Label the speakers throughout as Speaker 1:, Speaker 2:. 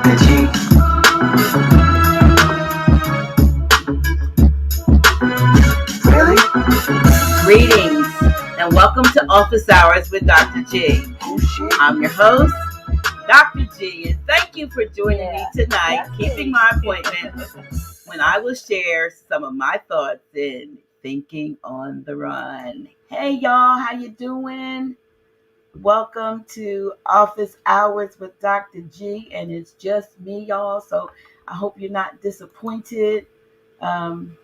Speaker 1: Dr. G. Really?
Speaker 2: Greetings and welcome to Office Hours with Dr. G. I'm your host, Dr. G, and thank you for joining me tonight, keeping my appointment when I will share some of my thoughts in Thinking on the Run. Hey y'all, how you doing? Welcome to Office Hours with Dr. G, and it's just me, y'all, so I hope you're not disappointed. Um,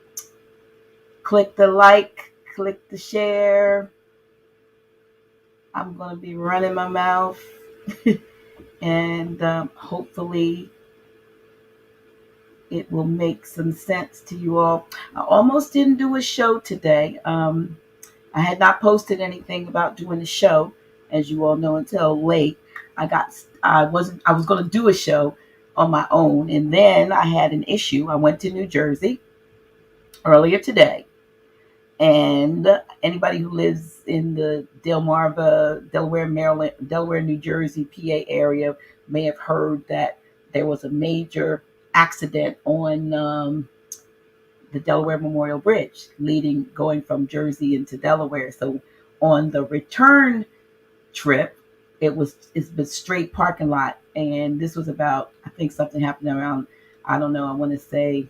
Speaker 2: Click the like, click the share. I'm going to be running my mouth and hopefully it will make some sense to you all. I almost didn't do a show today. I had not posted anything about doing a show, as you all know, until late. I was going to do a show on my own, and then I had an issue. I went to New Jersey earlier today. And anybody who lives in the Delmarva, Delaware, Maryland, Delaware, New Jersey, PA area may have heard that there was a major accident on the Delaware Memorial Bridge, going from Jersey into Delaware. So on the return trip, it's been straight parking lot, and this was about, I think something happened around, I don't know, I want to say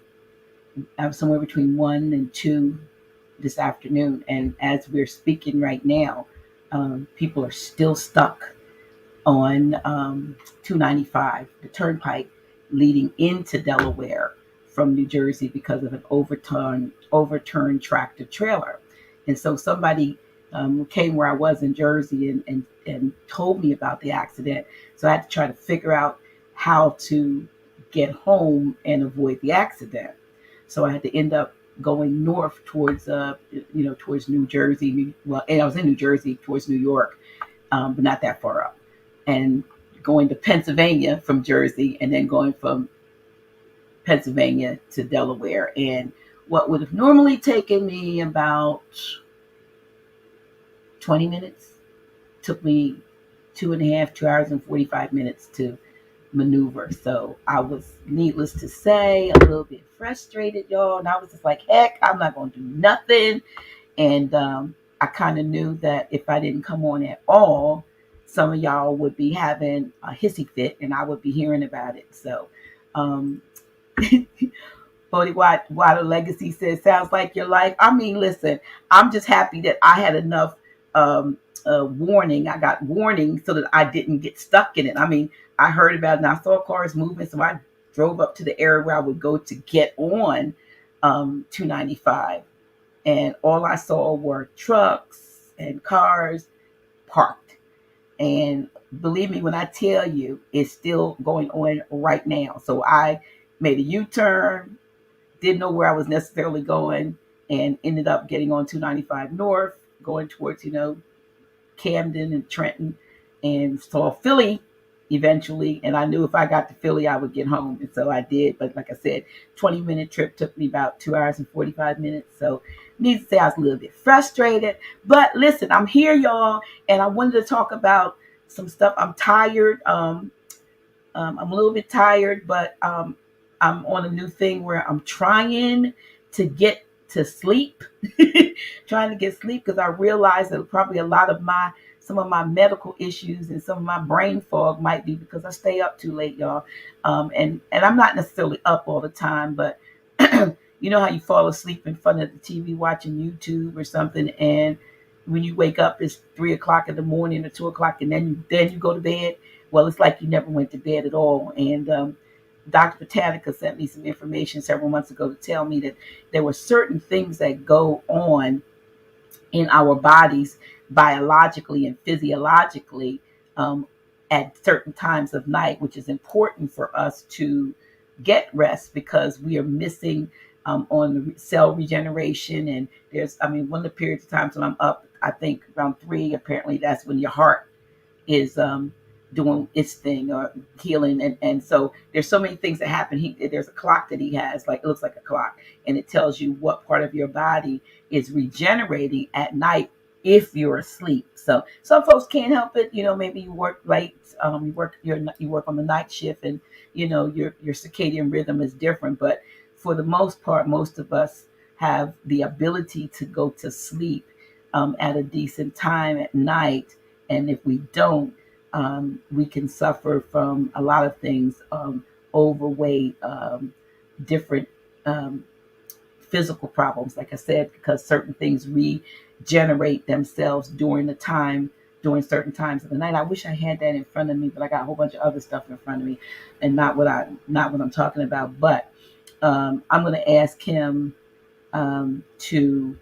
Speaker 2: somewhere between 1 and 2 this afternoon. And as we're speaking right now, people are still stuck on 295, the turnpike leading into Delaware from New Jersey because of an overturned tractor trailer. And so somebody came where I was in Jersey and told me about the accident. So I had to try to figure out how to get home and avoid the accident. So I had to end up going north towards towards New Jersey. And I was in New Jersey towards New York, but not that far up, and going to Pennsylvania from Jersey, and then going from Pennsylvania to Delaware. And what would have normally taken me about 20 minutes took me 2 hours and 45 minutes to maneuver. So I was, needless to say, a little bit frustrated, y'all. And I was just like, heck, I'm not going to do nothing. And I kind of knew that if I didn't come on at all, some of y'all would be having a hissy fit and I would be hearing about it. So, Bodie Watt, the Legacy says, sounds like your life. I mean, listen, I'm just happy that I had enough warning. I got warning so that I didn't get stuck in it. I mean, I heard about it and I saw cars moving, so I drove up to the area where I would go to get on 295, and all I saw were trucks and cars parked. And believe me when I tell you, it's still going on right now. So I made a U-turn, didn't know where I was necessarily going, and ended up getting on 295 North, going towards, Camden and Trenton, and saw Philly eventually. And I knew if I got to Philly, I would get home. And so I did. But like I said, 20-minute trip took me about 2 hours and 45 minutes. So needless to say, I was a little bit frustrated. But listen, I'm here, y'all. And I wanted to talk about some stuff. I'm tired. I'm a little bit tired, but I'm on a new thing where I'm trying to get to sleep, trying to get sleep, because I realize that probably some of my medical issues and some of my brain fog might be because I stay up too late, y'all. And I'm not necessarily up all the time, but you know how you fall asleep in front of the TV watching YouTube or something, and when you wake up, it's 3 o'clock in the morning or 2 o'clock, and then you go to bed. Well, it's like you never went to bed at all. And Dr. Botanica sent me some information several months ago to tell me that there were certain things that go on in our bodies biologically and physiologically at certain times of night, which is important for us to get rest because we are missing on the cell regeneration. And one of the periods of times when I'm up, I think around 3, apparently that's when your heart is doing its thing or healing. And so there's so many things that happen. There's a clock that he has, like it looks like a clock, and it tells you what part of your body is regenerating at night if you're asleep. So some folks can't help it. Maybe you work late, you work on the night shift, and your circadian rhythm is different. But for the most part, most of us have the ability to go to sleep at a decent time at night. And if we don't, we can suffer from a lot of things, overweight, different um, physical problems, like I said, because certain things regenerate themselves during certain times of the night. I wish I had that in front of me, but I got a whole bunch of other stuff in front of me, and not what I'm talking about. But I'm going to ask him to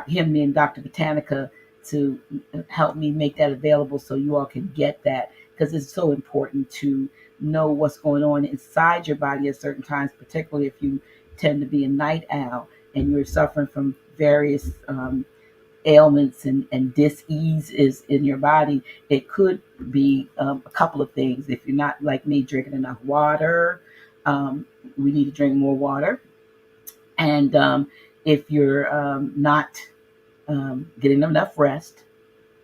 Speaker 2: me and Dr. Botanica to help me make that available so you all can get that, because it's so important to know what's going on inside your body at certain times, particularly if you tend to be a night owl and you're suffering from various ailments and dis-ease is in your body. It could be a couple of things. If you're not like me, drinking enough water, we need to drink more water. And if you're not getting enough rest,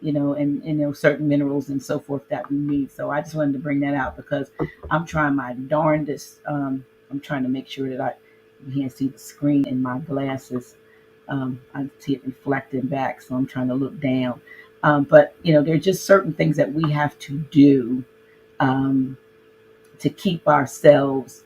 Speaker 2: and certain minerals and so forth that we need. So I just wanted to bring that out because I'm trying my darndest. I'm trying to make sure that you can't see the screen in my glasses. I see it reflecting back, so I'm trying to look down. But there are just certain things that we have to do um, to keep ourselves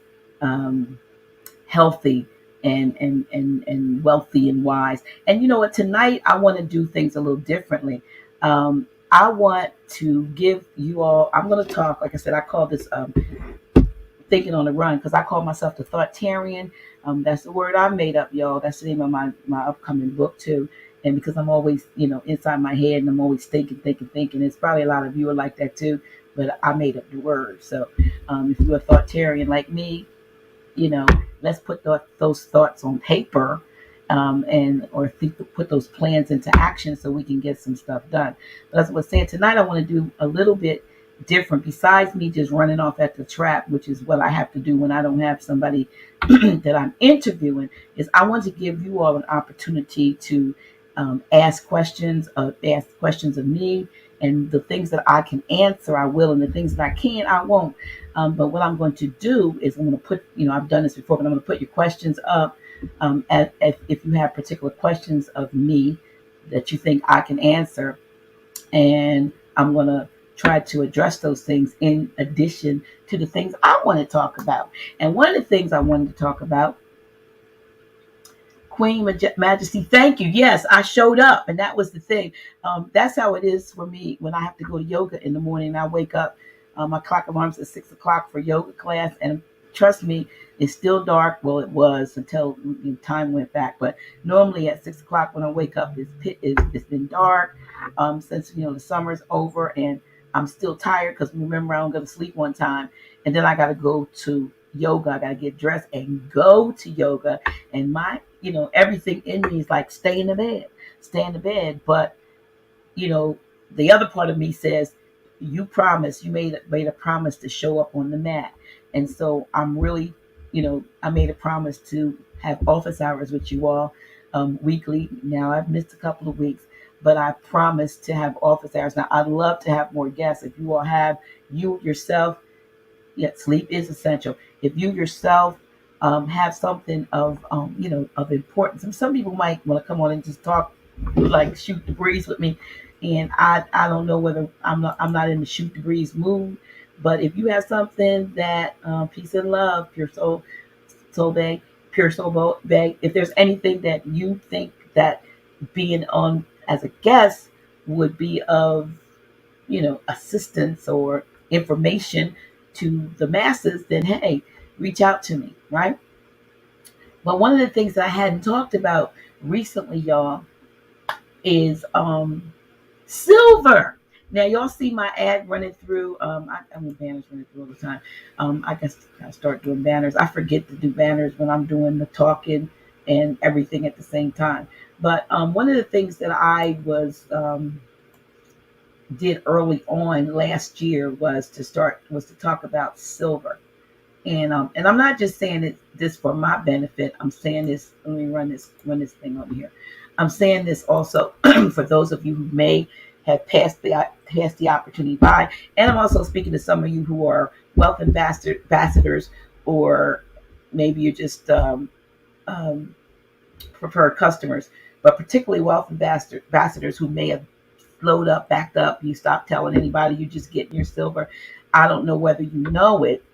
Speaker 2: healthy and wealthy and wise. And you know what? Tonight I want to do things a little differently. I want to give you all. I'm going to talk. Like I said, I call this thinking on the run because I call myself the thoughtarian. That's the word I made up, y'all. That's the name of my upcoming book too. And because I'm always, inside my head and I'm always thinking. It's probably a lot of you are like that too. But I made up the word. So if you're a thoughtarian like me, you know, let's put those thoughts on paper, put those plans into action so we can get some stuff done. But as I was saying, tonight I want to do a little bit different. Besides me just running off at the trap, which is what I have to do when I don't have somebody that I'm interviewing, is I want to give you all an opportunity to ask questions of me, and the things that I can answer, I will, and the things that I can't, I won't. But what I'm going to do is I'm going to put, I've done this before, but I'm going to put your questions up. If you have particular questions of me that you think I can answer, and I'm going to try to address those things in addition to the things I want to talk about. And one of the things I wanted to talk about, Queen Majesty, thank you. Yes, I showed up, and that was the thing. That's how it is for me when I have to go to yoga in the morning. I wake up, my clock alarms at 6 o'clock for yoga class, and trust me, it's still dark. Well, it was until time went back, but normally at 6 o'clock when I wake up, it's been dark since the summer's over, and I'm still tired because remember I don't go to sleep one time, and then I got to go to yoga. I got to get dressed and go to yoga, and everything in me is like stay in the bed. But the other part of me says, you made a promise to show up on the mat. And so I'm really, I made a promise to have office hours with you all weekly. Now I've missed a couple of weeks, but I promised to have office hours. Now I'd love to have more guests. If you all have, you yourself, yeah, sleep is essential. If you yourself have something of importance, and some people might want to come on and just talk, like shoot the breeze with me, and I don't know whether I'm not in the shoot the breeze mood. But if you have something that peace and love, soul bag, pure soul bag, if there's anything that you think that being on as a guest would be of assistance or information to the masses, then hey, reach out to me, right? But one of the things that I hadn't talked about recently, y'all, is silver. Now y'all see my ad running through. I'm with banners running through all the time. I guess I start doing banners. I forget to do banners when I'm doing the talking and everything at the same time. But one of the things that I did early on last year was to talk about silver. And I'm not just saying this for my benefit. I'm saying this. Let me run this thing over here. I'm saying this also for those of you who may have passed the opportunity by, and I'm also speaking to some of you who are wealth ambassadors, or maybe you're just um, preferred customers, but particularly wealth ambassadors who may have slowed up, backed up. You stop telling anybody. You just getting your silver. I don't know whether you know it,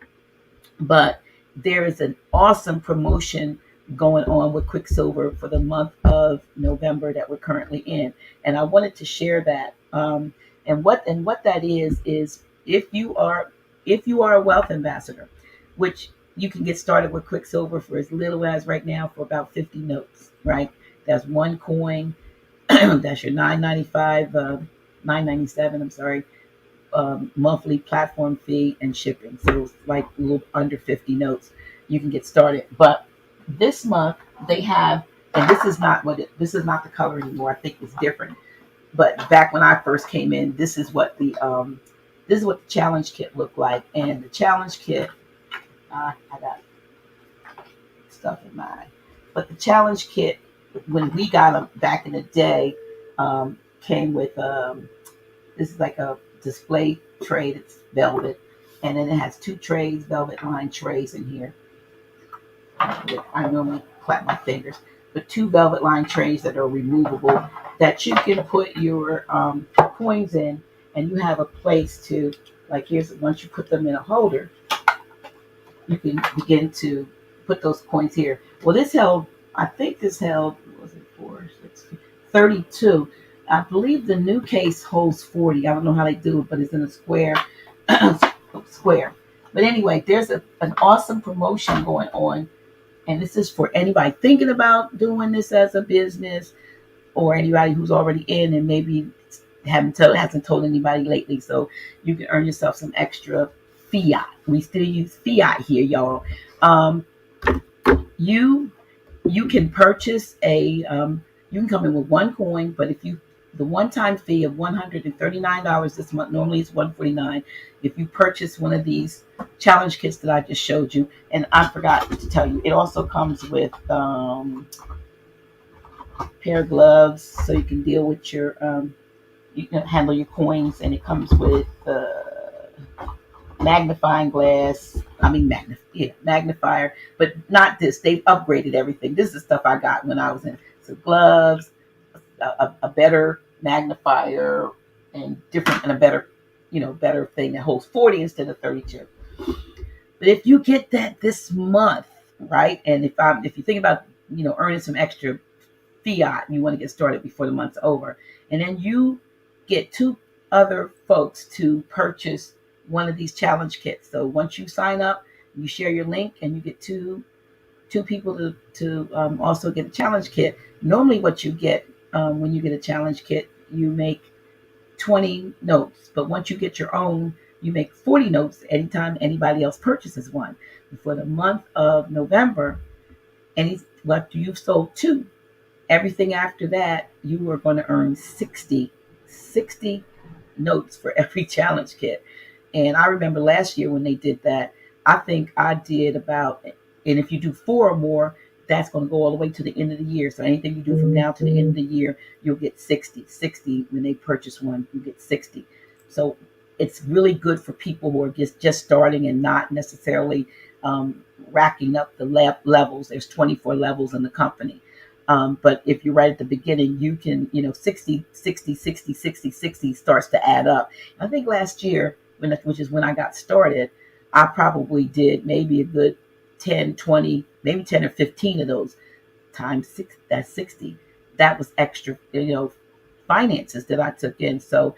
Speaker 2: but there is an awesome promotion going on with Quicksilver for the month of November that we're currently in, and I wanted to share that. And what that is if you are a wealth ambassador, which you can get started with Quicksilver for as little as right now for about 50 notes, right? That's one coin. That's your 9.95, 9.97. I'm sorry, monthly platform fee and shipping. So it's like a little under 50 notes. You can get started. But this month they have, and this is not the color anymore. I think it's different. But back when I first came in, this is what the challenge kit looked like. And the challenge kit, I got stuff in mine. But the challenge kit, when we got them back in the day, came with this is like a display tray that's velvet, and then it has two trays, velvet lined trays in here. I normally clap my fingers, but two velvet lined trays that are removable that you can put your coins in, and you have a place to, like, here's once you put them in a holder, you can begin to put those coins here. Well, this held, I think this held, what was it, 32. I believe the new case holds 40. I don't know how they do it, but it's in a square. Square. But anyway, there's an awesome promotion going on. And this is for anybody thinking about doing this as a business, or anybody who's already in and maybe hasn't told anybody lately. So you can earn yourself some extra fiat. We still use fiat here, y'all. Um, you you can purchase you can come in with one coin, but if you the one-time fee of $139 this month, normally it's $149. If you purchase one of these challenge kits that I just showed you, and I forgot to tell you, it also comes with a pair of gloves so you can deal with your you can handle your coins, and it comes with magnifying glass. I mean, magnifier, but not this. They've upgraded everything. This is the stuff I got when I was in. So gloves, a better magnifier, and a better, better thing that holds 40 instead of 32. But if you get that this month, right, and if you think about earning some extra fiat, and you want to get started before the month's over, and then you get two other folks to purchase one of these challenge kits. So once you sign up, you share your link, and you get two people to also get a challenge kit. Normally, what you get when you get a challenge kit, you make 20 notes, but once you get your own, you make 40 notes anytime anybody else purchases one. For the month of November, after you've sold two, everything after that, you are going to earn 60 notes for every challenge kit. And I remember last year when they did that, I think I did about, and if you do four or more, that's going to go all the way to the end of the year. So anything you do from now to the end of the year, you'll get 60 when they purchase one, you get 60. So it's really good for people who are just starting and not necessarily racking up the levels. There's 24 levels in the company. But if you're right at the beginning, you can, 60 starts to add up. I think last year, which is when I got started, I probably did maybe a good 10, 20, maybe 10 or 15 of those times six. That's 60. That was extra, finances that I took in. So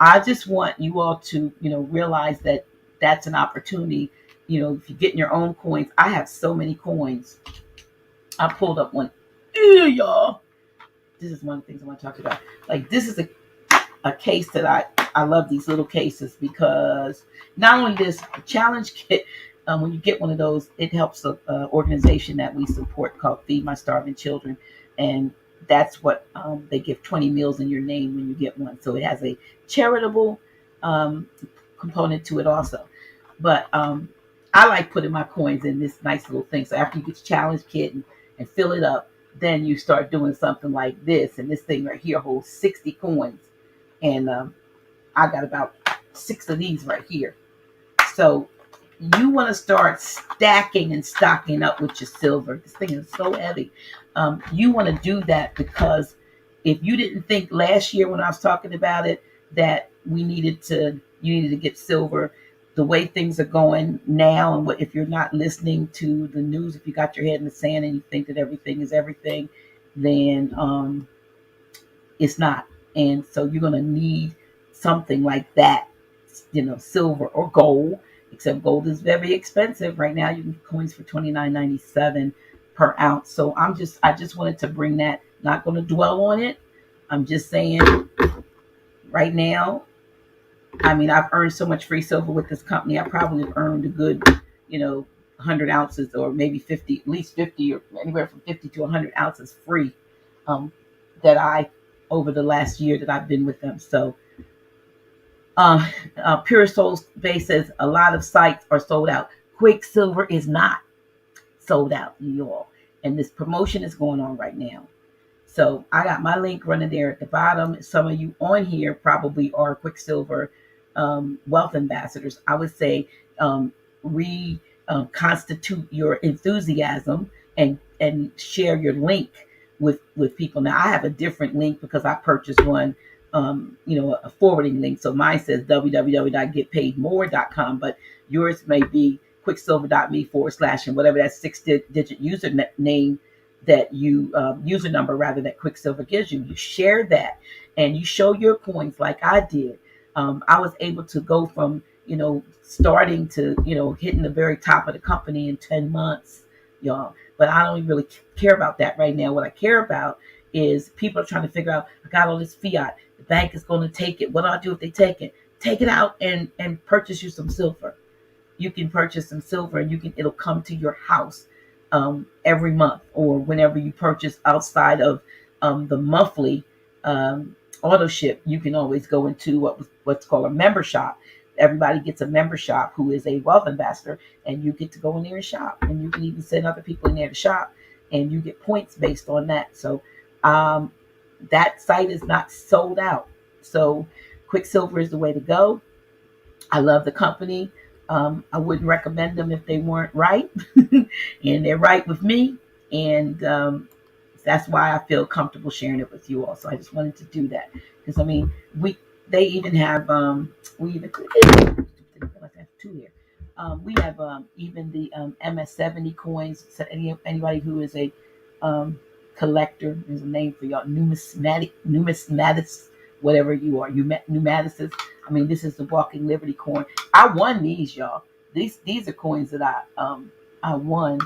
Speaker 2: I just want you all to, realize that that's an opportunity. If you're getting your own coins, I have so many coins. I pulled up one. Ew, y'all. This is one of the things I want to talk about. Like, this is a case that I love these little cases, because not only this challenge kit, when you get one of those, it helps an organization that we support called Feed My Starving Children, and that's what they give 20 meals in your name when you get one. So it has a charitable component to it also. But I like putting my coins in this nice little thing. So after you get your challenge kit and fill it up, then you start doing something like this, and this thing right here holds 60 coins, and I got about 6 of these right here. So you want to start stacking and stocking up with your silver. This thing is so heavy. You want to do that because if you didn't think last year when I was talking about it that you needed to get silver, the way things are going now, and what if you're not listening to the news, if you got your head in the sand and you think that everything is everything, then it's not. And so you're going to need something like that, silver or gold, except gold is very expensive. Right now you can get coins for $29.97 per ounce. So I just wanted to bring that, not going to dwell on it. I'm just saying right now, I mean, I've earned so much free silver with this company. I probably have earned a good, 100 ounces or maybe 50, at least 50 or anywhere from 50 to 100 ounces free um, that over the last year that I've been with them. So Pure Souls Base says a lot of sites are sold out. Quicksilver is not sold out, you all. And this promotion is going on right now. So I got my link running there at the bottom. Some of you on here probably are Quicksilver wealth ambassadors. I would say reconstitute your enthusiasm and share your link with people. Now I have a different link because I purchased one, a forwarding link. So mine says www.getpaidmore.com, but yours may be quicksilver.me/ and whatever that 6-digit username that you user number rather that Quicksilver gives you. You share that and you show your coins like I did. I was able to go from starting to hitting the very top of the company in 10 months, y'all. But I don't really care about that right now. What I care about is people are trying to figure out, I got all this fiat, the bank is going to take it. What do I do if they take it? Take it out and purchase you some silver. You can purchase some silver and it'll come to your house every month, or whenever you purchase outside of the monthly auto ship. You can always go into what's called a member shop. Everybody gets a member shop who is a wealth ambassador, and you get to go in there and shop, and you can even send other people in there to shop, and you get points based on that. So that site is not sold out. So Quicksilver is the way to go. I love the company. I wouldn't recommend them if they weren't right, and they're right with me, and that's why I feel comfortable sharing it with you all. So I just wanted to do that because I mean, they even have we even I have 2 here. We have even the MS-70 coins. So anybody who is a collector, there's a name for y'all, numismatics, whatever you are, numismaticists. I mean, this is the Walking Liberty coin. I won these, y'all. These are coins that I won.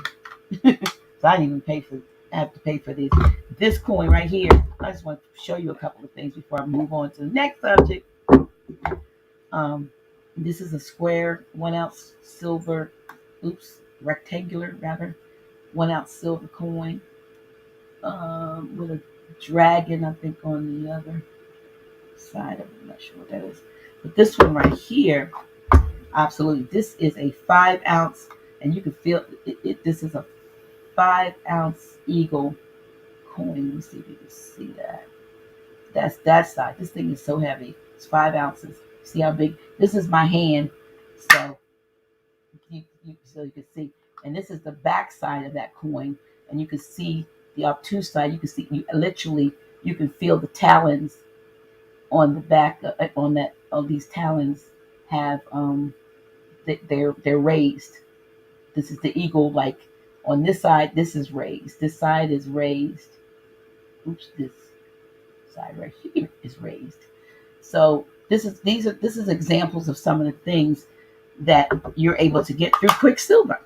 Speaker 2: So I didn't even have to pay for these. This coin right here, I just want to show you a couple of things before I move on to the next subject. This is a square 1 ounce silver, rectangular rather, 1 ounce silver coin with a dragon, I think, on the other side of it. I'm not sure what that is. But this one right here, absolutely, this is a 5 ounce, and you can feel it. This is a 5 ounce eagle coin. Let me see if you can see that. That's that side. This thing is so heavy. It's 5 ounces. See how big? This is my hand. So you can see. And this is the back side of that coin. And you can see the obtuse side. You can see, you can feel the talons on the back, on these talons have, they're raised. This is the eagle, like on this side, this is raised. This side is raised. This side right here is raised. So this is examples of some of the things that you're able to get through Quicksilver.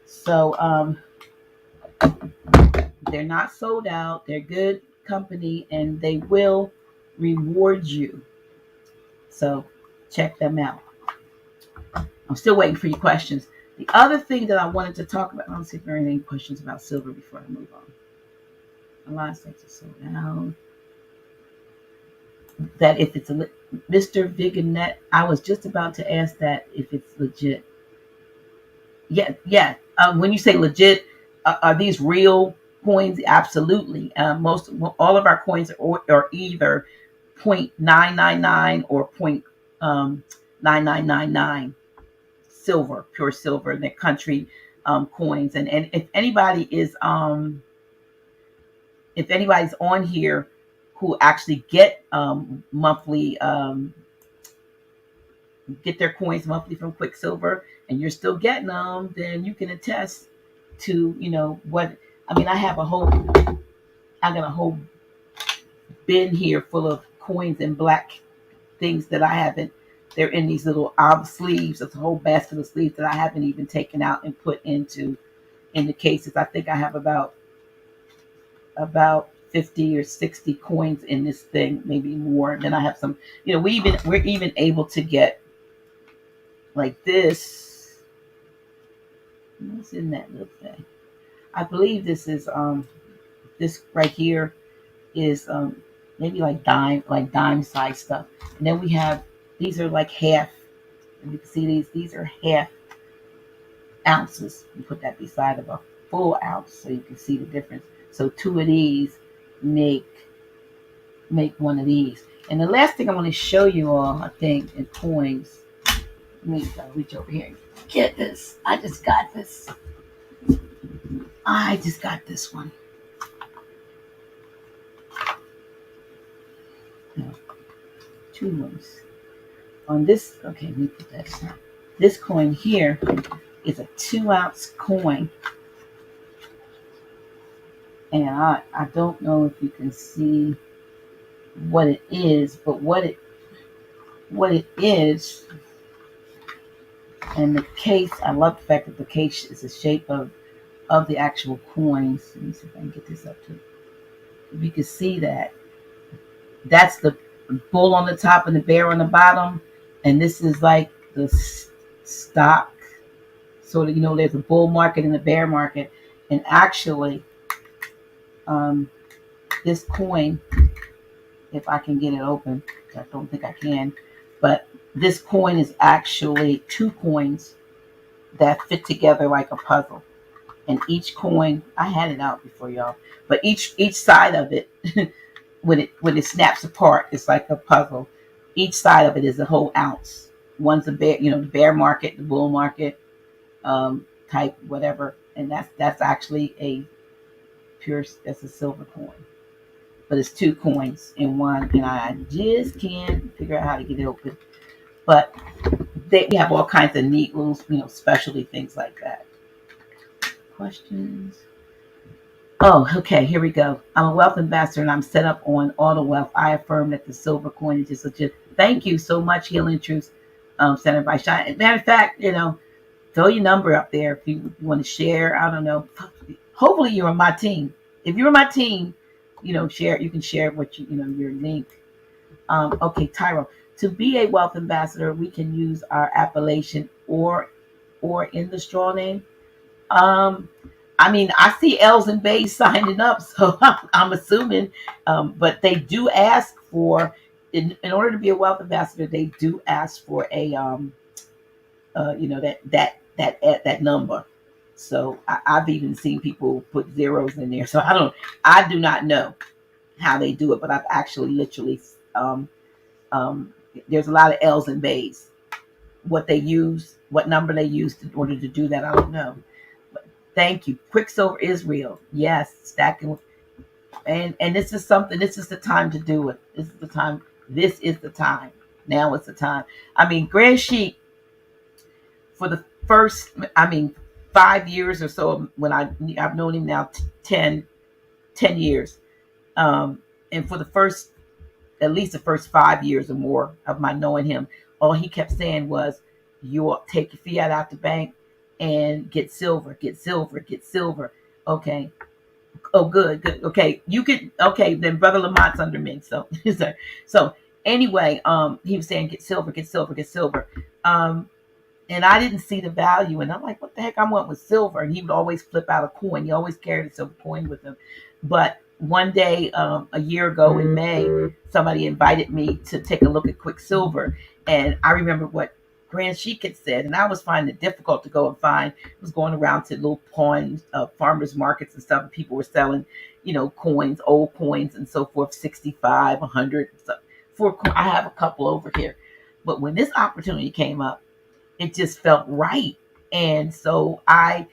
Speaker 2: So they're not sold out. They're good company, and they will reward you. So check them out. I'm still waiting for your questions. The other thing that I wanted to talk about, let's see if there are any questions about silver before I move on. A lot of things are sold out. That if it's a Mr. Vigonet, I was just about to ask that if it's legit. Yeah. When you say legit, are these real coins, absolutely. Most all of our coins are either 0.999 or 0.9999 silver, pure silver, in the country coins. And if anybody's on here who actually monthly get their coins monthly from Quicksilver, and you're still getting them, then you can attest to what I mean. I got a whole bin here full of coins and black things that I haven't. They're in these little sleeves. It's a whole basket of sleeves that I haven't even taken out and put in the cases. I think I have about 50 or 60 coins in this thing, maybe more. Then I have some. We're even able to get like this. What's in that little thing? I believe this right here is maybe like dime size stuff. And then we have these are like half. And you can see these are half ounces. You put that beside of a full ounce so you can see the difference. So two of these make one of these. And the last thing I want to show you all, I think, in coins. Let me reach over here and get this. I just got this. One. No, two ones. On this, okay, let me put that aside. This coin here is a 2-ounce coin. And I don't know if you can see what it is, but what it is, and the case, I love the fact that the case is the shape of the actual coins. Let me see if I can get this up to. If you can see that's the bull on the top and the bear on the bottom, and this is like the stock. So that there's a bull market and a bear market, and actually, this coin, if I can get it open, I don't think I can, but this coin is actually two coins that fit together like a puzzle. And each coin, I had it out before y'all, but each side of it, when it snaps apart, it's like a puzzle. Each side of it is a whole ounce. One's a bear, the bear market, the bull market, type whatever, and that's actually that's a silver coin. But it's two coins in one, and I just can't figure out how to get it open. But they have all kinds of neat little, specialty things like that. Questions? Oh, okay, here we go. I'm a wealth ambassador and I'm set up on Auto Wealth. I affirm that the silver coin is just legit. Thank you so much, Healing Truth, Senator by Shine. Matter of fact, throw your number up there if you want to share. I don't know. Hopefully you're on my team. If you're on my team, share. You can share what your link. Okay, Tyro. To be a wealth ambassador, we can use our appellation or in the straw name. I mean, I see L's and B's signing up, so I'm assuming. But they do ask for, in order to be a wealth ambassador, they do ask for a that number. So I've even seen people put zeros in there. So I do not know how they do it, but I've actually literally there's a lot of L's and B's. What number they use in order to do that, I don't know. Thank you. Quicksilver is real. Yes, stacking. And this is something. This is the time to do it. This is the time. This is the time. Now is the time. I mean, Grand Sheik, for the first, 5 years or so, when I've known him now 10 years. And for at least the first 5 years or more of my knowing him, all he kept saying was, you'll take your fiat out the bank and get silver, get silver, get silver. Okay. Oh, good. Okay. Okay. Then Brother Lamont's under me. So, so anyway, he was saying, get silver, get silver, get silver. And I didn't see the value. And I'm like, what the heck? I went with silver. And he would always flip out a coin. He always carried a silver coin with him. But one day, a year ago in May, somebody invited me to take a look at Quicksilver. And I remember what Grand Chic had said, and I was finding it difficult to go and find. I was going around to little pawn farmers markets and stuff, and people were selling, coins, old coins, and so forth, 65, 100. So I have a couple over here, but when this opportunity came up, it just felt right, and so I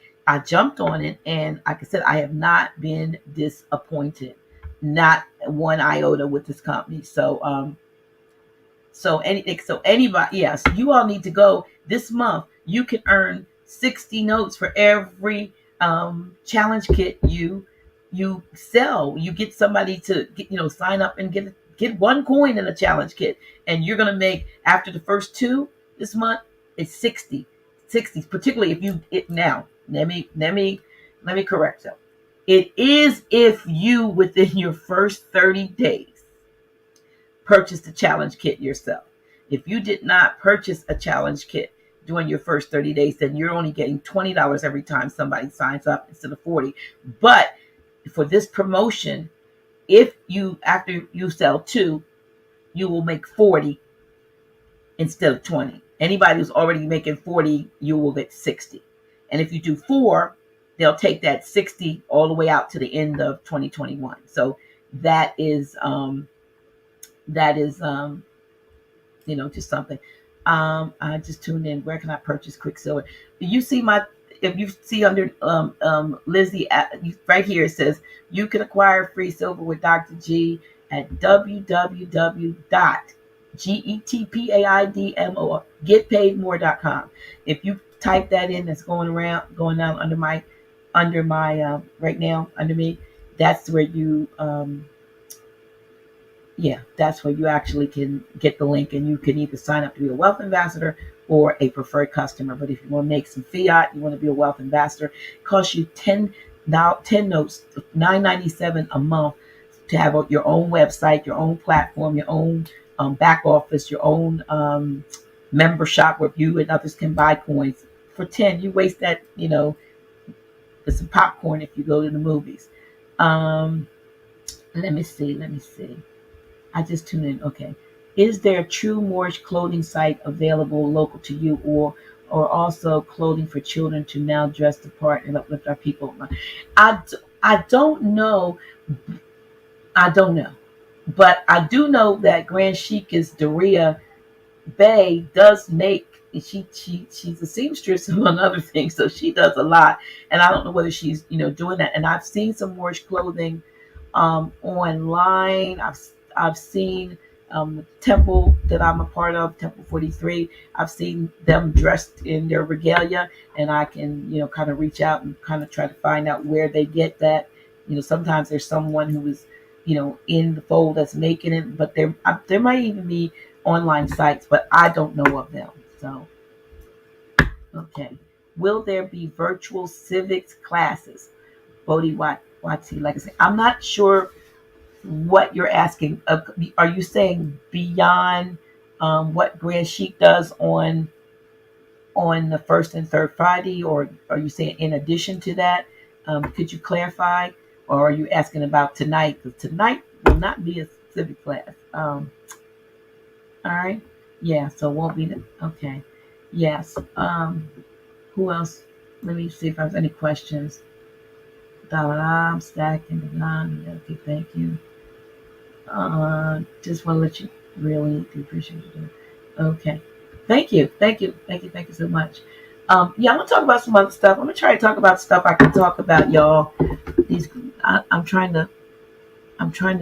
Speaker 2: jumped on it, and like I said, I have not been disappointed, not one iota with this company. So anybody, yes, you all need to go this month. You can earn 60 notes for every challenge kit you sell. You get somebody to sign up and get one coin in a challenge kit, and you're gonna make, after the first two this month, it's 60, particularly if you it now. Let me correct you. It is if you, within your first 30 days, purchase the challenge kit yourself. If you did not purchase a challenge kit during your first 30 days, then you're only getting $20 every time somebody signs up instead of 40. But for this promotion, if you, after you sell two, you will make 40 instead of 20. Anybody who's already making 40, you will get 60. And if you do four, they'll take that 60 all the way out to the end of 2021. So that is just something. I just tuned in. Where can I purchase Quicksilver? You see if you see under Lizzie right here, it says you can acquire free silver with Dr. G at www.getpaidmore.com. If you type that in, that's going down under my right now under me. That's where you that's where you actually can get the link, and you can either sign up to be a wealth ambassador or a preferred customer. But if you want to make some fiat, you want to be a wealth ambassador, it costs you 10 notes, $9.97 a month, to have your own website, your own platform, your own back office, your own member shop where you and others can buy coins. For 10, you waste that, with some popcorn if you go to the movies. Let me see. I just tuned in. Okay. Is there a true Moorish clothing site available local to you, or also clothing for children to now dress the part and uplift our people? I don't know. I don't know. But I do know that Grand Chic is Daria Bay does make, she's a seamstress among other things, so she does a lot. And I don't know whether she's doing that. And I've seen some Moorish clothing online. I've seen the temple that I'm a part of, Temple 43. I've seen them dressed in their regalia, and I can kind of reach out and kind of try to find out where they get that. Sometimes there's someone who is in the fold that's making it, but there might even be online sites, but I don't know of them. So okay, will there be virtual civics classes? Bodhi Watsi Legacy. I'm not sure what you're asking. Are you saying beyond what Grand Chic does on the first and third Friday, or are you saying in addition to that? Could you clarify, or are you asking about tonight? Because tonight will not be a civic class. All right. Yeah. So it won't be okay. Yes. Who else? Let me see if there's any questions. I'm stacking the line. Okay, thank you. Just want to let you really appreciate you. Okay. Thank you so much. I'm gonna talk about some other stuff. I'm gonna try to talk about stuff I can talk about, y'all. I'm trying to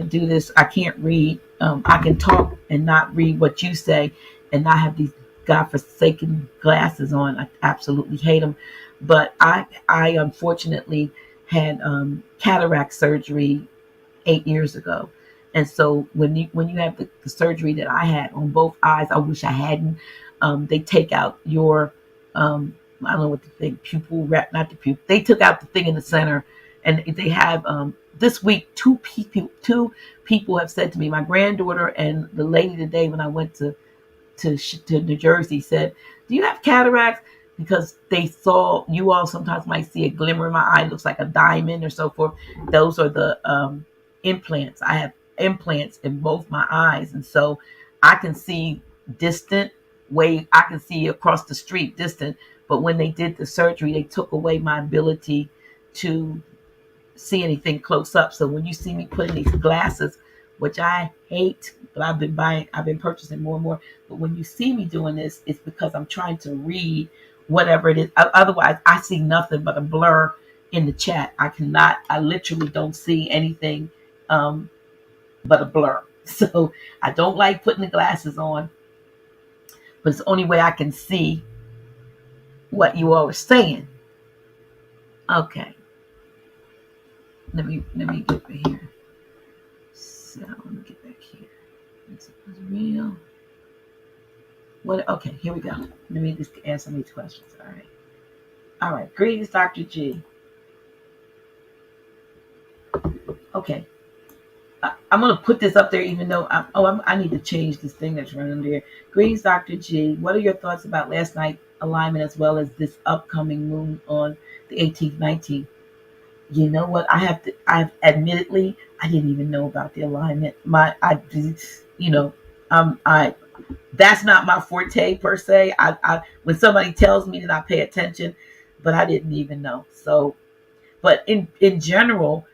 Speaker 2: do this. I can't read. I can talk and not read what you say, and not have these godforsaken glasses on. I absolutely hate them. But I unfortunately had cataract surgery 8 years ago. And so when you have the surgery that I had on both eyes, I wish I hadn't. They take out your I don't know what the thing, pupil, not the pupil. They took out the thing in the center, and they have this week two people have said to me, my granddaughter and the lady today when I went to New Jersey said, "Do you have cataracts?" Because they saw, you all sometimes might see a glimmer in my eye, looks like a diamond or so forth. Those are the implants. I have implants in both my eyes, and so I can see distant way I can see across the street distant. But when they did the surgery, they took away my ability to see anything close up. So when you see me putting these glasses, which I hate, but I've been purchasing more and more. But when you see me doing this, it's because I'm trying to read whatever it is. Otherwise, I see nothing but a blur in the chat. I literally don't see anything um, but a blur. So I don't like putting the glasses on, but it's the only way I can see what you all are saying. Okay, let me get back here. So let me get back here. It's real. What? Okay, here we go. Let me just answer these questions. All right. All right. Greetings, Dr. G. Okay. I'm going to put this up there, even though I need to change this thing that's running there. Greetings, Dr. G. What are your thoughts about last night's alignment as well as this upcoming moon on the 18th, 19th? You know what? I've admittedly, I didn't even know about the alignment. I that's not my forte per se. When somebody tells me, that I pay attention, but I didn't even know. So, but in general,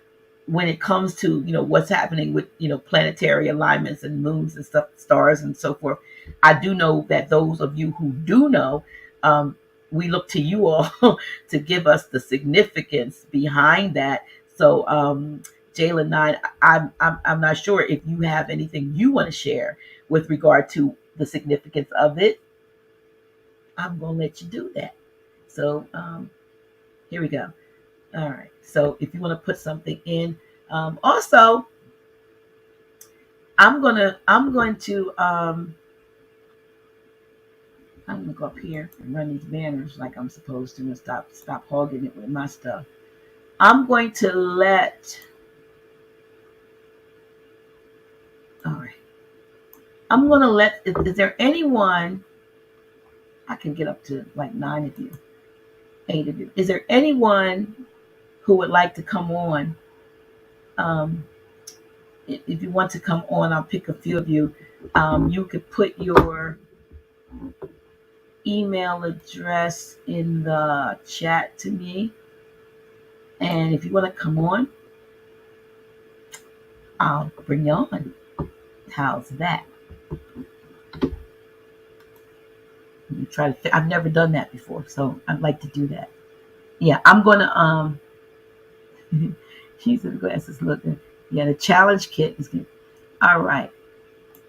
Speaker 2: when it comes to what's happening with planetary alignments and moons and stuff, stars and so forth, I do know that those of you who do know, um, we look to you all to give us the significance behind that. So, Jayla 9, I'm not sure if you have anything you want to share with regard to the significance of it. I'm gonna let you do that. So, here we go. All right. So if you want to put something in, also, I'm going to go up here and run these banners like I'm supposed to, and stop hogging it with my stuff. I'm going to let. All right. I'm going to let. Is there anyone? I can get up to like 9 of you, 8 of you. Is there anyone who would like to come on? If you want to come on, I'll pick a few of you. You could put your email address in the chat to me. And if you want to come on, I'll bring you on. How's that? You try to. I've never done that before, so I'd like to do that. Yeah, I'm gonna. She's in the glasses looking. Yeah, the challenge kit is good. All right.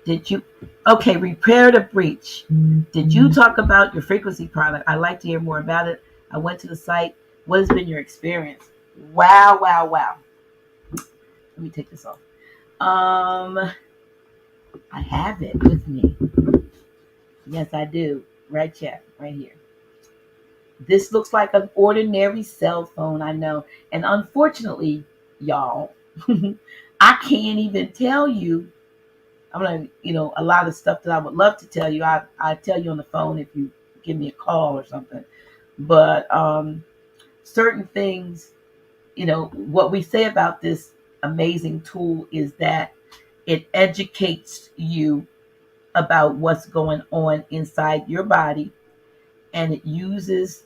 Speaker 2: Did you? Okay, repair the breach. Did you talk about your frequency product? I'd like to hear more about it. I went to the site. What has been your experience? Wow, wow, wow. Let me take this off. I have it with me. Yes, I do. Right check, right here. This looks like an ordinary cell phone, I know. And unfortunately, y'all, I can't even tell you. I'm gonna, a lot of stuff that I would love to tell you. I tell you on the phone if you give me a call or something. But certain things, what we say about this amazing tool is that it educates you about what's going on inside your body, and it uses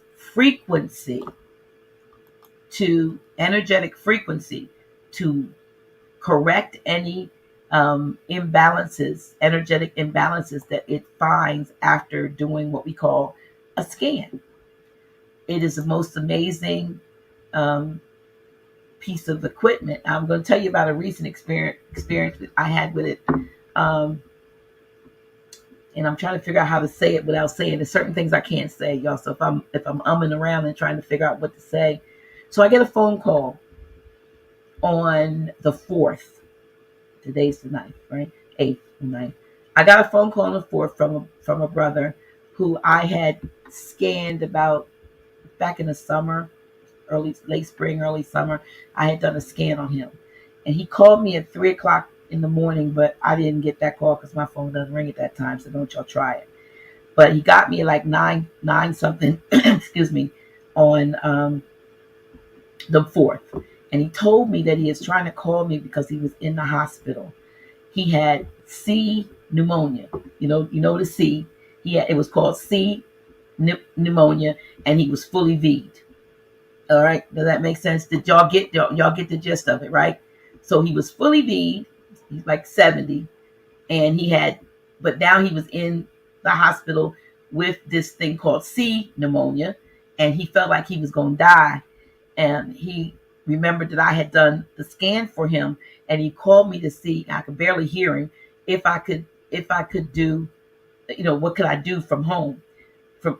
Speaker 2: energetic frequency to correct any energetic imbalances that it finds after doing what we call a scan. It is the most amazing um, piece of equipment. I'm going to tell you about a recent experience that I had with it. And I'm trying to figure out how to say it without saying. There's certain things I can't say, y'all. So if I'm umming around and trying to figure out what to say, so I get a phone call on the 4th. Today's the 9th, right? 8th and 9th. I got a phone call on the 4th from a brother who I had scanned about back in the summer, late spring, early summer. I had done a scan on him, and he called me at 3:00 in the morning, but I didn't get that call because my phone doesn't ring at that time, so don't y'all try it. But he got me at like nine something, excuse me, on the 4th. And he told me that he is trying to call me because he was in the hospital. He had C pneumonia, the C. It was called C pneumonia, and he was fully V'd. All right, does that make sense? Did y'all get the gist of it, right? So he was fully V'd. He's like 70, and but now he was in the hospital with this thing called C pneumonia, and he felt like he was going to die. And he remembered that I had done the scan for him, and he called me to see. I could barely hear him. If I could do, what could I do from home?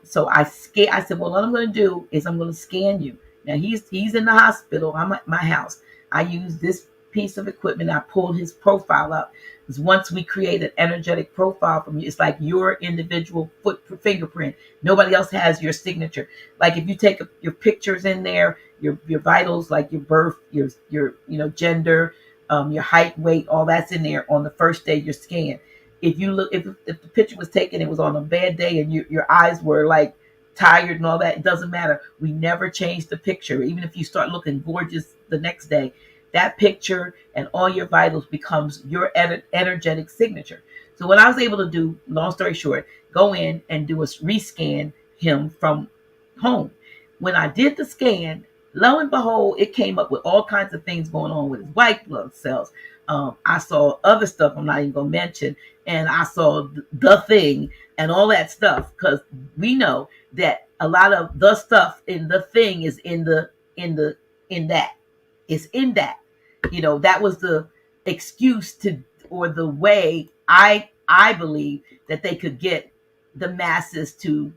Speaker 2: So I said, well, what I'm going to do is I'm going to scan you. Now he's in the hospital. I'm at my house. I use this piece of equipment. I pulled his profile up, because once we create an energetic profile from you, it's like your individual fingerprint. Nobody else has your signature. Like if you take your pictures in there, your vitals, like your birth, your gender, your height, weight, all that's in there on the first day you're scanned. If you look, if the picture was taken, it was on a bad day, and your eyes were like tired and all that, it doesn't matter. We never change the picture. Even if you start looking gorgeous the next day, that picture and all your vitals becomes your energetic signature. So what I was able to do, long story short, go in and do a rescan him from home. When I did the scan, lo and behold, it came up with all kinds of things going on with his white blood cells. I saw other stuff I'm not even going to mention, and I saw the thing and all that stuff, because we know that a lot of the stuff in the thing is in that. It's in that. That was the excuse to, or the way I believe that they could get the masses to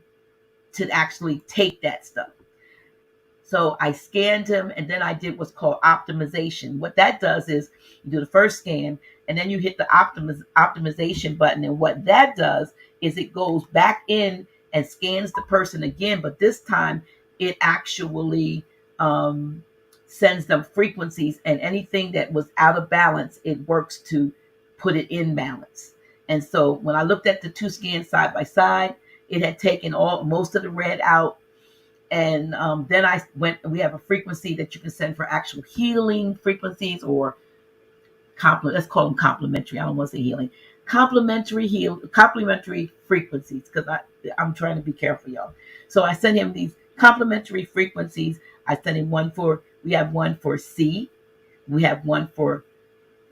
Speaker 2: actually take that stuff. So I scanned him, and then I did what's called optimization. What that does is you do the first scan, and then you hit the optimization button. And what that does is it goes back in and scans the person again, but this time it actually sends them frequencies, and anything that was out of balance, it works to put it in balance. And so when I looked at the two scans side by side, it had taken most of the red out. And then we have a frequency that you can send for actual healing frequencies, or let's call them complementary. I don't want to say healing. Complementary frequencies, because I'm trying to be careful, y'all. So I sent him these complementary frequencies. I sent him we have one for C. We have one for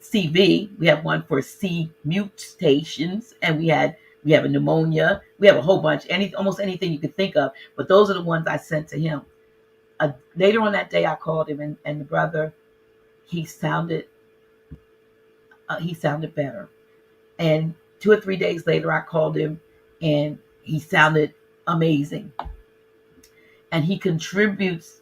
Speaker 2: CV. We have one for C mutations, and we have a pneumonia. We have a whole bunch, almost anything you could think of. But those are the ones I sent to him. Later on that day, I called him, and the brother, he sounded better. And 2 or 3 days later, I called him, and he sounded amazing. And he contributes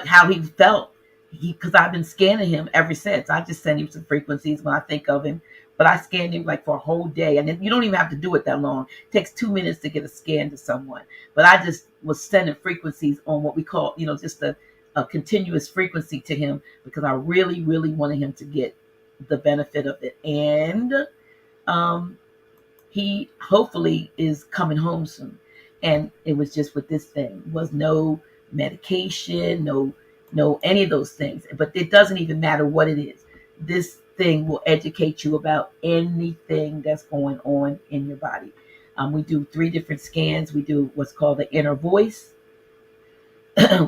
Speaker 2: how he felt. Because I've been scanning him ever since. I just send him some frequencies when I think of him. But I scanned him like for a whole day. And you don't even have to do it that long. It takes 2 minutes to get a scan to someone. But I just was sending frequencies on what we call, just a continuous frequency to him, because I really, really wanted him to get the benefit of it. And he hopefully is coming home soon. And it was just with this thing. It was no medication, no any of those things. But it doesn't even matter what it is. This thing will educate you about anything that's going on in your body. We do 3 different scans. We do what's called the inner voice,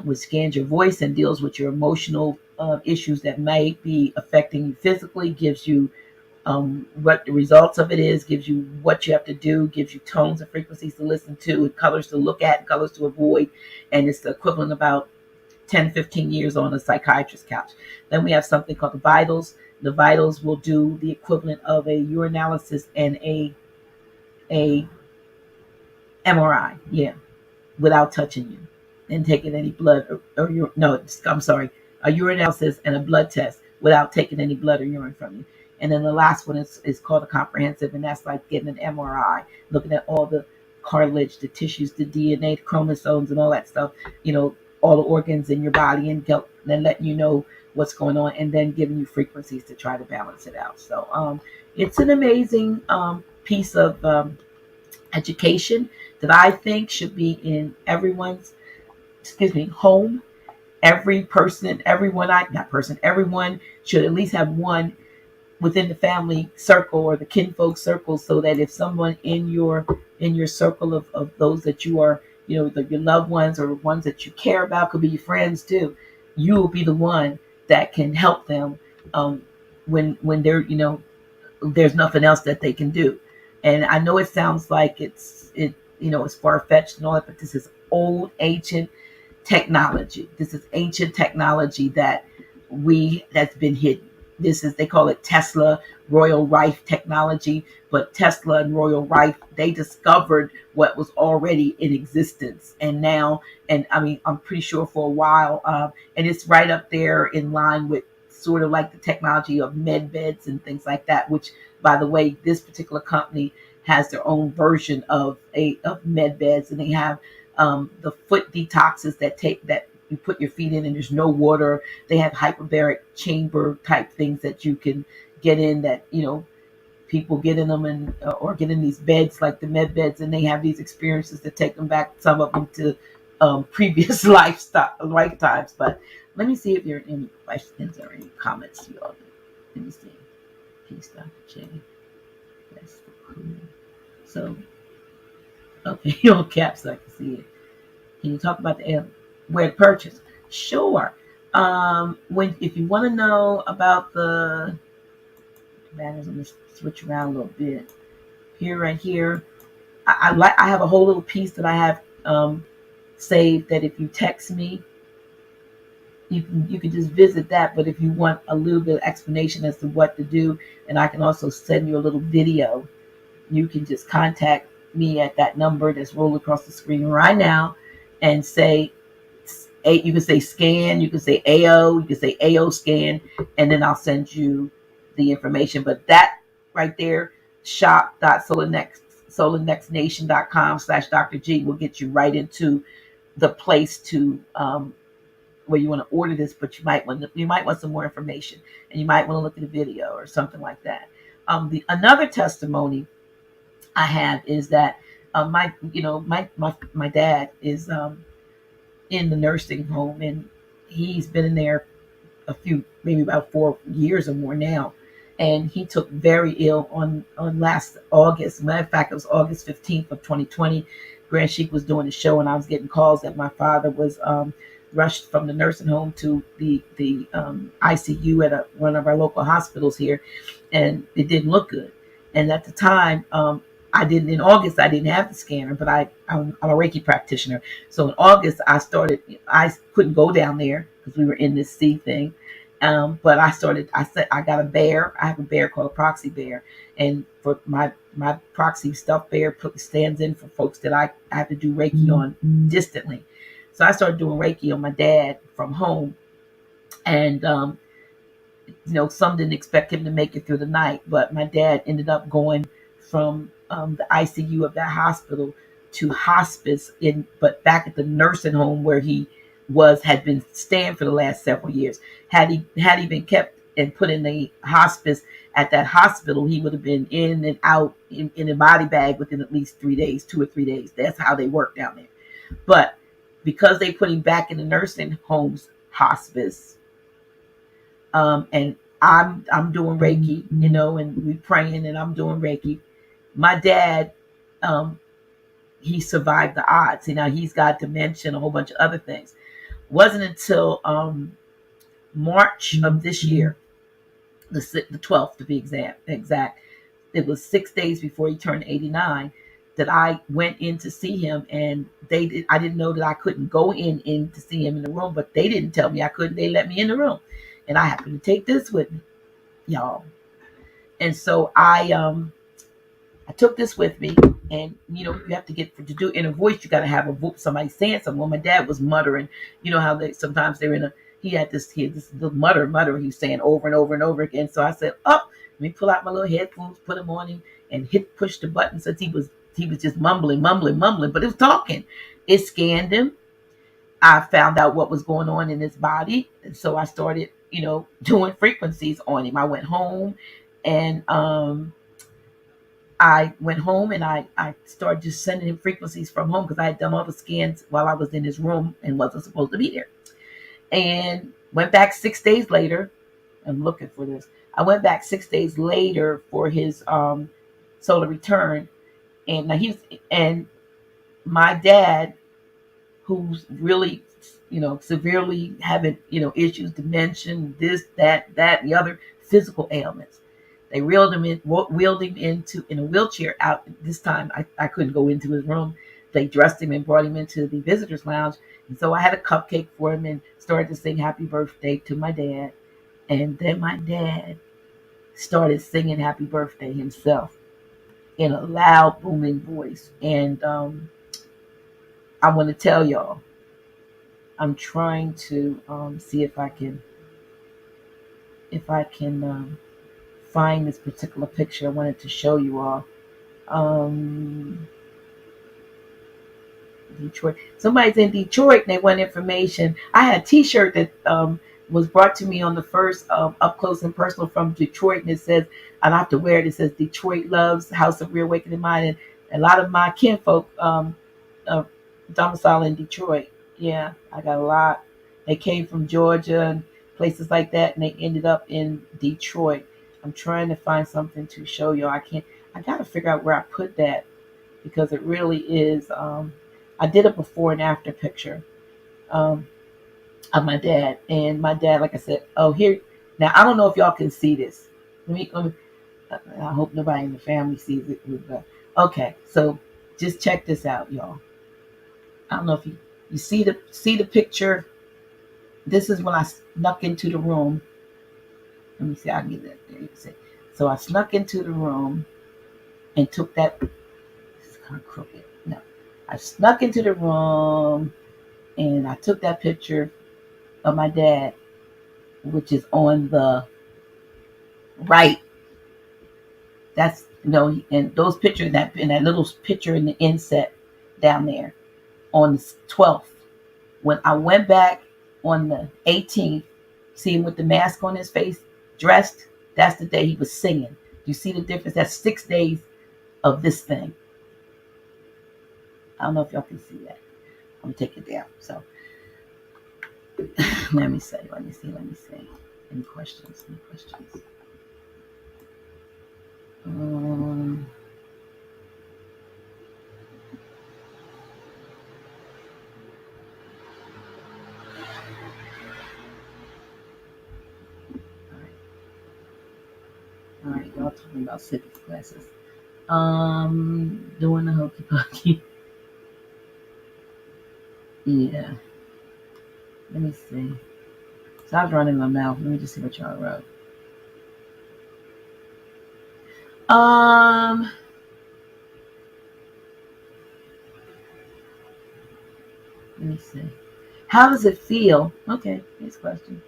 Speaker 2: which scans your voice and deals with your emotional issues that may be affecting you physically, gives you what the results of it is, gives you what you have to do, gives you tones and frequencies to listen to, and colors to look at, and colors to avoid. And it's the equivalent about 10, 15 years on a psychiatrist's couch. Then we have something called the vitals. The vitals will do the equivalent of a urinalysis and a MRI, without touching you and taking any blood a urinalysis and a blood test without taking any blood or urine from you. And then the last one is called a comprehensive, and that's like getting an MRI, looking at all the cartilage, the tissues, the DNA, the chromosomes, and all that stuff, all the organs in your body, and then letting you know what's going on, and then giving you frequencies to try to balance it out. So it's an amazing piece of education that I think should be in everyone's home. Everyone should at least have one within the family circle or the kinfolk circle, so that if someone in your in your circle of those that you are, your loved ones or ones that you care about, could be your friends too. You will be the one that can help them um, when they're, there's nothing else that they can do. And I know it sounds like it's far fetched and all that, but this is old, ancient technology. This is ancient technology that's been hidden. This is, they call it Tesla Royal Rife technology, but Tesla and Royal Rife, they discovered what was already in existence, and now, and I mean, I'm pretty sure for a while, and it's right up there in line with sort of like the technology of med beds and things like that. Which, by the way, this particular company has their own version of med beds, and they have the foot detoxes that you put your feet in and there's no water. They have hyperbaric chamber type things that you can get in, that people get in them, and or get in these beds like the med beds, and they have these experiences that take them back, some of them to previous lifetimes. But let me see if there are any questions or any comments, y'all. Let me see. Peace, Dr. J. That's cool. So, okay, all caps, so I can see it. Can you talk about where to purchase? Sure. When if you want to know about the banners, I'm gonna switch around a little bit. Here, right here, I have a whole little piece that I have saved, that if you text me, you can just visit that. But if you want a little bit of explanation as to what to do, and I can also send you a little video, you can just contact me at that number that's rolling across the screen right now, and say, you can say scan, you can say AO, you can say AO scan, and then I'll send you the information. But that right there, shop.solarnextnation.com/Dr. G will get you right into the place to where you want to order this. But you might want some more information, and you might want to look at a video or something like that. The another testimony I have is that my dad is in the nursing home, and he's been in there maybe about 4 years or more now. And he took very ill on last August. Matter of fact, it was August 15th of 2020. Grand Chic was doing a show, and I was getting calls that my father was rushed from the nursing home to the ICU at one of our local hospitals here, and it didn't look good. And at the time, in August, I didn't have the scanner, but I'm a Reiki practitioner. So in August, I couldn't go down there because we were in this sea thing. But I said, I got a bear. I have a bear called a proxy bear. And for my proxy stuffed bear stands in for folks that I have to do Reiki on distantly. So I started doing Reiki on my dad from home. And, some didn't expect him to make it through the night, but my dad ended up going from the ICU of that hospital to hospice but back at the nursing home where he had been staying for the last several years. Had he been kept and put in the hospice at that hospital, he would have been in and out in a body bag within at least 3 days, 2 or 3 days. That's how they work down there. But because they put him back in the nursing home's hospice, and I'm doing Reiki, and we praying, and I'm doing Reiki. My dad, he survived the odds. Now he's got dementia and a whole bunch of other things. Wasn't until March of this year, the 12th to be exact. It was 6 days before he turned 89 that I went in to see him, and I didn't know that I couldn't go in to see him in the room, but they didn't tell me I couldn't. They let me in the room, and I happened to take this with me, y'all. And so I took this with me, and you have to to do inner voice. You got to have somebody saying something. Well, my dad was muttering. You know how sometimes he had this little mutter he was saying over and over and over again. So I said, let me pull out my little headphones, put them on him, and push the button, since he was just mumbling, but it was talking. It scanned him. I found out what was going on in his body, and so I started doing frequencies on him. I went home, and I started just sending him frequencies from home, because I had done all the scans while I was in his room and wasn't supposed to be there. And went back 6 days later. I'm looking for this. I went back 6 days later for his solar return, And now and my dad, who's really, severely having, issues, dementia, this, that, and the other physical ailments. They wheeled him into in a wheelchair out. This time, I couldn't go into his room. They dressed him and brought him into the visitors lounge. And so I had a cupcake for him and started to sing happy birthday to my dad. And then my dad started singing happy birthday himself in a loud, booming voice. And I want to tell y'all, I'm trying to see if I can find this particular picture I wanted to show you all. Um, Detroit. Somebody's in Detroit and they want information. I had a T-shirt that was brought to me on the first up close and personal from Detroit, and it says, I don't have to wear it. It says Detroit loves House of Reawakening Mind, and a lot of my kinfolk uh, domicile in Detroit. Yeah, I got a lot. They came from Georgia and places like that, and they ended up in Detroit. I'm trying to find something to show you. I can't. I got to figure out where I put that because it really is. I did a before and after picture um, of my dad, and my dad, like I said, oh here. Now I don't know if y'all can see this. Let me. I hope nobody in the family sees it. Okay, so just check this out, y'all. I don't know if you see the picture. This is when I snuck into the room. Let me see. I'll get that there. You can see. So I snuck into the room and took that. It's kind of crooked. No, I snuck into the room and I took that picture of my dad, which is on the right. That's and those pictures that in that little picture in the inset down there on the 12th. When I went back on the 18th, see him with the mask on his face, dressed, that's the day he was singing. You see the difference? That's 6 days of this thing. I don't know if y'all can see that. I'm gonna take it down. So let me see. Any questions? Um, all right, y'all talking about civics classes. Doing the hokey pokey. Yeah. Let me see. So I was running my mouth. Let me just see what y'all wrote. Let me see. How does it feel? Okay, next question.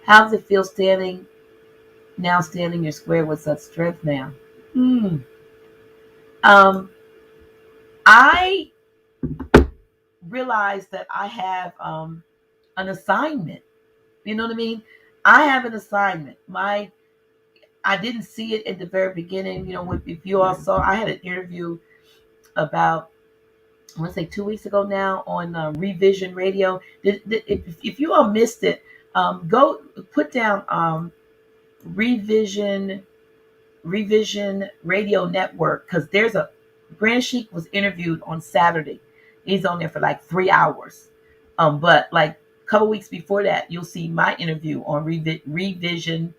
Speaker 2: How does it feel standing your square with such strength now? Hmm. Um, I realized that I have an assignment. You know what I mean? I have an assignment. I didn't see it at the very beginning. If you all saw, I had an interview about I want to say 2 weeks ago now on Revision Radio. If you all missed it, go put down Revision Revision Radio Network because there's a Grand Sheik was interviewed on Saturday. He's on there for like 3 hours. But like a couple weeks before that, you'll see my interview on Revision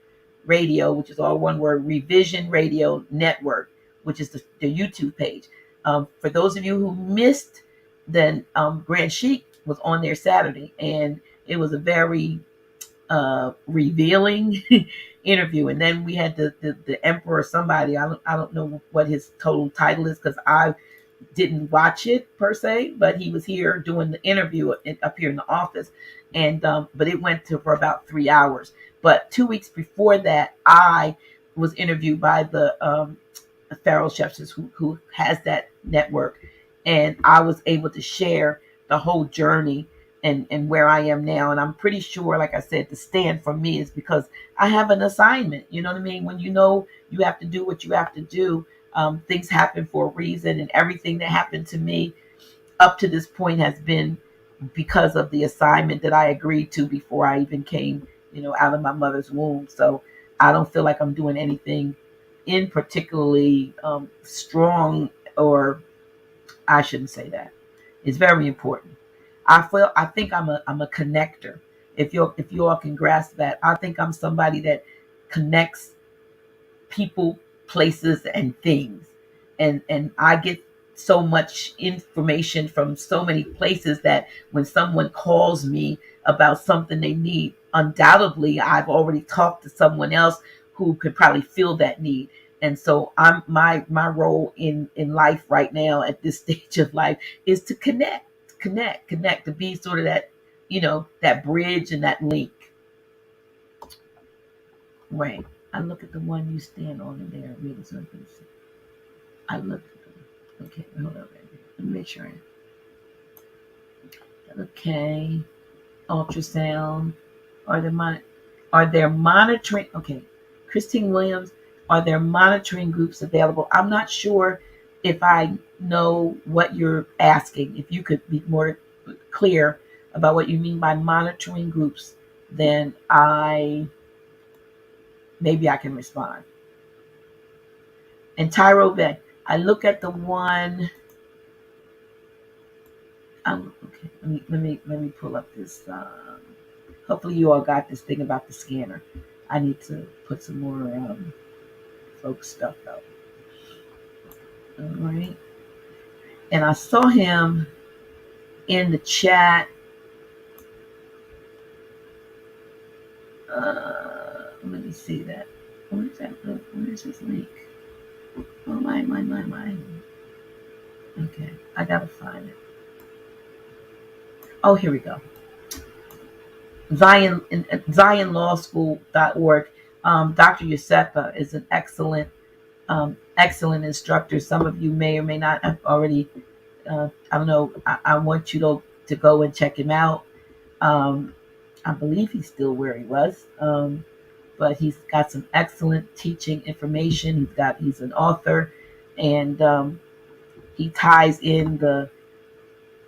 Speaker 2: Radio, which is all one word, Revision Radio Network, which is the YouTube page. For those of you who missed, then Grand Sheik was on there Saturday, and it was a very revealing interview. And then we had the emperor, somebody, I don't know what his total title is because I didn't watch it per se, but he was here doing the interview up here in the office, and but it went for about 3 hours. But 2 weeks before that, I was interviewed by the Pharaoh Chefs who has that network, and I was able to share the whole journey and where I am now. And I'm pretty sure, like I said, the stand for me is because I have an assignment. You know what I mean? When you have to do what you have to do, things happen for a reason, and everything that happened to me up to this point has been because of the assignment that I agreed to before I even came, out of my mother's womb. So I don't feel like I'm doing anything in particularly strong, or I shouldn't say that. It's very important. I think I'm a connector. If you all can grasp that, I think I'm somebody that connects people, places, and things. And I get so much information from so many places that when someone calls me about something they need, undoubtedly I've already talked to someone else who could probably fill that need. And so I'm my role in life right now at this stage of life is to connect, to be sort of that, that bridge and that link. Right. I look at the one you stand on in there, reading something. I look at them. Okay, hold on. Let me make sure. Okay. Ultrasound. Are there are there monitoring? Okay. Christine Williams. Are there monitoring groups available? I'm not sure if I know what you're asking. If you could be more clear about what you mean by monitoring groups, then maybe I can respond. And Tyro Vet, I look at the one. Okay. Let me pull up this. Hopefully, you all got this thing about the scanner. I need to put some more folks stuff out. All right. And I saw him in the chat. Let me see that. Where is that? Where is his link? Oh my. Okay, I gotta find it. Oh, here we go. Zionlawschool.org. Dr. Yosefa is an excellent instructor. Some of you may or may not have already. I don't know. I want you to go and check him out. I believe he's still where he was, but he's got some excellent teaching information. He's an author, and he ties in the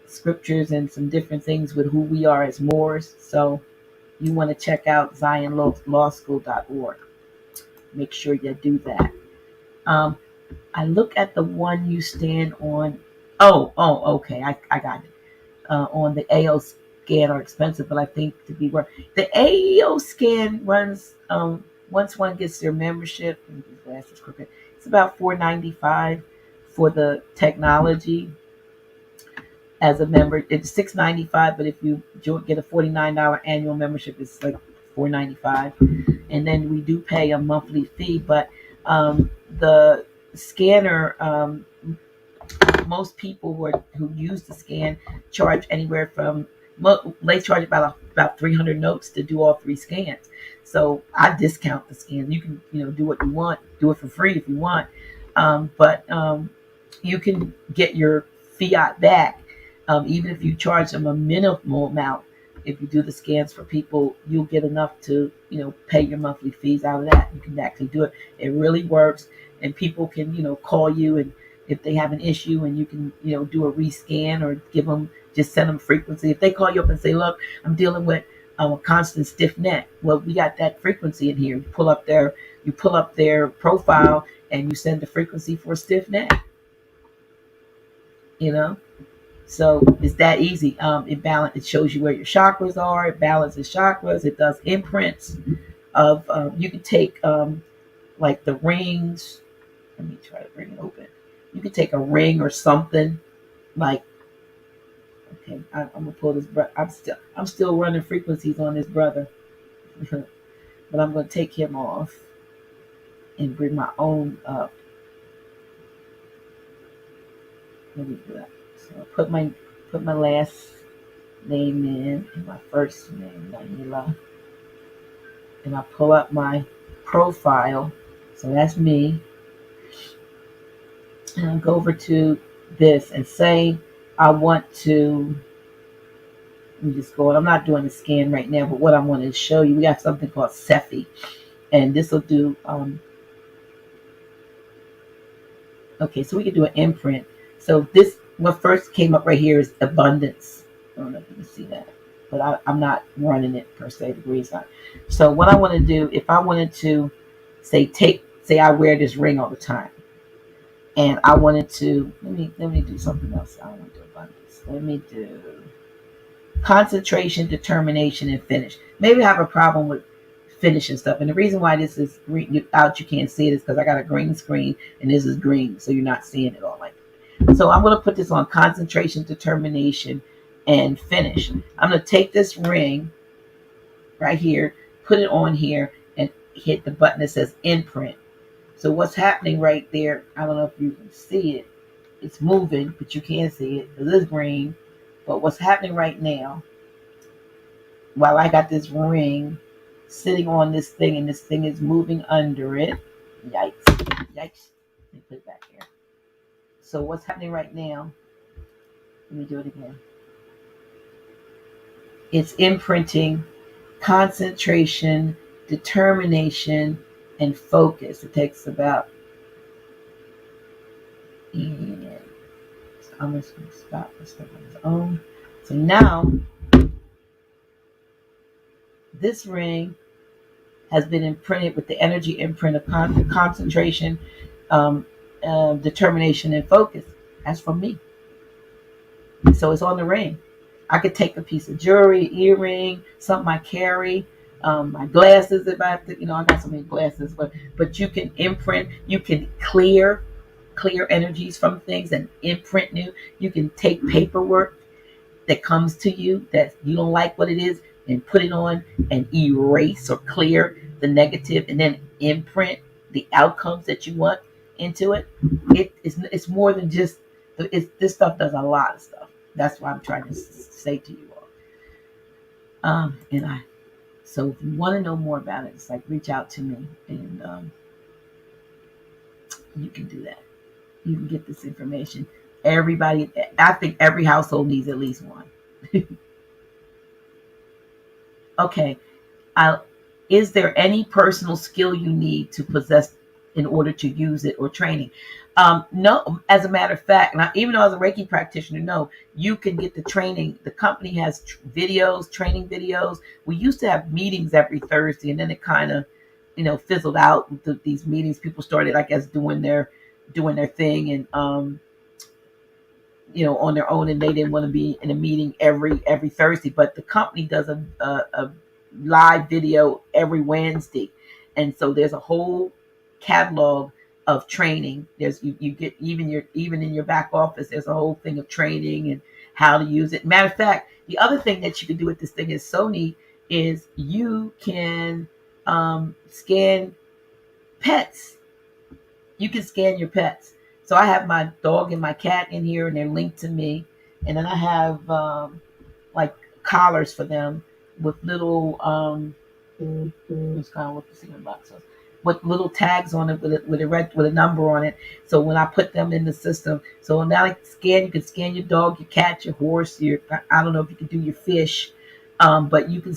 Speaker 2: scriptures and some different things with who we are as Moors. So you want to check out zionlawschool.org. Make sure you do that. I look at the one you stand on. Okay. I got it. On the AO scan are expensive, but I think to be worth the AO scan runs. Once one gets their membership, and these glasses crooked, it's about $4.95 for the technology. As a member, it's $6.95, but if you get a $49 annual membership, it's like $4.95, and then we do pay a monthly fee. But the scanner, most people who use the scan charge anywhere from they charge about 300 notes to do all three scans. So I discount the scan. You can do what you want, do it for free if you want, but you can get your fiat back. Even if you charge them a minimal amount, if you do the scans for people, you'll get enough to, pay your monthly fees out of that. You can actually do it. It really works, and people can, call you, and if they have an issue, and you can, do a rescan or just send them frequency. If they call you up and say, "Look, I'm dealing with a constant stiff neck," well, we got that frequency in here. You pull up their profile, and you send the frequency for stiff neck. So it's that easy. It shows you where your chakras are. It balances chakras. It does imprints of. You can take like the rings. Let me try to bring it open. You can take a ring or something like. Okay, I'm gonna pull this. I'm still running frequencies on this brother, but I'm gonna take him off and bring my own up. Let me do that. So I put my last name in and my first name, Daniela, and I pull up my profile. So that's me. And I go over to this and say I want to. Let me just go on. I'm not doing the scan right now, but what I want to show you, we got something called Cephi, and this will do. Okay, so we can do an imprint. So what first came up right here is abundance. I don't know if you can see that, but I'm not running it per se. The green's not. So what I want to do, if I wanted to say take say I wear this ring all the time, and I wanted to let me do something else. I don't want to do abundance. Let me do concentration, determination, and finish. Maybe I have a problem with finishing stuff, and the reason why this is out, you can't see it, is because I got a green screen and this is green, so you're not seeing it all like that. So I'm going to put this on concentration, determination, and finish. I'm going to take this ring right here, put it on here, and hit the button that says imprint. So what's happening right there, I don't know if you can see it. It's moving, but you can't see it because it's green. But what's happening right now, while I got this ring sitting on this thing and this thing is moving under it. Yikes. Yikes. Let me put it back here. So what's happening right now, let me do it again. It's imprinting concentration, determination, and focus. It takes about, and so I'm just going to stop this thing on its own. So now this ring has been imprinted with the energy imprint of concentration, um, determination, and focus. That's from me. So it's on the ring. I could take a piece of jewelry, earring, something I carry, my glasses if I have to. I got so many glasses, but you can imprint. You can clear energies from things and imprint new. You can take paperwork that comes to you that you don't like what it is and put it on and erase or clear the negative and then imprint the outcomes that you want into it. It's more than just this stuff does a lot of stuff. That's what I'm trying to say to you all. And I so if you want to know more about it, it's like reach out to me and you can do that. You can get this information. Everybody, I think every household needs at least one. Okay. Is there any personal skill you need to possess in order to use it or training? No, as a matter of fact, and even though as a Reiki practitioner, no, you can get the training. The company has videos, training videos. We used to have meetings every Thursday, and then it kind of, fizzled out. These meetings, people started, I guess, doing their thing, and on their own, and they didn't want to be in a meeting every Thursday. But the company does a live video every Wednesday, and so there's a whole catalog of training. There's you get even in your back office. There's a whole thing of training and how to use it. Matter of fact, the other thing that you can do with this thing is so neat is you can scan pets. You can scan your pets. So I have my dog and my cat in here, and they're linked to me. And then I have like collars for them with little it's kind of what the secret box is, with little tags on it with a number on it. So when I put them in the system, so now you can scan your dog, your cat, your horse, I don't know if you can do your fish, but you can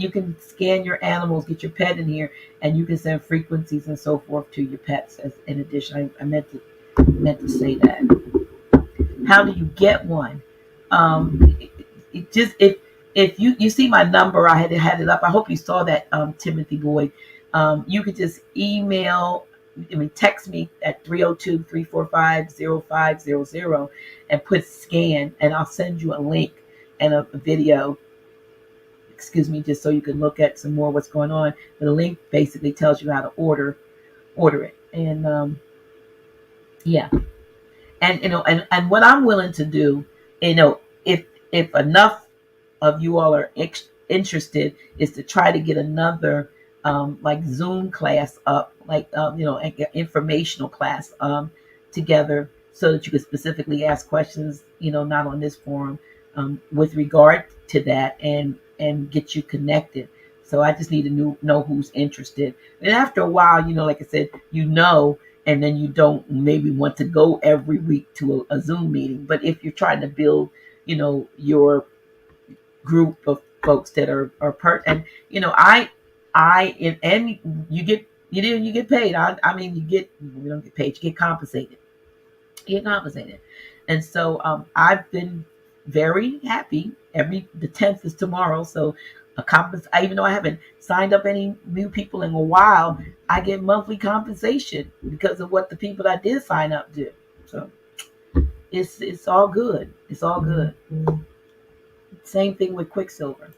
Speaker 2: you can scan your animals, get your pet in here, and you can send frequencies and so forth to your pets. As in addition, I meant to say that. How do you get one? It just if you see my number, I had it up. I hope you saw that, Timothy Boyd. You could just text me at 302-345-0500 and put scan, and I'll send you a link and a video. Excuse me, just so you can look at some more what's going on. The link basically tells you how to order it, and yeah, and and what I'm willing to do, if enough of you all are interested, is to try to get another like Zoom class up, like informational class together, so that you could specifically ask questions, not on this forum, with regard to that, and get you connected. So I just need to know who's interested. And after a while, like I said, and then you don't maybe want to go every week to a Zoom meeting. But if you're trying to build, your group of folks that are and and you get paid. We don't get paid. You get compensated. And so I've been very happy. The 10th is tomorrow, so Even though I haven't signed up any new people in a while, I get monthly compensation because of what the people that I did sign up do. So it's all good. It's all good. Same thing with Quicksilver.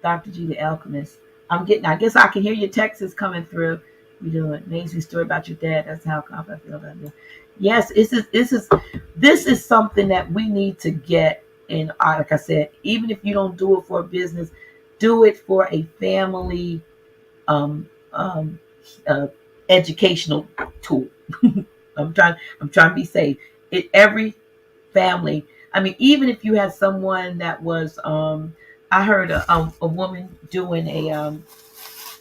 Speaker 2: Dr. G, the Alchemist. I guess I can hear your texts coming through. You doing amazing story about your dad. That's how confident I feel about you. Yes, this is something that we need to get in. Like I said, even if you don't do it for a business, do it for a family um, um, uh, educational tool. I'm trying to be safe. Every family. I mean, even if you had someone that was, I heard a woman doing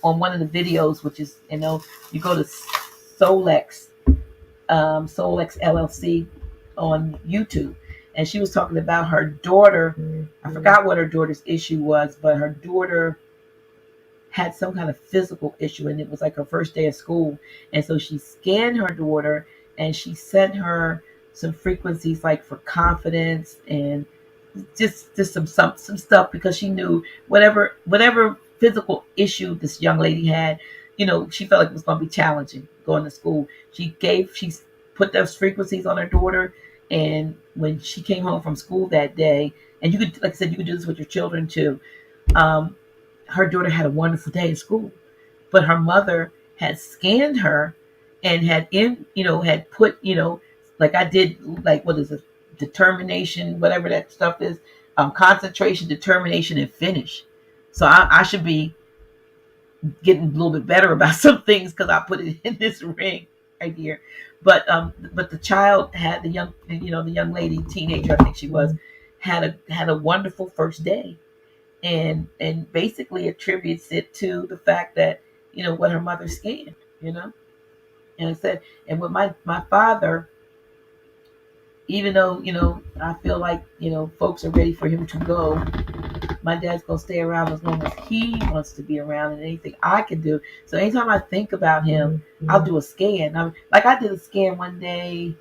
Speaker 2: on one of the videos, which is, you go to Solex, Solex LLC on YouTube, and she was talking about her daughter. I forgot what her daughter's issue was, but her daughter had some kind of physical issue, and it was like her first day of school. And so she scanned her daughter, and she sent her some frequencies like for confidence and just some stuff, because she knew whatever physical issue this young lady had, she felt like it was going to be challenging going to school. She put those frequencies on her daughter, and when she came home from school that day, and you could, like I said, you could do this with your children too. um, her daughter had a wonderful day in school, but her mother had scanned her and had put, like I did, like, what is it, determination, whatever that stuff is, concentration, determination, and finish. So I should be getting a little bit better about some things because I put it in this ring right here. But the child had the young lady, teenager, I think she was, had a wonderful first day, and basically attributes it to the fact that, what her mother scanned, and I said, and with my father, even though, I feel like, folks are ready for him to go, my dad's gonna stay around as long as he wants to be around, and anything I can do. So anytime I think about him, I'll do a scan. I did a scan one day,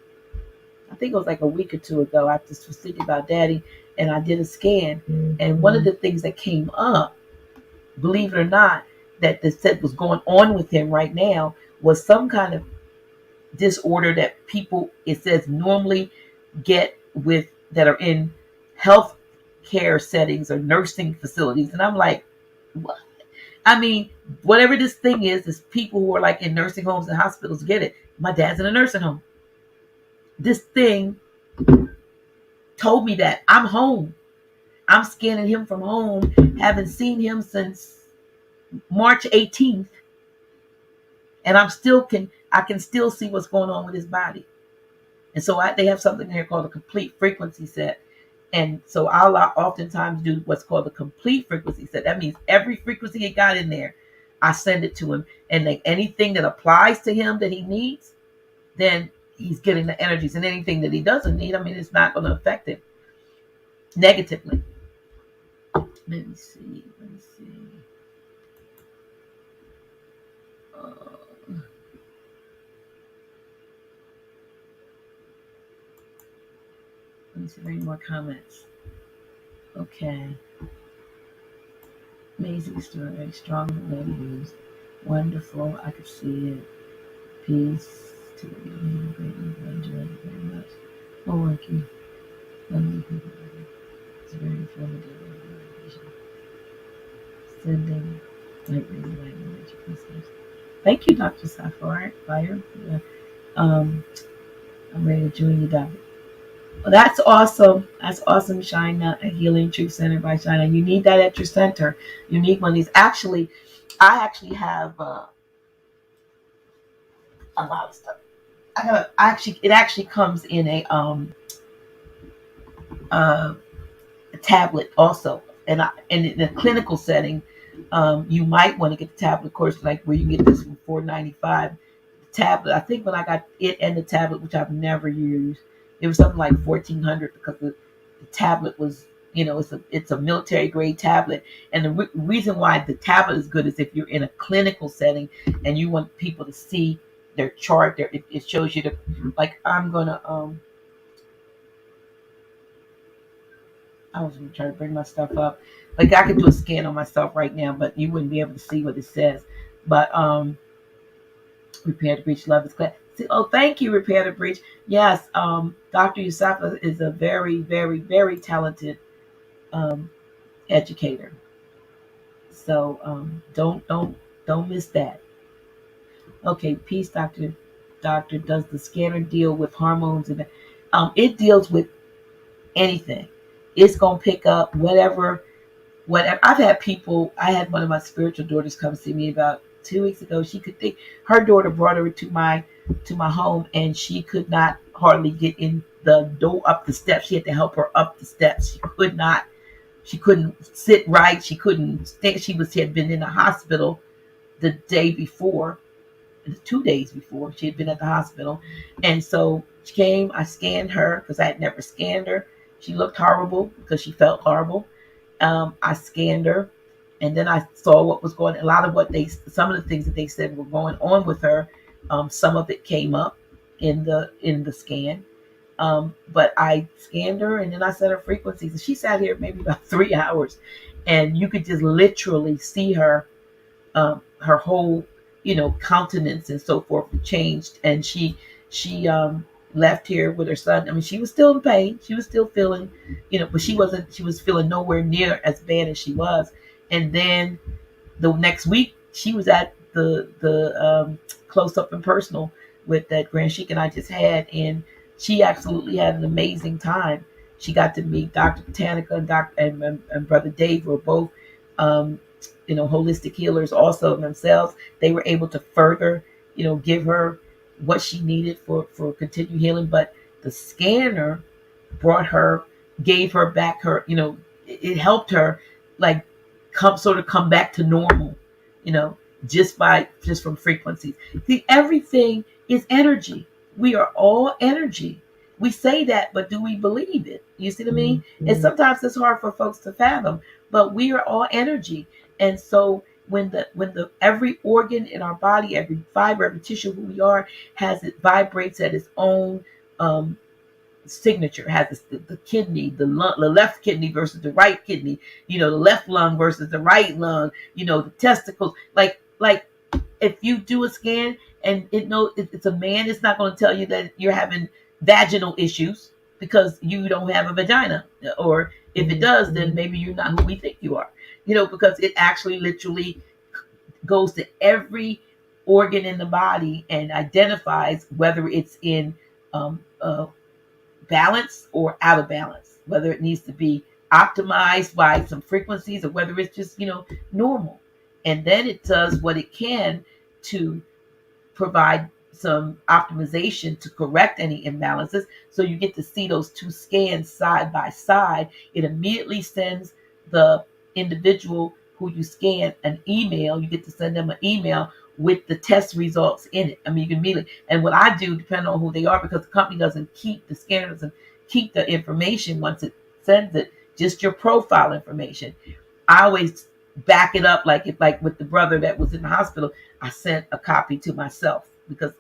Speaker 2: I think it was like a week or two ago. I just was thinking about daddy, and I did a scan, and one of the things that came up, believe it or not, that they said was going on with him right now was some kind of disorder that people, it says, normally get with, that are in health care settings or nursing facilities. And I'm like, what? I mean, whatever this thing is people who are like in nursing homes and hospitals get it. My dad's in a nursing home. This thing told me that I'm home. I'm scanning him from home, haven't seen him since March 18th, and I can still see what's going on with his body. And so they have something here called a complete frequency set. And so I'll oftentimes do what's called a complete frequency set. That means every frequency he got in there, I send it to him. And like anything that applies to him that he needs, then he's getting the energies. And anything that he doesn't need, I mean, it's not going to affect him negatively. Let me see. Let me see if there are any more comments. Okay. Amazing story. Strong values. Wonderful. I could see it. Peace to you. Greatly enjoyed it very much. Oh, working. It's very informative. Sending light reading language. Thank you, Dr. Sapphire. Fire. Yeah. I'm ready to join you, Dr. Well, that's awesome. That's awesome, Shina. A Healing Truth Center by Shina. You need that at your center. You need one of these. Actually, I actually have a lot of stuff. It actually comes in uh, a tablet also, and in a clinical setting, you might want to get the tablet. Of course, like where you get this for $4.95. Tablet. I think when I got it and the tablet, which I've never used, it was something like 1,400, because the tablet was, it's a military grade tablet. And the reason why the tablet is good is if you're in a clinical setting and you want people to see their chart, it shows you like I'm gonna I was gonna try to bring my stuff up. Like I could do a scan on myself right now, but you wouldn't be able to see what it says. But repair the breach, love is glad. See, oh, thank you, repair the breach. Yes, Dr. Yusafa is a very, very, very talented um, educator. So don't miss that. Okay, peace, Doctor. Doctor, does the scanner deal with hormones and it deals with anything. It's gonna pick up whatever. I've had people. I had one of my spiritual daughters come see me about 2 weeks ago. She could think her daughter brought her to my home, and she could not hardly get in the door up the steps. She had to help her up the steps. She could not. She couldn't sit right. She couldn't stand. She had been in the hospital the day before, 2 days before. She had been at the hospital, and so she came. I scanned her because I had never scanned her. She looked horrible because she felt horrible. I scanned her, and then I saw what was going. A lot of some of the things that they said were going on with her. Some of it came up in the scan. But I scanned her, and then I set her frequencies, and she sat here maybe about 3 hours, and you could just literally see her whole countenance and so forth changed, and she left here with her son. I mean, she was still in pain, she was still feeling, but she was feeling nowhere near as bad as she was. And then the next week she was at the close up and personal with that Grand Sheik and I just had, and she absolutely had an amazing time. She got to meet Dr. Botanica and and Brother Dave were both um, holistic healers also themselves. They were able to further give her what she needed for continued healing. But the scanner brought her, gave her back her, it helped her like come back to normal, you know, just from frequencies. See, everything is energy. We are all energy. We say that, but do we believe it? You see what I mean? And sometimes it's hard for folks to fathom, but we are all energy. And so when the every organ in our body, every fiber, every tissue, who we are, has it vibrates at its own um, signature. Has the kidney, the lung, the left kidney versus the right kidney, the left lung versus the right lung, the testicles. Like if you do a scan and it's a man, it's not going to tell you that you're having vaginal issues because you don't have a vagina. Or if it does, then maybe you're not who we think you are. Because it actually literally goes to every organ in the body and identifies whether it's in um, uh, balance or out of balance, whether it needs to be optimized by some frequencies or whether it's just, normal. And then it does what it can to provide some optimization to correct any imbalances. So you get to see those two scans side by side. It immediately sends the individual who you scan an email. You get to send them an email with the test results in it. I mean, you can immediately, and what I do, depending on who they are, because the company doesn't keep the scanner, doesn't keep the information once it sends it, just your profile information. I always back it up, like with the brother that was in the hospital. I sent a copy to myself because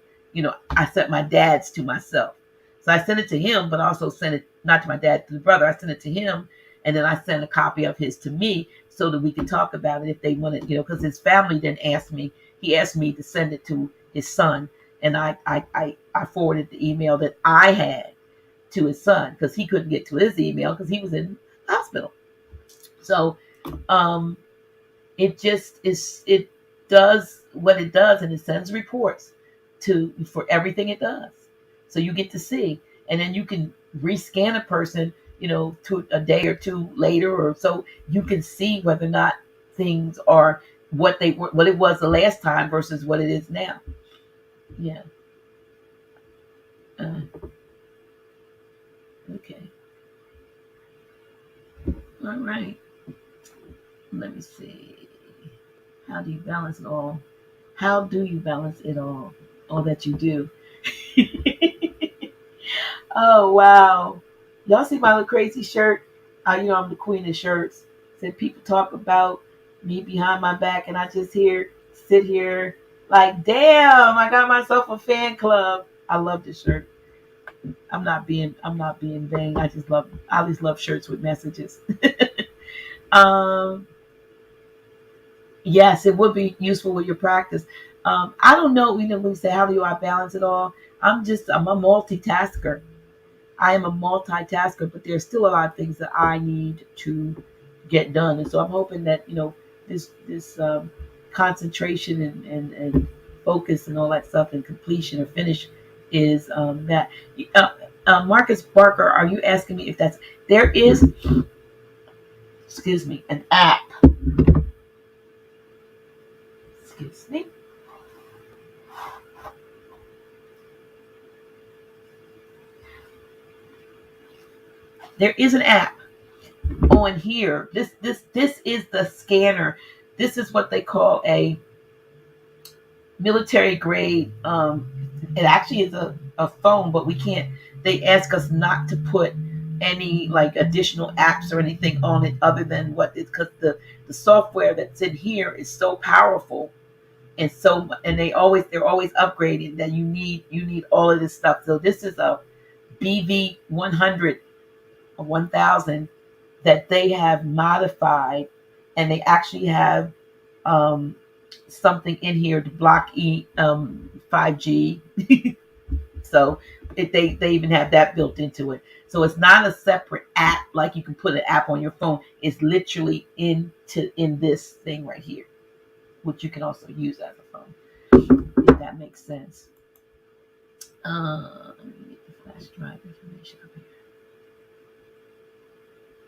Speaker 2: I sent my dad's to myself. So I sent it to him, but also sent it not to my dad, to the brother. I sent it to him, and then I sent a copy of his to me so that we could talk about it if they wanted, because his family then asked me. He asked me to send it to his son, and I forwarded the email that I had to his son because he couldn't get to his email because he was in the hospital. So um, it just is. It does what it does, and it sends reports for everything it does. So you get to see, and then you can rescan a person, to a day or two later, or so you can see whether or not things are what it was the last time versus what it is now. Yeah. Uh, okay. All right. Let me see. How do you balance it all? How do you balance it all? All that you do. Oh wow! Y'all see my little crazy shirt? I'm the queen of shirts. Said people talk about me behind my back, and I just sit here like, damn! I got myself a fan club. I love this shirt. I'm not being vain. I just love shirts with messages. um, yes, it would be useful with your practice. I don't know, when we say how do I balance it all? I'm a multitasker. I am a multitasker, but there's still a lot of things that I need to get done. And so I'm hoping that, this concentration and focus and all that stuff and completion or finish is that. Uh, Marcus Barker, are you asking me if there is, excuse me, an app, excuse me, there is an app on here. This is the scanner. This is what they call a military grade. It actually is a phone, but we can't. They ask us not to put any like additional apps or anything on it other than what it's because the software that's in here is so powerful and they're always upgrading that you need all of this stuff. So this is a BV 100 or 1000 that they have modified, and they actually have um, something in here to block 5G. So they even have that built into it. So it's not a separate app like you can put an app on your phone. It's literally in this thing right here, which you can also use as a phone. If that makes sense. Let me get the flash drive information up here.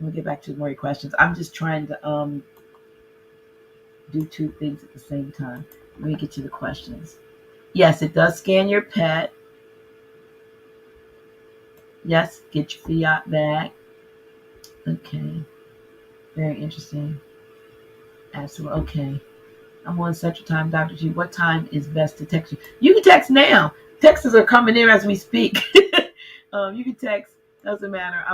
Speaker 2: Let me get back to more questions. I'm just trying to do two things at the same time. Let me get you the questions. Yes, it does scan your pet. Yes, get your fiat back. Okay. Very interesting. Absolutely. Okay. I'm on Central Time, Dr. G. What time is best to text you? You can text now. Texts are coming in as we speak. You can text. Doesn't matter.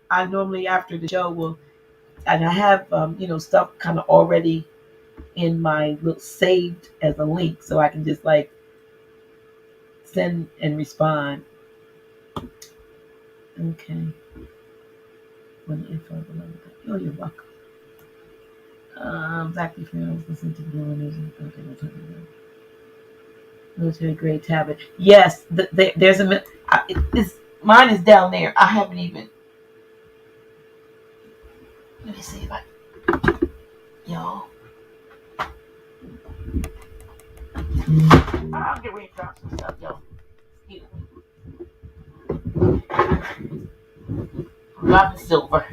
Speaker 2: I normally after the show will, and I have, stuff kind of already in my little saved as a link, so I can just like send and respond. Okay. When the info below that. Oh, you're welcome. Exactly. Friends, listen to the news. Okay, we're talking about military grade tablet. Yes, there's mine is down there. I haven't even. Let me see if I. Yo. I'll get ready to drop some stuff, yo. Excuse me. Dropping silver.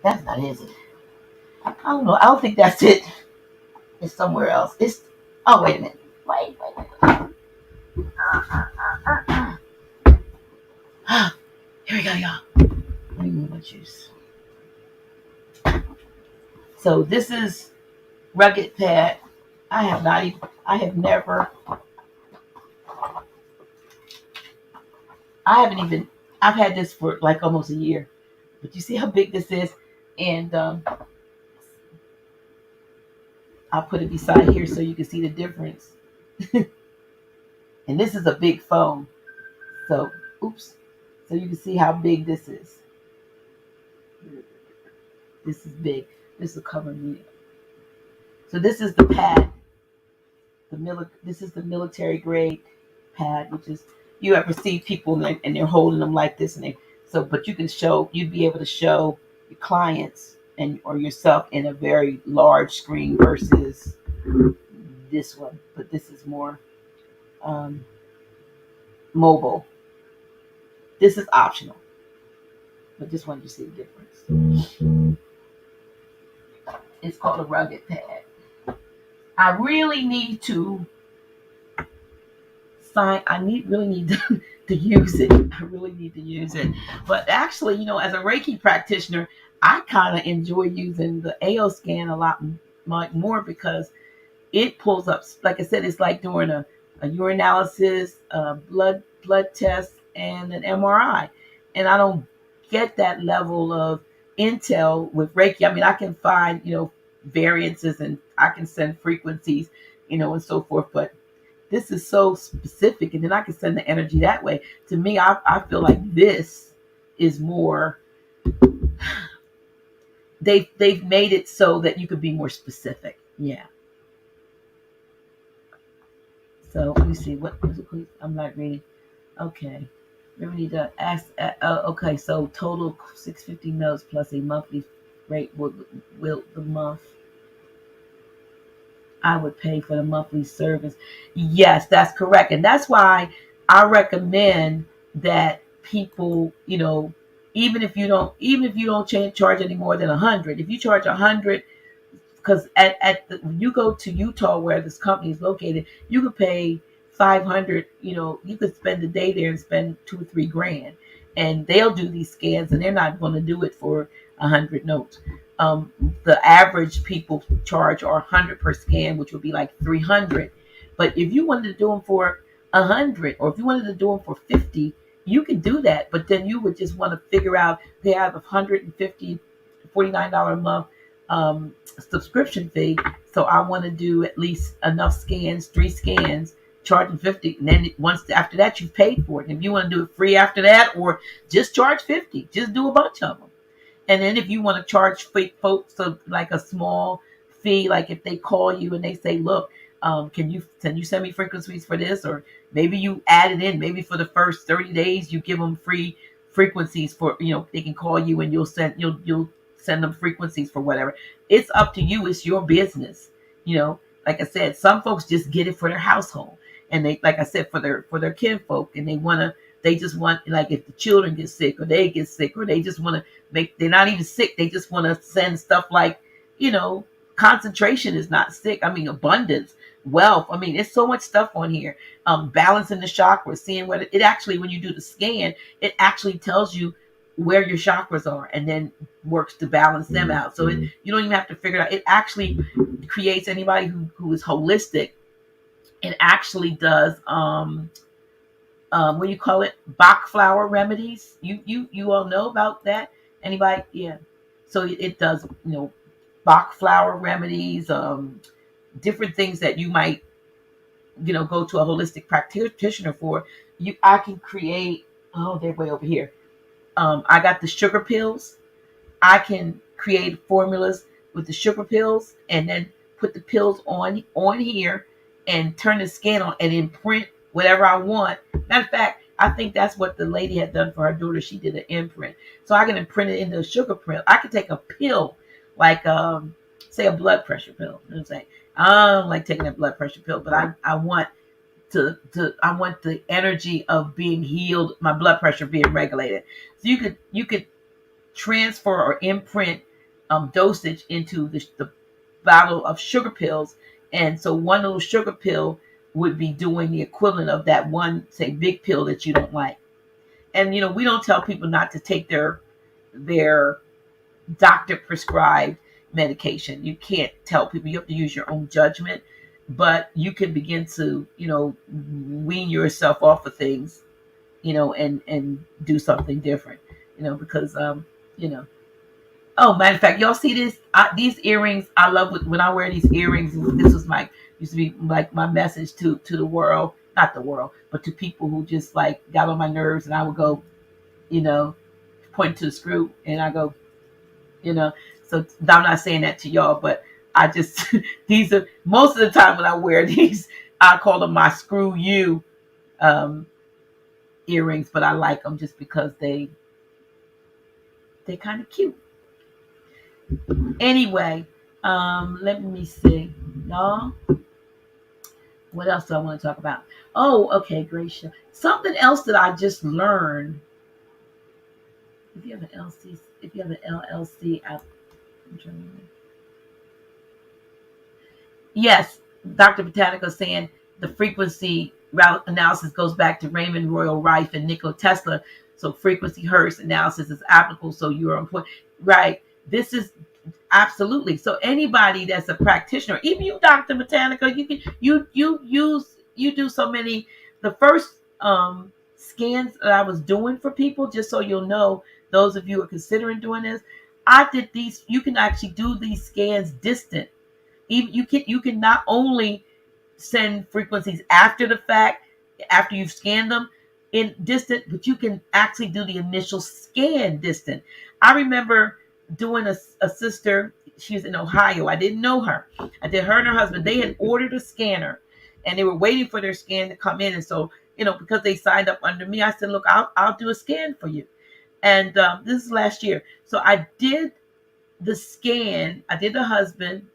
Speaker 2: That's not it, is it? I don't know. I don't think that's it. It's somewhere else. It's. Oh, wait a minute. Wait. Here we go, y'all. Let me move my juice. So this is rugged pad. I have not even. I have never. I haven't even. I've had this for like almost a year, but you see how big this is, and I'll put it beside here so you can see the difference. And this is a big phone, so oops. So you can see how big this is. This is big. This will cover me. So this is the pad. This is the military grade pad, which is you ever see people and they're holding them like this, but you'd be able to show your clients and or yourself in a very large screen versus this one, but this is more mobile. This is optional, but just wanted you to see the difference. It's called a rugged pad. I really need to really need to use it. I really need to use it. But actually, as a Reiki practitioner, I kind of enjoy using the AO scan a lot more because it pulls up, like I said, it's like doing a urinalysis, a blood test, and an MRI. And I don't get that level of intel with Reiki. I mean, I can find, variances and I can send frequencies, and so forth. But this is so specific, and then I can send the energy that way. To me, I feel like this is more. They've made it so that you could be more specific. Yeah. So let me see what was it. I'm not reading. Okay. We need to ask. Okay, so total 650 notes plus a monthly rate will the month I would pay for the monthly service. Yes, that's correct, and that's why I recommend that people, even if you don't charge any more than 100. If you charge 100, because when you go to Utah where this company is located, you could pay 500. You could spend the day there and spend 2 or 3 grand, and they'll do these scans, and they're not going to do it for 100 notes. The average people charge are 100 per scan, which would be like 300. But if you wanted to do them for 100, or if you wanted to do them for 50, you can do that. But then you would just want to figure out they have 150, $49 a month subscription fee. So I want to do at least enough scans, 3 scans, charging 50. And then once after that, you've paid for it. And if you want to do it free after that, or just charge 50, just do a bunch of them. And then if you want to charge folks like a small fee, like if they call you and they say, look, can you send me frequencies for this? Or maybe you add it in. Maybe for the first 30 days, you give them free frequencies for, they can call you and you'll send them frequencies for whatever. It's up to you. It's your business. Like I said, some folks just get it for their household. And they, like I said, for their kinfolk, and they just want, like, if the children get sick or they get sick, or they just want to they're not even sick. They just want to send stuff like, concentration is not sick. I mean, abundance, wealth. I mean, there's so much stuff on here. Balancing the chakras, seeing what it actually, when you do the scan, it actually tells you where your chakras are, and then works to balance them out. So you don't even have to figure it out. It actually creates, anybody who is holistic. It actually does what do you call it? Bach flower remedies. You all know about that? Anybody? Yeah. So it does, Bach flower remedies, different things that you might, go to a holistic practitioner for. I can create. Oh, they're way over here. I got the sugar pills. I can create formulas with the sugar pills, and then put the pills on here, and turn the scan on, and imprint whatever I want. Matter of fact, I think that's what the lady had done for her daughter. She did an imprint, so I can imprint it into a sugar pill. I could take a pill, like say a blood pressure pill. You know what I'm saying? I don't like taking a blood pressure pill, but I want I want the energy of being healed, my blood pressure being regulated. So you could transfer or imprint dosage into the bottle of sugar pills, and so one little sugar pill would be doing the equivalent of that one, say, big pill that you don't like. And we don't tell people not to take their doctor prescribed medication. You can't tell people. You have to use your own judgment, but you can begin to wean yourself off of things, and do something different, because you know oh, matter of fact, y'all see this? These earrings, I love when I wear these earrings. This was used to be like my message to the world, not the world, but to people who just like got on my nerves, and I would go, you know, point to the screw, and I go, you know. So I'm not saying that to y'all, but I just these are most of the time when I wear these, I call them my screw you um, earrings, but I like them just because they kind of cute. Anyway, let me see. No, what else do I want to talk about? Oh, okay, great show. Something else that I just learned. If you have an LC, if you have an LLC out, yes, Dr. Botanica saying the frequency route analysis goes back to Raymond Royal Rife and Nikola Tesla. So frequency Hertz analysis is applicable. So you're on point, right? This is absolutely. So anybody that's a practitioner, even you, Dr. Botanica, you can you do so many. The first scans that I was doing for people, just so you'll know, those of you who are considering doing this, I did these. You can actually do these scans distant. Even you can not only send frequencies after the fact, after you've scanned them in distant, but you can actually do the initial scan distant. I remember doing a sister, she was in Ohio. I didn't know her. I did her and her husband. They had ordered a scanner and they were waiting for their scan to come in. And so, because they signed up under me, I said, look, I'll do a scan for you. And this is last year. So I did the scan, I did the husband,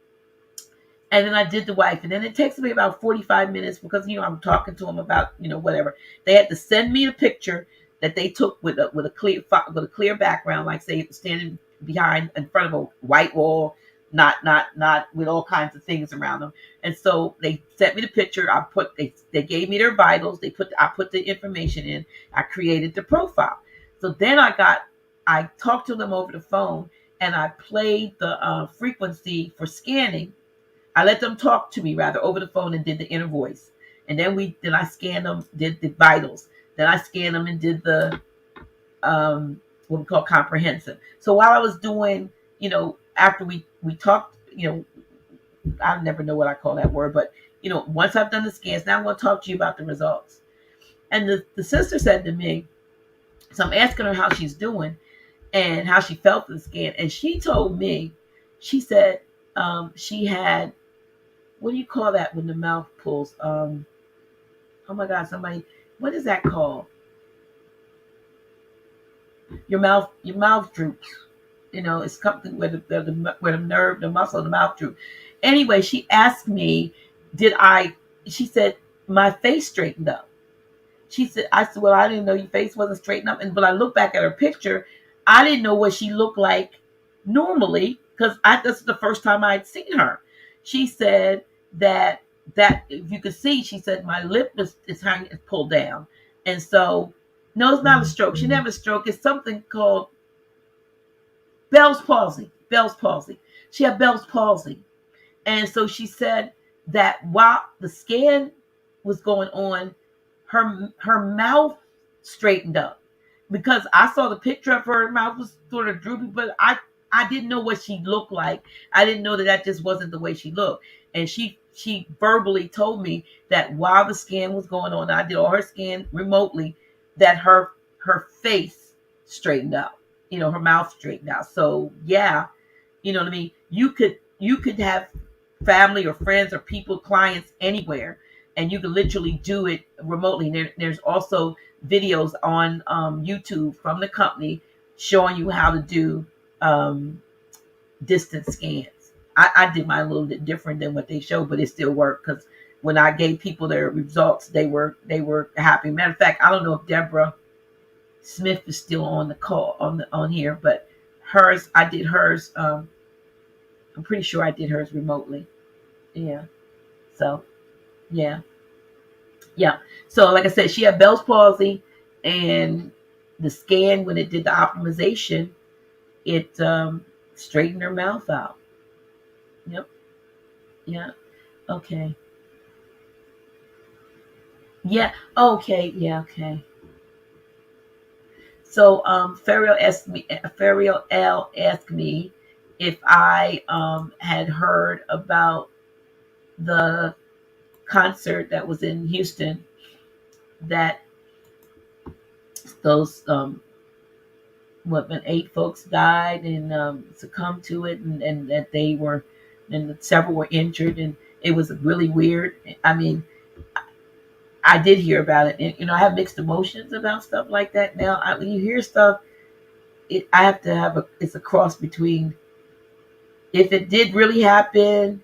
Speaker 2: and then I did the wife, and then it takes me about 45 minutes because I'm talking to them about whatever. They had to send me a picture that they took with a clear background, like say standing behind in front of a white wall, not with all kinds of things around them. And so they sent me the picture. They gave me their vitals. I put the information in. I created the profile. So then I talked to them over the phone, and I played the frequency for scanning. I let them talk to me rather over the phone and did the inner voice. And then I scanned them, did the vitals. Then I scanned them and did the what we call comprehensive. So while I was doing, after we talked, I never know what I call that word, but once I've done the scans, now I'm going to talk to you about the results. And the sister said to me, so I'm asking her how she's doing and how she felt the scan. And she told me, she said she had, what do you call that when the mouth pulls? Oh my God, what is that called? Your mouth droops. It's something where the nerve, the muscle of the mouth droop. Anyway, she asked me, she said, my face straightened up. I said, well, I didn't know your face wasn't straightened up. And when I look back at her picture, I didn't know what she looked like normally because this is the first time I'd seen her. She said that if you could see, she said my lip is pulled down. And so, no, it's not a stroke. She never stroked. It's something called Bell's palsy. Bell's palsy. She had Bell's palsy. And so she said that while the scan was going on, her mouth straightened up because I saw the picture of her mouth was sort of droopy, but I didn't know what she looked like. I didn't know that just wasn't the way she looked. And she verbally told me that while the scan was going on, I did all her scan remotely, that her face straightened out, her mouth straightened out. So yeah, you know what I mean? You could have family or friends or people, clients anywhere, and you can literally do it remotely. There's also videos on YouTube from the company showing you how to do distance scans. I did mine a little bit different than what they showed, but it still worked because when I gave people their results, they were happy. Matter of fact, I don't know if Deborah Smith is still on the call on here, but I did hers. I'm pretty sure I did hers remotely. Yeah. So, yeah. So, like I said, she had Bell's palsy, and the scan when it did the optimization, it straightened her mouth out. Yep. Yeah. Okay. Yeah. Okay. Yeah. Okay. So, Ferial L asked me if I had heard about the concert that was in Houston that those when 8 folks died and succumbed to it, and that they were, and several were injured, and it was really weird. I mean, I did hear about it, and I have mixed emotions about stuff like that. Now, when you hear stuff, I have to have it's a cross between, if it did really happen,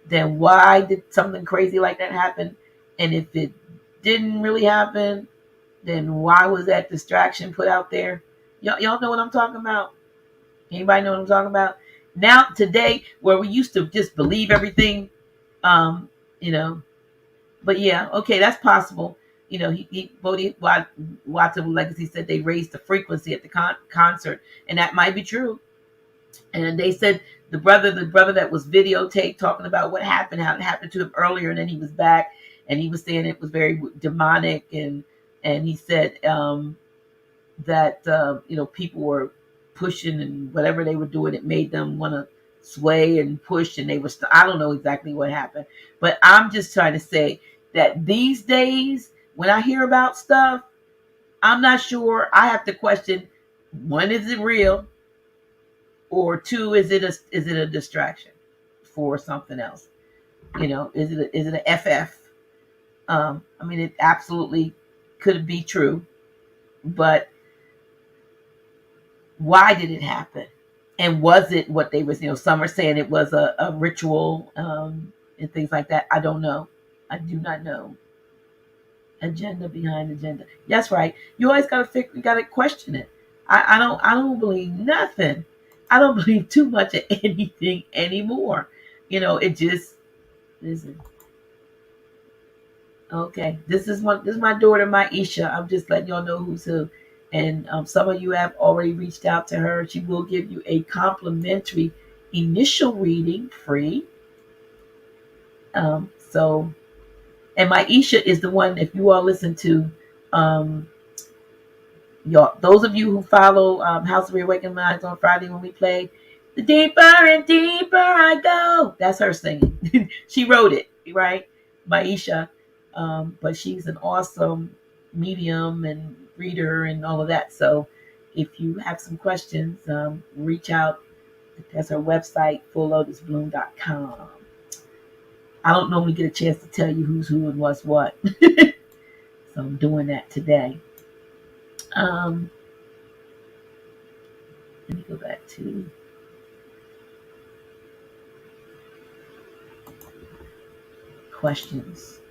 Speaker 2: then why did something crazy like that happen? And if it didn't really happen, then why was that distraction put out there? Y'all know what I'm talking about? Anybody know what I'm talking about? Now, today, where we used to just believe everything, um, you know, but yeah, okay, that's possible. Bodhi Watson Legacy said they raised the frequency at the concert, and that might be true. And they said the brother that was videotaped talking about what happened, how it happened to him earlier, and then he was back, and he was saying it was very demonic, and he said that people were pushing and whatever they were doing, it made them want to sway and push, and they were. I don't know exactly what happened, but I'm just trying to say that these days, when I hear about stuff, I'm not sure. I have to question: one, is it real, or two, is it a distraction for something else? Is it a FF? I mean, it absolutely could be true, but why did it happen? And was it what they was? Some are saying it was a ritual, and things like that. I don't know. I do not know. Agenda behind agenda. That's right. You always gotta fix. You gotta question it. I don't. I don't believe nothing. I don't believe too much of anything anymore. It just listen. Okay, this is my daughter, Maisha. I'm just letting y'all know who's who, and some of you have already reached out to her. She will give you a complimentary initial reading, free. So, and Maisha is the one. If you all listen to, um, y'all, those of you who follow House of Reawakened Minds on Friday when we play, the deeper and deeper I go. That's her singing. She wrote it, right, Maisha. But she's an awesome medium and reader and all of that. So if you have some questions, reach out. That's her website, fulllotusbloom.com. I don't normally get a chance to tell you who's who and what's what. So I'm doing that today. Um, Let me go back to questions.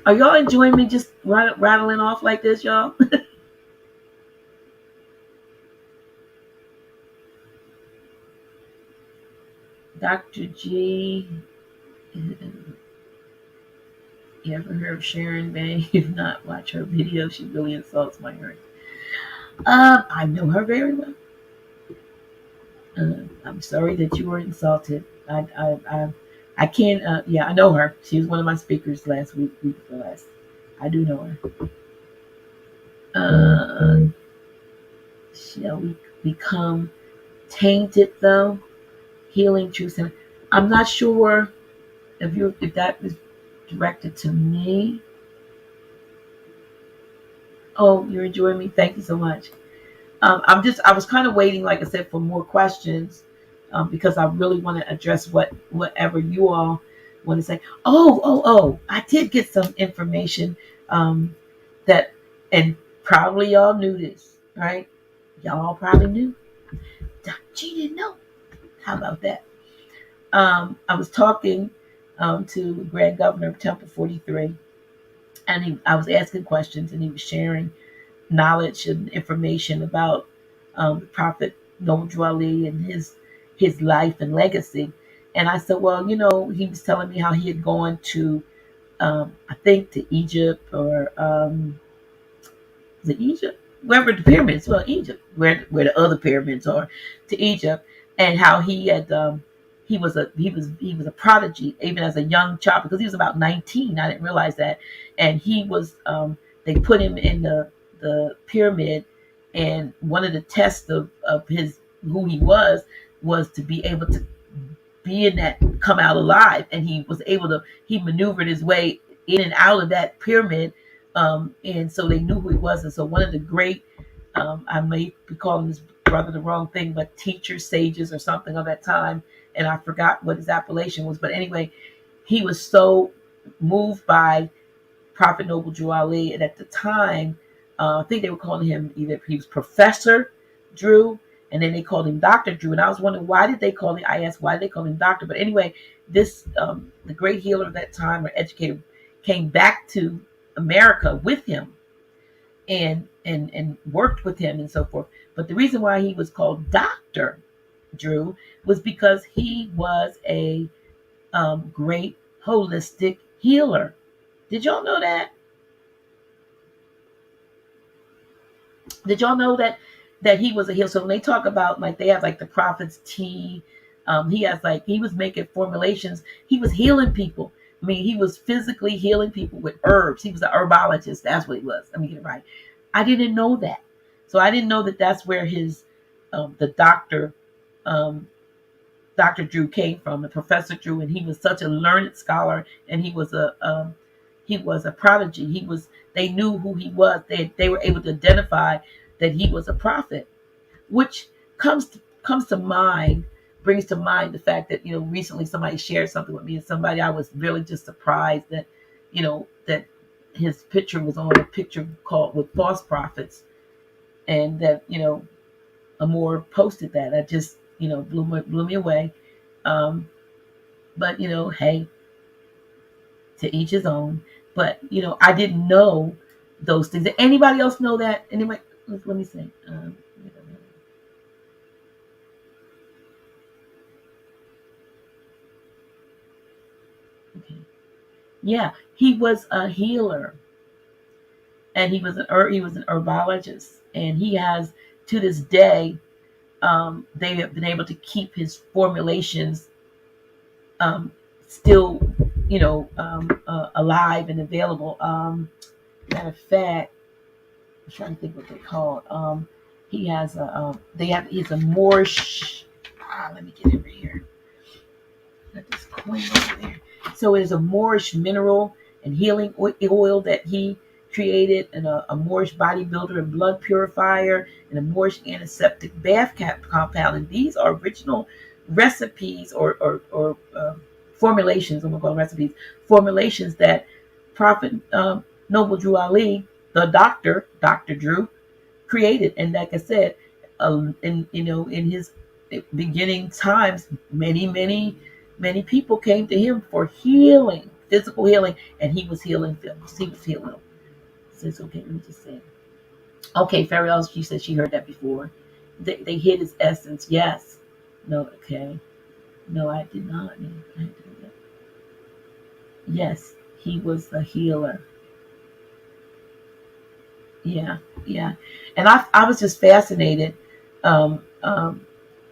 Speaker 2: Are y'all enjoying me just rattling off like this, y'all? Dr. G, you ever heard of Sharon May? If not, watch her video. She really insults my hearing. I know her very well. I'm sorry that you were insulted. I can't. Yeah, I know her. She was one of my speakers last week before last. I do know her. Shall we become tainted though? Healing truth. And I'm not sure if that was directed to me. Oh, you're enjoying me. Thank you so much. I was kind of waiting, like I said, for more questions, because I really want to address whatever you all want to say. Oh, I did get some information, that, and probably y'all knew this, right? Y'all probably knew. She didn't know. How about that? I was talking, to Grand Governor of Temple 43, and I was asking questions, and he was sharing knowledge and information about, Prophet Noble Ali and his life and legacy. And I said, well, he was telling me how he had gone to, I think to Egypt, or the Egypt, wherever the pyramids, well, Egypt, where the other pyramids are, to Egypt, and how he had, he was a prodigy even as a young child, because he was about 19. I didn't realize that, and he was, they put him in the pyramid, and one of the tests of his who he was to be able to be in that, come out alive, and he was able to, he maneuvered his way in and out of that pyramid, and so they knew who he was. And so one of the great, I may be calling this brother the wrong thing, but teachers, sages, or something of that time, and I forgot what his appellation was, but anyway, he was so moved by Prophet Noble Drew Ali, and at the time, I think they were calling him, either he was Professor Drew, and then they called him Dr. Drew. And I was wondering, why did they call him? I asked, why did they call him Doctor? But anyway, this, the great healer of that time, or educator, came back to America with him, and worked with him and so forth. But the reason why he was called Dr. Drew was because he was a, great holistic healer. Did y'all know that? Did y'all know that he was a healer? So when they talk about, like, they have like the prophet's tea, he has, like, he was making formulations. He was healing people. I mean, he was physically healing people with herbs. He was a herbologist. That's what he was. Let me get it right. I didn't know that. So I didn't know that that's where his, the doctor, Dr. Drew came from, the Professor Drew, and he was such a learned scholar, and he was a prodigy. They knew who he was. They were able to identify that he was a prophet, which comes to mind, brings to mind the fact that recently somebody shared something with me, and somebody I was really just surprised that that his picture was on a picture called with false prophets, and that Amor posted that. That just blew me away. Um, but hey, to each his own. But I didn't know those things. Did anybody else know that? Anyway, let me see. Okay. Yeah, he was a healer, and he was an herbologist, and he has to this day. They have been able to keep his formulations um, still, alive and available. Matter of fact, I'm trying to think what they call it. He has a he's a Moorish. Let me get over here. Got this coin over there. So it is a Moorish mineral and healing oil that he created, and a Moorish bodybuilder and blood purifier, and a Moorish antiseptic bath cap compound. And these are original recipes or formulations. I'm gonna call them recipes. Formulations that Prophet Noble Drew Ali, the Doctor Drew, created. And like I said, in his beginning times, many people came to him for healing, physical healing, and he was healing them. He was healing them. So it's okay. Let me just say. Okay, Farrell, she said she heard that before. They hid his essence. Yes. No. Okay. No, I did not. I did that. Yes, he was the healer. Yeah, yeah. And I was just fascinated um, um,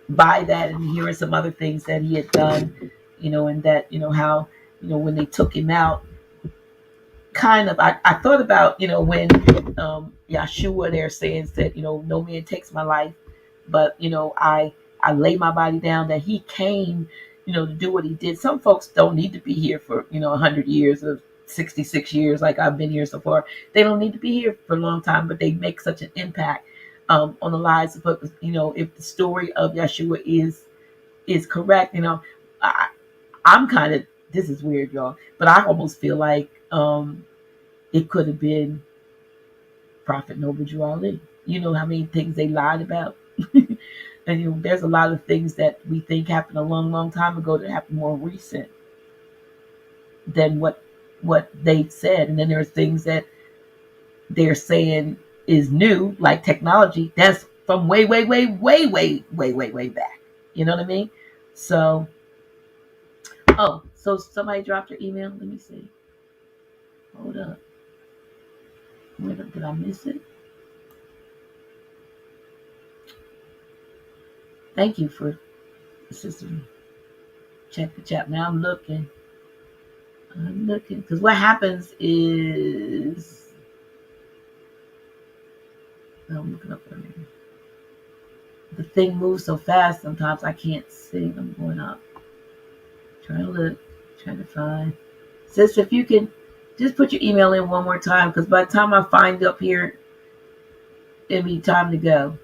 Speaker 2: by that, and hearing some other things that he had done, and that, how, when they took him out, kind of, I thought about, when Yahshua there said, no man takes my life, but, I lay my body down, that he came, to do what he did. Some folks don't need to be here for, 100 years or 66 years like I've been here so far. They don't need to be here for a long time, but they make such an impact on the lives of folks. If the story of Yeshua is correct, I, I'm kind of, this is weird, y'all, but I almost feel like it could have been Prophet Noble Drew Ali. You know how many things they lied about? And there's a lot of things that we think happened a long, long time ago that happened more recent than what they said. And then there are things that they're saying is new, like technology, that's from way, way, way, way, way, way, way, way back. You know what I mean? So, so somebody dropped your email. Let me see. Hold up. Did I miss it? Thank you for assisting me. Check the chat. Now I'm looking. Because what happens is, I'm looking up there. The thing moves so fast sometimes I can't see. I'm going up. Trying to look. Trying to find. Sis, if you can just put your email in one more time, because by the time I find it up here, it'll be time to go.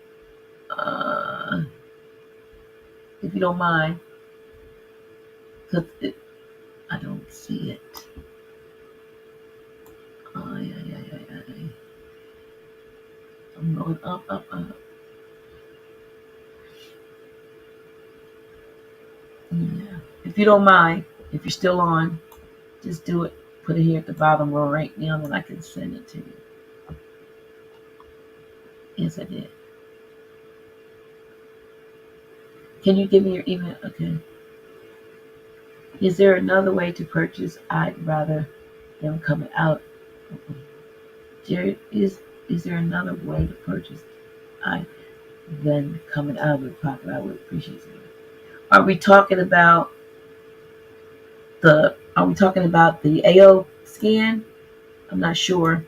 Speaker 2: If you don't mind. Because I don't see it. Ay. I'm going up. Yeah. If you don't mind, if you're still on, just do it. Put it here at the bottom row right now, and I can send it to you. Yes, I did. Can you give me your email? Okay. Is there another way to purchase? I'd rather them coming out. Jerry, is there another way to purchase? Than coming out of the pocket. I would appreciate it. Are we talking about the AO scan? I'm not sure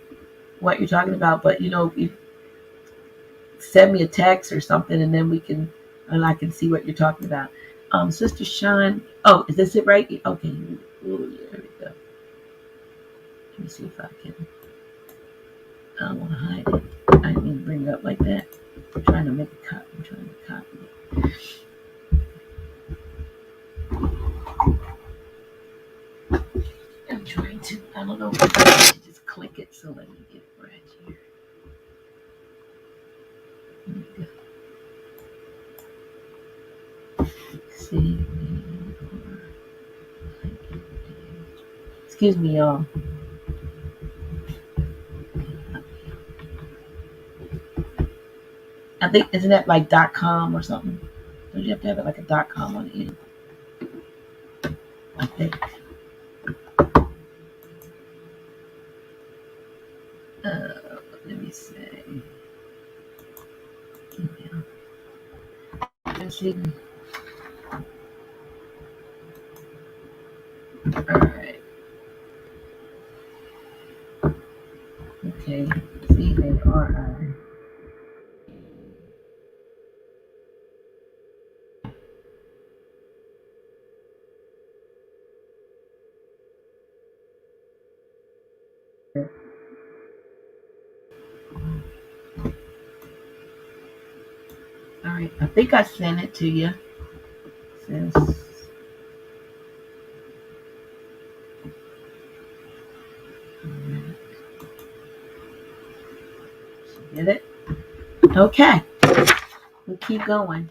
Speaker 2: what you're talking about, but if send me a text or something, and then I can see what you're talking about. Sister Sean. Oh, is this it right? Okay. Ooh, yeah, there we go. Let me see if I can. I don't want to hide it. I didn't even bring it up like that. I'm trying to make a copy. I'm trying to copy it. I'm trying to. I don't know if I should just click it. So let me get it right here. Let me go. See. Excuse me, y'all. I think isn't that like .com or something? Don't you have to have it like a .com on the end? I think. Let me say. Email. Let's see. All right. Okay. CARI. All right. I think I sent it to you. Since did it? Okay. We'll keep going.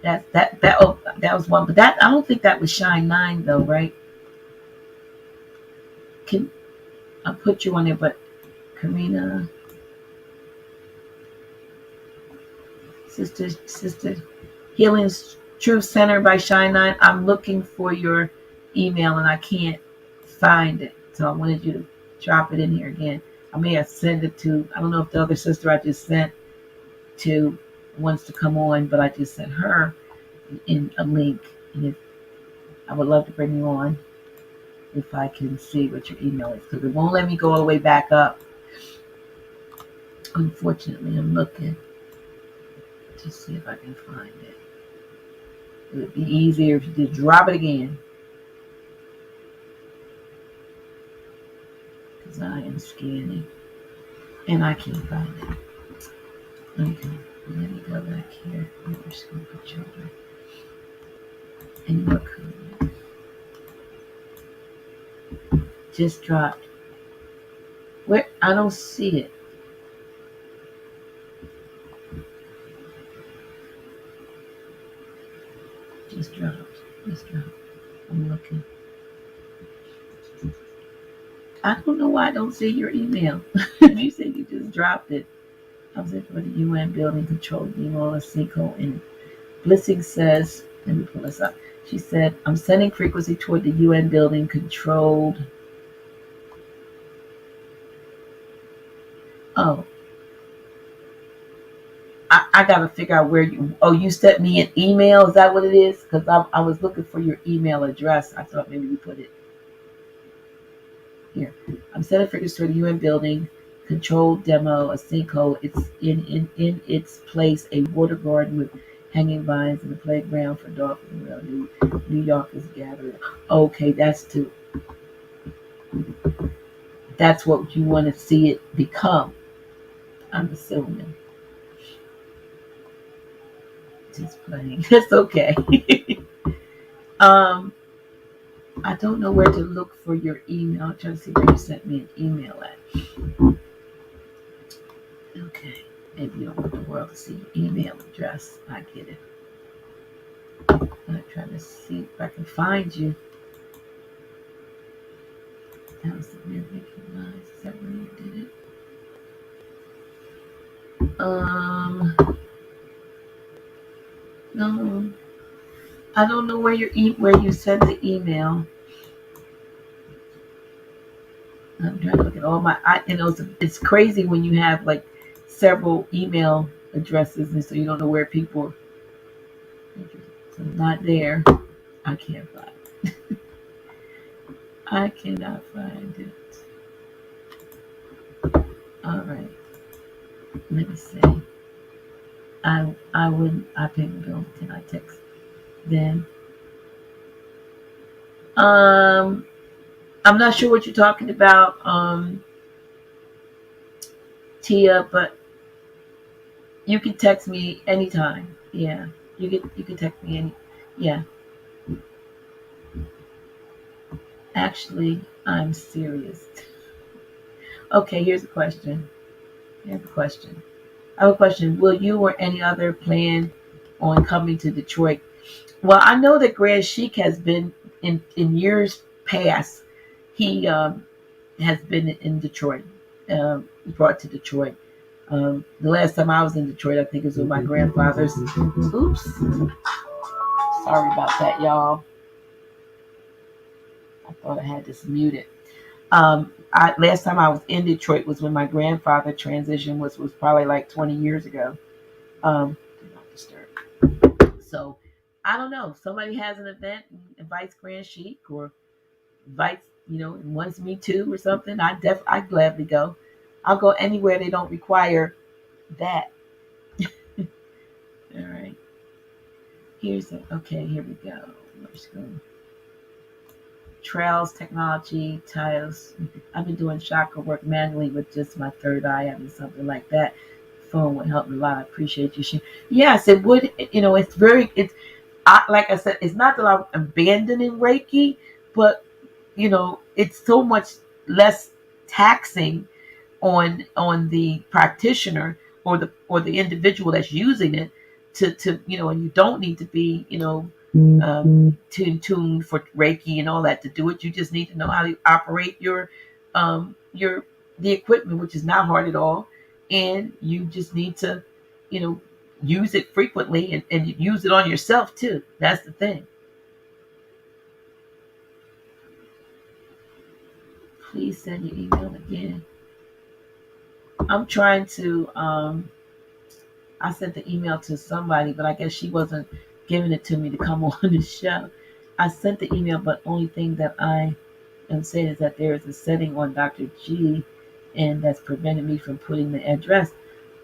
Speaker 2: That was one, but that I don't think that was Shine 9 though, right? Can I'll put you on there, but Karina, sister, Healing's Truth Center by Shine 9. I'm looking for your email and I can't find it, so I wanted you to drop it in here again. I may have sent it to. I don't know if the other sister I just sent to wants to come on, but I just sent her in a link, and if, I would love to bring you on if I can see what your email is because it won't let me go all the way back up. Unfortunately, I'm looking to see if I can find it. It would be easier if you just drop it again because I am scanning and I can't find it. Okay, let me go back here. We're just going to put children and look. Just dropped. Where? I don't see it. Just dropped. Just dropped. I'm looking. I don't know why I don't see your email. You said you just dropped it. I was in for the UN building control email a sinkhole and Blissing says, let me pull this up. She said, I'm sending frequency toward the UN building controlled. Oh, I got to figure out where you sent me an email. Is that what it is? Because I was looking for your email address. I thought maybe you put it here. I'm sending frequency toward the UN building controlled demo, a sinkhole. It's in its place, a water garden with hanging vines and a playground for dogs. New York is gathering. Okay, that's what you want to see it become. I'm assuming. Just playing. It's okay. um, I don't know where to look for your email. I'm trying to see where you sent me an email at. Okay. Maybe you don't want the world to see your email address. I get it. I'm trying to see if I can find you. That was the weird recognize. Is that where you did it? No. I don't know where where you sent the email. I'm trying to look at all my. It's crazy when you have like several email addresses, and so you don't know where people. So not there. I can't find it. I cannot find it. All right. Let me see. I wouldn't. I pay the bill. Can I text then? Um, I'm not sure what you're talking about, Tia, but you can text me anytime. Yeah, you can text me any. Yeah, actually, I'm serious. Okay, here's a question. Here's a question. I have a question. Will you or any other plan on coming to Detroit? Well, I know that Grand Chic has been in years past. He has been in Detroit, brought to Detroit. The last time I was in Detroit, I think it was with my grandfather's. Oops, sorry about that, y'all. I thought I had this muted. Last time I was in Detroit was when my grandfather transitioned, was probably like 20 years ago. Do not disturb. So I don't know. Somebody has an event and invites Grand Chic or invites, and wants me to or something. I gladly go. I'll go anywhere they don't require that. All right. Okay, here we go. I'm just going trails, technology, tiles. I've been doing chakra work manually with just my third eye, having something like that. Phone would help me a lot. I appreciate you. Yes, it would. Like I said, it's not that I'm abandoning Reiki, but it's so much less taxing on the practitioner or the individual that's using it to and you don't need to be tuned for Reiki and all that to do it. You just need to know how to operate your the equipment, which is not hard at all, and you just need to you know use it frequently and use it on yourself too. That's the thing. Please send your email again. I'm trying to I sent the email to somebody, but I guess she wasn't giving it to me to come on the show. I sent the email, but only thing that I am saying is that there is a setting on Dr. G, and that's preventing me from putting the address.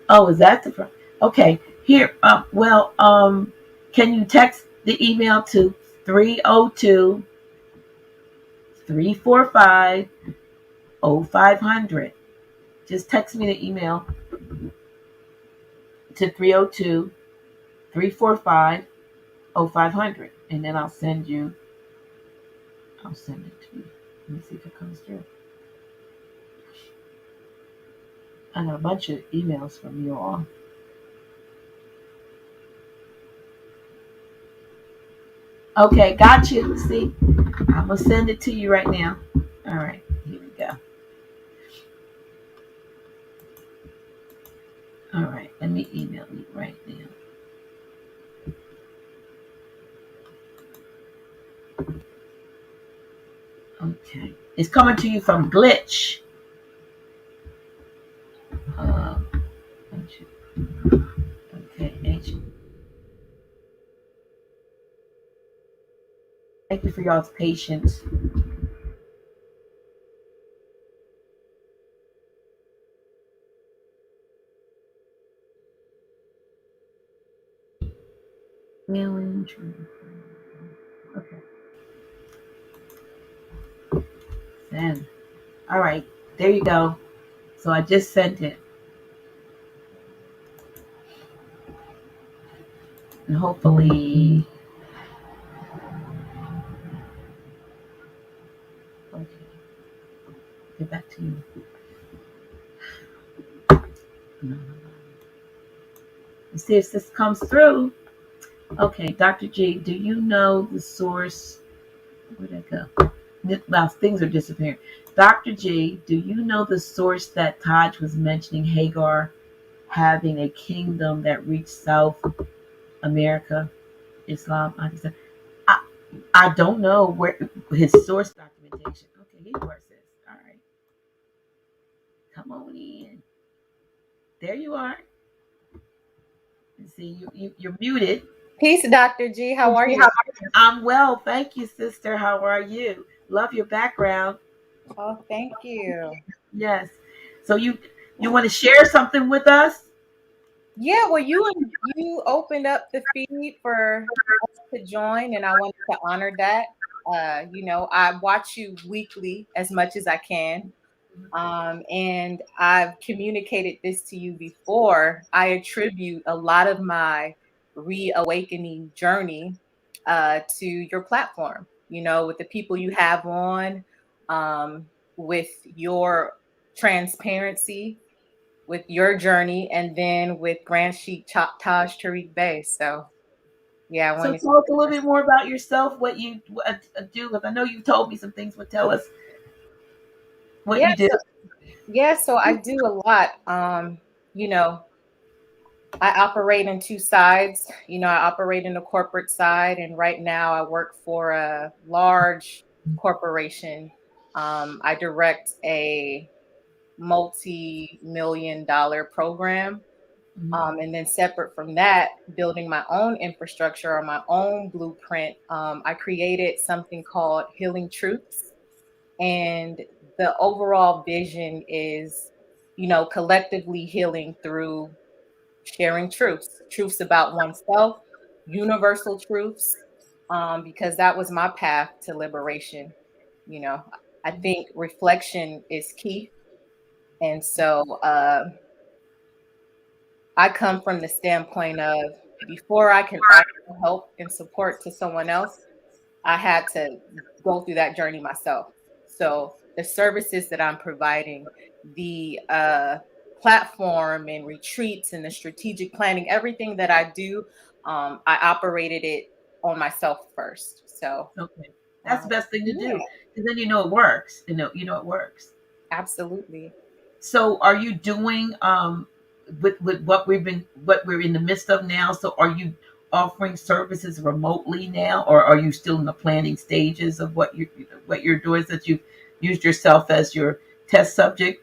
Speaker 2: Oh, is that the okay? Here, can you text the email to 302-345-0500? Just text me the email to 302-345-0500, and then I'll send it to you. Let me see if it comes through. I got a bunch of emails from you all. Okay, got you. See, I'm gonna send it to you right now. All right, here we go. All right, let me email you right now. Okay, it's coming to you from Glitch. Uh, okay, thank you for y'all's patience. Mailing. Okay, send. All right, there you go. So I just sent it, and hopefully, okay, get back to you. No. Let's see if this comes through. Okay, Dr. G, do you know the source? Where'd it go? Now things are disappearing. Dr. G, do you know the source that Taj was mentioning Hagar having a kingdom that reached South America, Islam? I, I don't know where his source documentation. Okay, he works this. All right, come on in. There you are. You see, you're muted.
Speaker 3: Peace, Dr. G. How are you?
Speaker 2: I'm well, thank you, sister. How are you? Love your background.
Speaker 3: Oh, thank you.
Speaker 2: Yes. So you want to share something with us?
Speaker 3: Yeah, well, you you opened up the feed for us to join, and I wanted to honor that. I watch you weekly as much as I can. And I've communicated this to you before. I attribute a lot of my reawakening journey to your platform, with the people you have on, with your transparency, with your journey, and then with Grand Sheik Taj Tariq Bey. So, yeah, I
Speaker 2: So
Speaker 3: wanted to.
Speaker 2: tell us a little bit more about yourself, what you do, because I know you told me some things, but tell us what
Speaker 3: Yeah,
Speaker 2: you do.
Speaker 3: so I do a lot. You know, I operate in two sides. I operate in the corporate side, and right now I work for a large corporation. I direct a multi-million dollar program.
Speaker 2: Mhm.
Speaker 3: And then separate from that, building my own infrastructure or my own blueprint, I created something called Healing Truths. And the overall vision is, collectively healing through sharing truths about oneself, universal truths, because that was my path to liberation. You know, I think reflection is key. And so I come from the standpoint of before I can offer help and support to someone else, I had to go through that journey myself. So the services that I'm providing, the platform and retreats and the strategic planning, everything that I do, I operated it on myself first. So
Speaker 2: Okay, that's the best thing to
Speaker 3: yeah,
Speaker 2: do, because then you know it works. You know it works.
Speaker 3: absolutely.
Speaker 2: So, are you doing with what we're in the midst of now? So, are you offering services remotely now, or are you still in the planning stages of what you're doing? That you've used yourself as your test subject?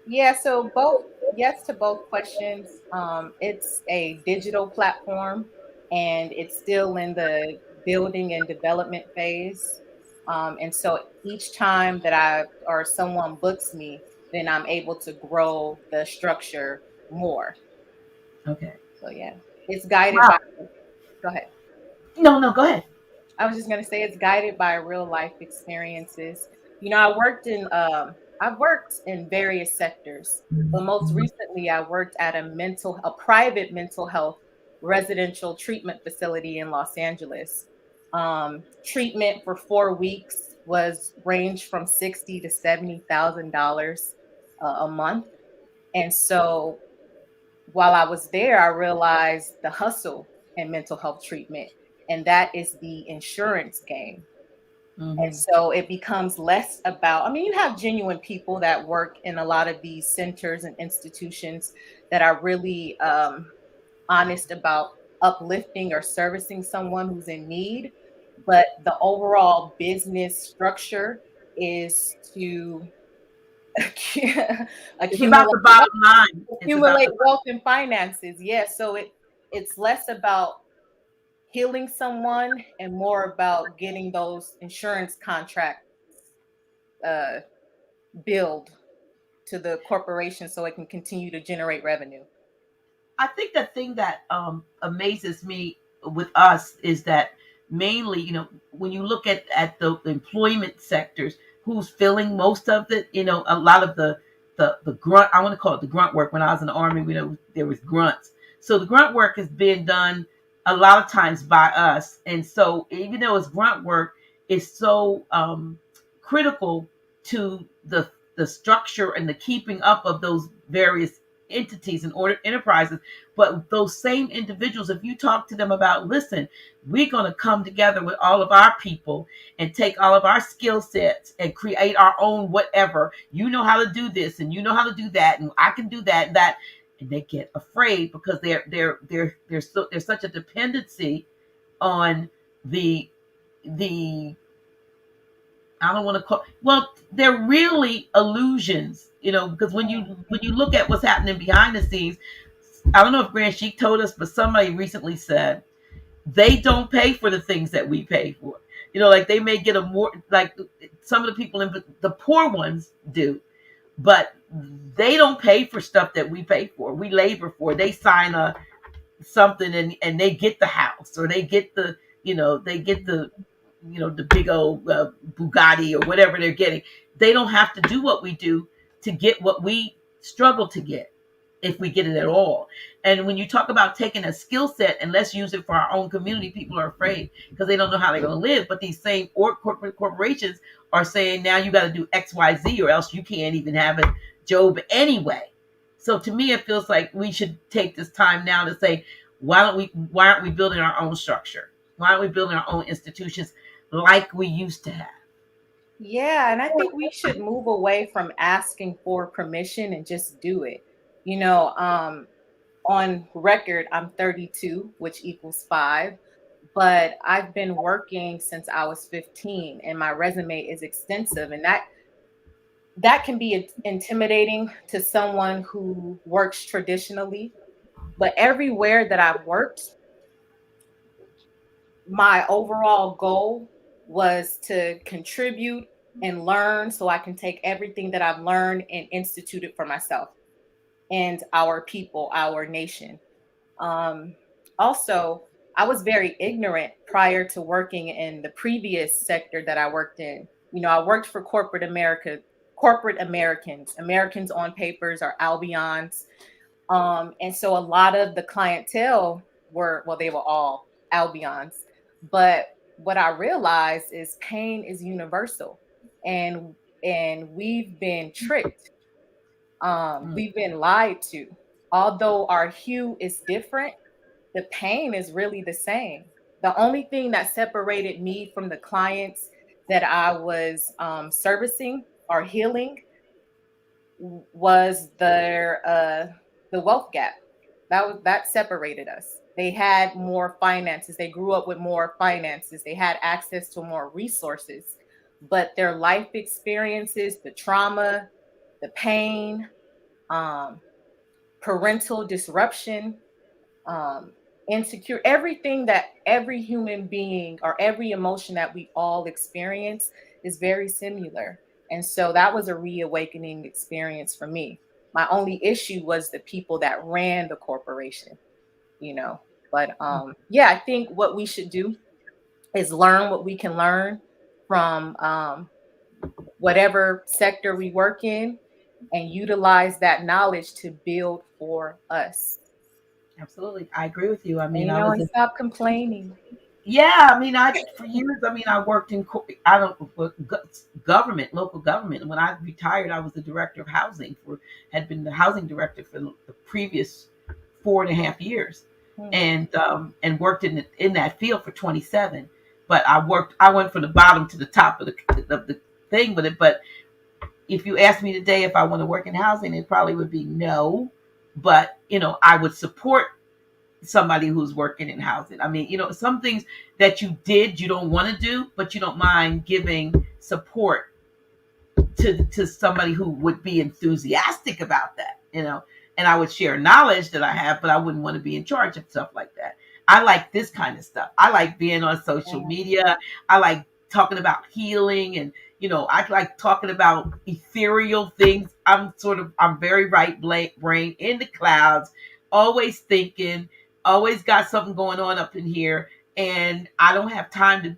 Speaker 3: Yeah, so both, yes to both questions. It's a digital platform and it's still in the building and development phase. And so each time that I or someone books me, then I'm able to grow the structure more.
Speaker 2: Okay.
Speaker 3: So yeah, it's guided
Speaker 2: Wow.
Speaker 3: by, go ahead.
Speaker 2: No, no, go ahead.
Speaker 3: I was just gonna say it's guided by real life experiences. I've worked in various sectors, but most recently I worked at a private mental health residential treatment facility in Los Angeles. Treatment for 4 weeks was ranged from 60 to $70,000 a month, and so while I was there, I realized the hustle in mental health treatment, and that is the insurance game. And
Speaker 2: Hmm.
Speaker 3: so it becomes less about, I mean, you have genuine people that work in a lot of these centers and institutions that are really honest about uplifting or servicing someone who's in need. But the overall business structure is to
Speaker 2: It's about
Speaker 3: accumulate
Speaker 2: the bottom line. It's about
Speaker 3: accumulate
Speaker 2: the
Speaker 3: wealth and finances. Yes, so it's less about healing someone and more about getting those insurance contracts uh, billed to the corporation so it can continue to generate revenue.
Speaker 2: I think the thing that amazes me with us is that mainly, when you look at the employment sectors, who's filling most of it, a lot of the grunt, I want to call it the grunt work. When I was in the army, there was grunts. So the grunt work is being done a lot of times by us. And so even though it's grunt work, it's so critical to the structure and the keeping up of those various entities and order enterprises. But those same individuals, if you talk to them about, listen, we're going to come together with all of our people and take all of our skill sets and create our own whatever. You know how to do this, and you know how to do that, and I can do that and that. And they get afraid because there's such a dependency on the the I don't want to call, well, they're really illusions, because when you look at what's happening behind the scenes, I don't know if Grand Sheik told us, but somebody recently said they don't pay for the things that we pay for. Like they may get a more, like some of the people in the poor ones do, but they don't pay for stuff that we pay for. We labor for. They sign something, and they get the house, or they get the, they get the, the big old Bugatti or whatever they're getting. They don't have to do what we do to get what we struggle to get, if we get it at all. And when you talk about taking a skill set and let's use it for our own community, people are afraid because they don't know how they're going to live. But these same corporate corporations are saying now you got to do XYZ or else you can't even have a job anyway. So to me, it feels like we should take this time now to say, why aren't we building our own structure? Why aren't we building our own institutions like we used to have?
Speaker 3: Yeah, and I think we should move away from asking for permission and just do it. You know, on record, I'm 32, which equals 5, but I've been working since I was 15, and my resume is extensive, and that can be intimidating to someone who works traditionally. But everywhere that I've worked, my overall goal was to contribute and learn so I can take everything that I've learned and institute it for myself and our people, our nation. Um, Also, I was very ignorant prior to working in the previous sector that I worked in. You know, I worked for corporate America, corporate Americans. Americans on papers are Albions. And so a lot of the clientele were, well, they were all Albions. But what I realized is pain is universal. And we've been tricked.
Speaker 2: Mm,
Speaker 3: We've been lied to. Although our hue is different, the pain is really the same. The only thing that separated me from the clients that I was servicing or healing was the wealth gap. That separated us. They had more finances. They grew up with more finances. They had access to more resources, but their life experiences, the trauma, the pain, um, parental disruption, um, insecure, everything that every human being or every emotion that we all experience is very similar. And so that was a reawakening experience for me. My only issue was the people that ran the corporation, you know. But yeah, I think what we should do is learn what we can learn from whatever sector we work in and utilize that knowledge to build for us.
Speaker 2: absolutely, I agree with you. I
Speaker 3: And
Speaker 2: mean, I was
Speaker 3: and stop complaining.
Speaker 2: Yeah, I mean, I for years. I mean, I worked in I don't government, local government. And when I retired, I was the director of housing had been the housing director for the previous 4.5 years,
Speaker 3: Hmm.
Speaker 2: and worked in that field for 27. But I went from the bottom to the top of the thing with it. But if you ask me today if I want to work in housing, it probably would be no. But I would support somebody who's working in housing. I mean, some things that you don't want to do, but you don't mind giving support to somebody who would be enthusiastic about that, and I would share knowledge that I have, but I wouldn't want to be in charge of stuff like that. I like this kind of stuff. I like being on social
Speaker 3: Yeah.
Speaker 2: media. I like talking about healing, and I like talking about ethereal things. I'm very right brain in the clouds, always thinking, always got something going on up in here, and I don't have time to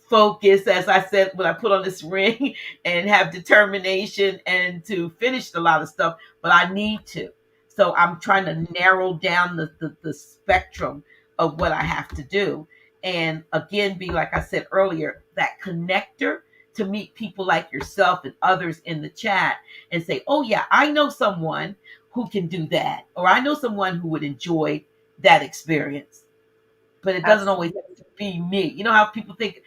Speaker 2: focus, as I said, when I put on this ring, and have determination and to finish a lot of stuff, but I need to. So I'm trying to narrow down the spectrum of what I have to do. And again, be like I said earlier, that connector to meet people like yourself and others in the chat and say, oh, yeah, I know someone who can do that, or I know someone who would enjoy that experience. But it doesn't always
Speaker 3: Absolutely.
Speaker 2: have to be me. You know how people think,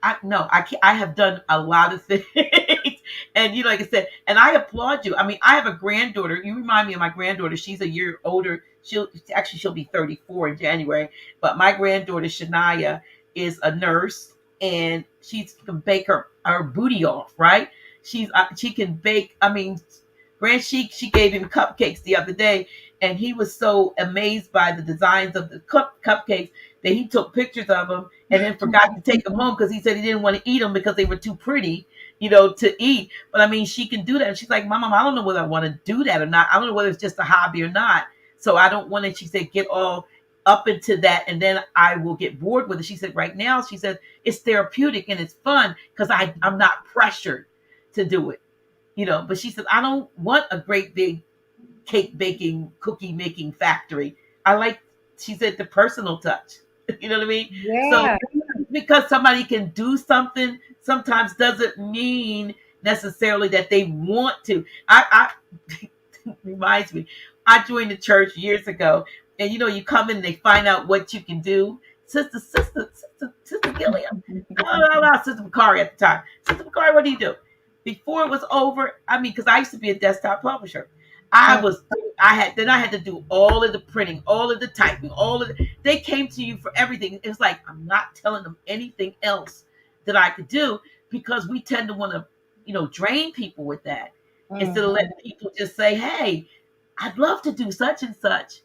Speaker 2: I no, I can't, I have done a lot of things, and like I said, and I applaud you. I mean, I have a granddaughter. You remind me of my granddaughter. She's a year older. She'll be 34 in January. But my granddaughter Shania is a nurse, and she can bake her booty off. Right? She can bake. I mean, she gave him cupcakes the other day, and he was so amazed by the designs of the cupcakes that he took pictures of them and then forgot to take them home because he said he didn't want to eat them because they were too pretty, to eat. But I mean, she can do that. And she's like, Mom, I don't know whether I want to do that or not. I don't know whether it's just a hobby or not. So I don't want to, she said, get all up into that and then I will get bored with it. She said, right now, she said, it's therapeutic and it's fun because I'm not pressured to do it, But she said, I don't want a great big cake baking, cookie making factory. I like, she said, the personal touch. You know what I mean? So
Speaker 3: Yeah.
Speaker 2: because somebody can do something sometimes doesn't mean necessarily that they want to. I reminds me, I joined the church years ago, and you come in and they find out what you can do. Sister Gilliam, Sister Bakari at the time. Sister Bakari, what do you do? Before it was over, I mean, because I used to be a desktop publisher. I
Speaker 3: Mm,
Speaker 2: was, I had to do all of the printing, all of the typing, they came to you for everything. It was like, I'm not telling them anything else that I could do because we tend to want to, drain people with that instead of
Speaker 3: mhm,
Speaker 2: letting people just say, hey, I'd love to do such and such.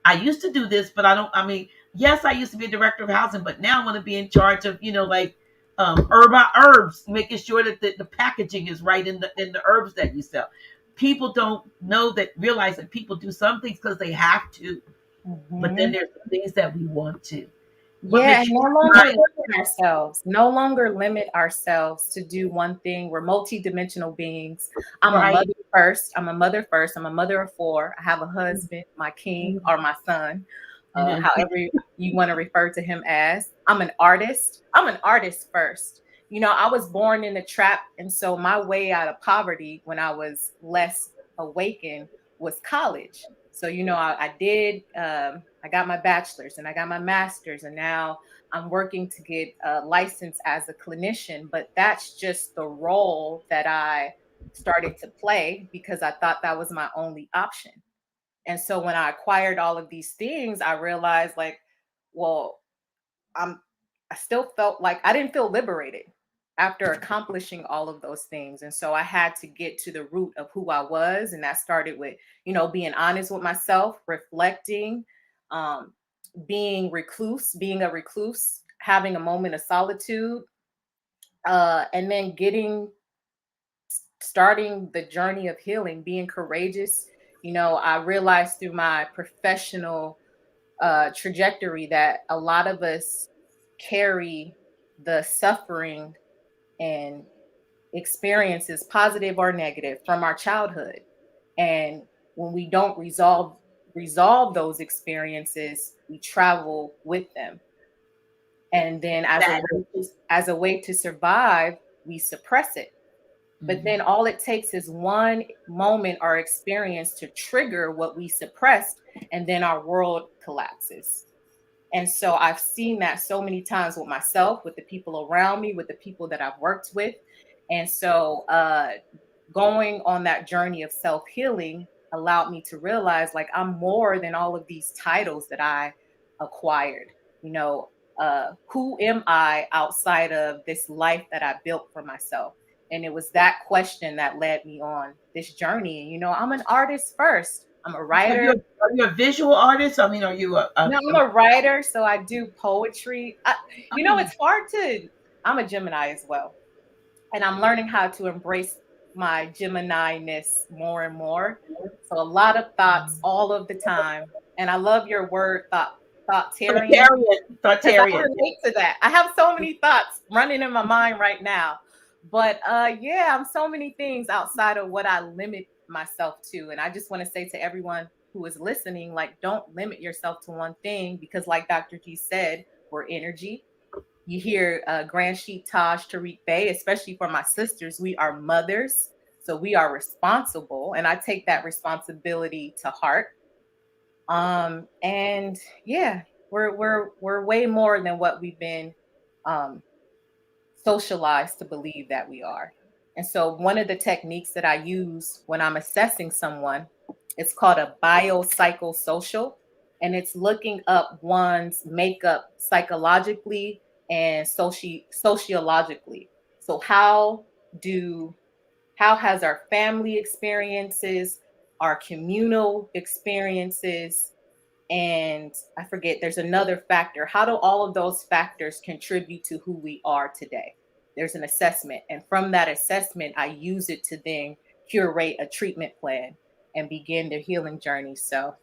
Speaker 2: I used to do this, but I don't. I mean, yes, I used to be a director of housing, but now I want to be in charge of, like herbs, making sure that the packaging is right in the herbs that you sell. People don't realize that people do some things because they have to, but then
Speaker 3: mhm.
Speaker 2: there's some things that we want to. What
Speaker 3: Yeah,
Speaker 2: makes
Speaker 3: and
Speaker 2: you
Speaker 3: no longer limit ourselves. No longer limit ourselves to do one thing. We're multidimensional beings. I'm a
Speaker 2: right?
Speaker 3: mother first. I'm a mother first. I'm a mother of four. I have a husband, my king or my son, however you want to refer to him as. I'm an artist. I'm an artist first. I was born in a trap, and so my way out of poverty when I was less awakened was college. So, I did, I got my bachelor's and I got my master's, and now I'm working to get a license as a clinician. But that's just the role that I started to play because I thought that was my only option. And so when I acquired all of these things, I realized like, well, I'm I still felt like I didn't feel liberated after accomplishing all of those things. And so I had to get to the root of who I was. And that started with, being honest with myself, reflecting, um, being a recluse, having a moment of solitude, and then starting the journey of healing, being courageous. I realized through my professional trajectory that a lot of us carry the suffering and experiences, positive or negative, from our childhood. And when we don't resolve those experiences, we travel with them. And then
Speaker 2: That.
Speaker 3: as a way to survive, we suppress it. But
Speaker 2: Mhm.
Speaker 3: then all it takes is one moment or experience to trigger what we suppressed, and then our world collapses. And so I've seen that so many times with myself, with the people around me, with the people that I've worked with. And so going on that journey of self healing allowed me to realize like I'm more than all of these titles that I acquired. You know, who am I outside of this life that I built for myself? And it was that question that led me on this journey. I'm an artist first. I'm a writer.
Speaker 2: Are you a visual artist? I mean, are you
Speaker 3: No, I'm a writer, so I do poetry. It's hard to. I'm a Gemini as well, and I'm learning how to embrace my Gemini-ness more and more. So a lot of thoughts all of the time, and I love your word thoughtarian because I
Speaker 2: Thought.
Speaker 3: relate to that. I have so many thoughts running in my mind right now. But yeah, I'm so many things outside of what I limit myself to. And I just want to say to everyone who is listening, like, don't limit yourself to one thing because, like Dr. G said, we're energy. You hear Grand Sheet Taj Tariq Bey, especially for my sisters, we are mothers. So we are responsible. And I take that responsibility to heart. And yeah, we're way more than what we've been um, socialized to believe that we are. And so one of the techniques that I use when I'm assessing someone, it's called a biopsychosocial, and it's looking up one's makeup psychologically and sociologically. So do how has our family experiences, our communal experiences, and I forget, there's another factor. How do all of those factors contribute to who we are today? There's an assessment. And from that assessment, I use it to then curate a treatment plan and begin the healing journey. So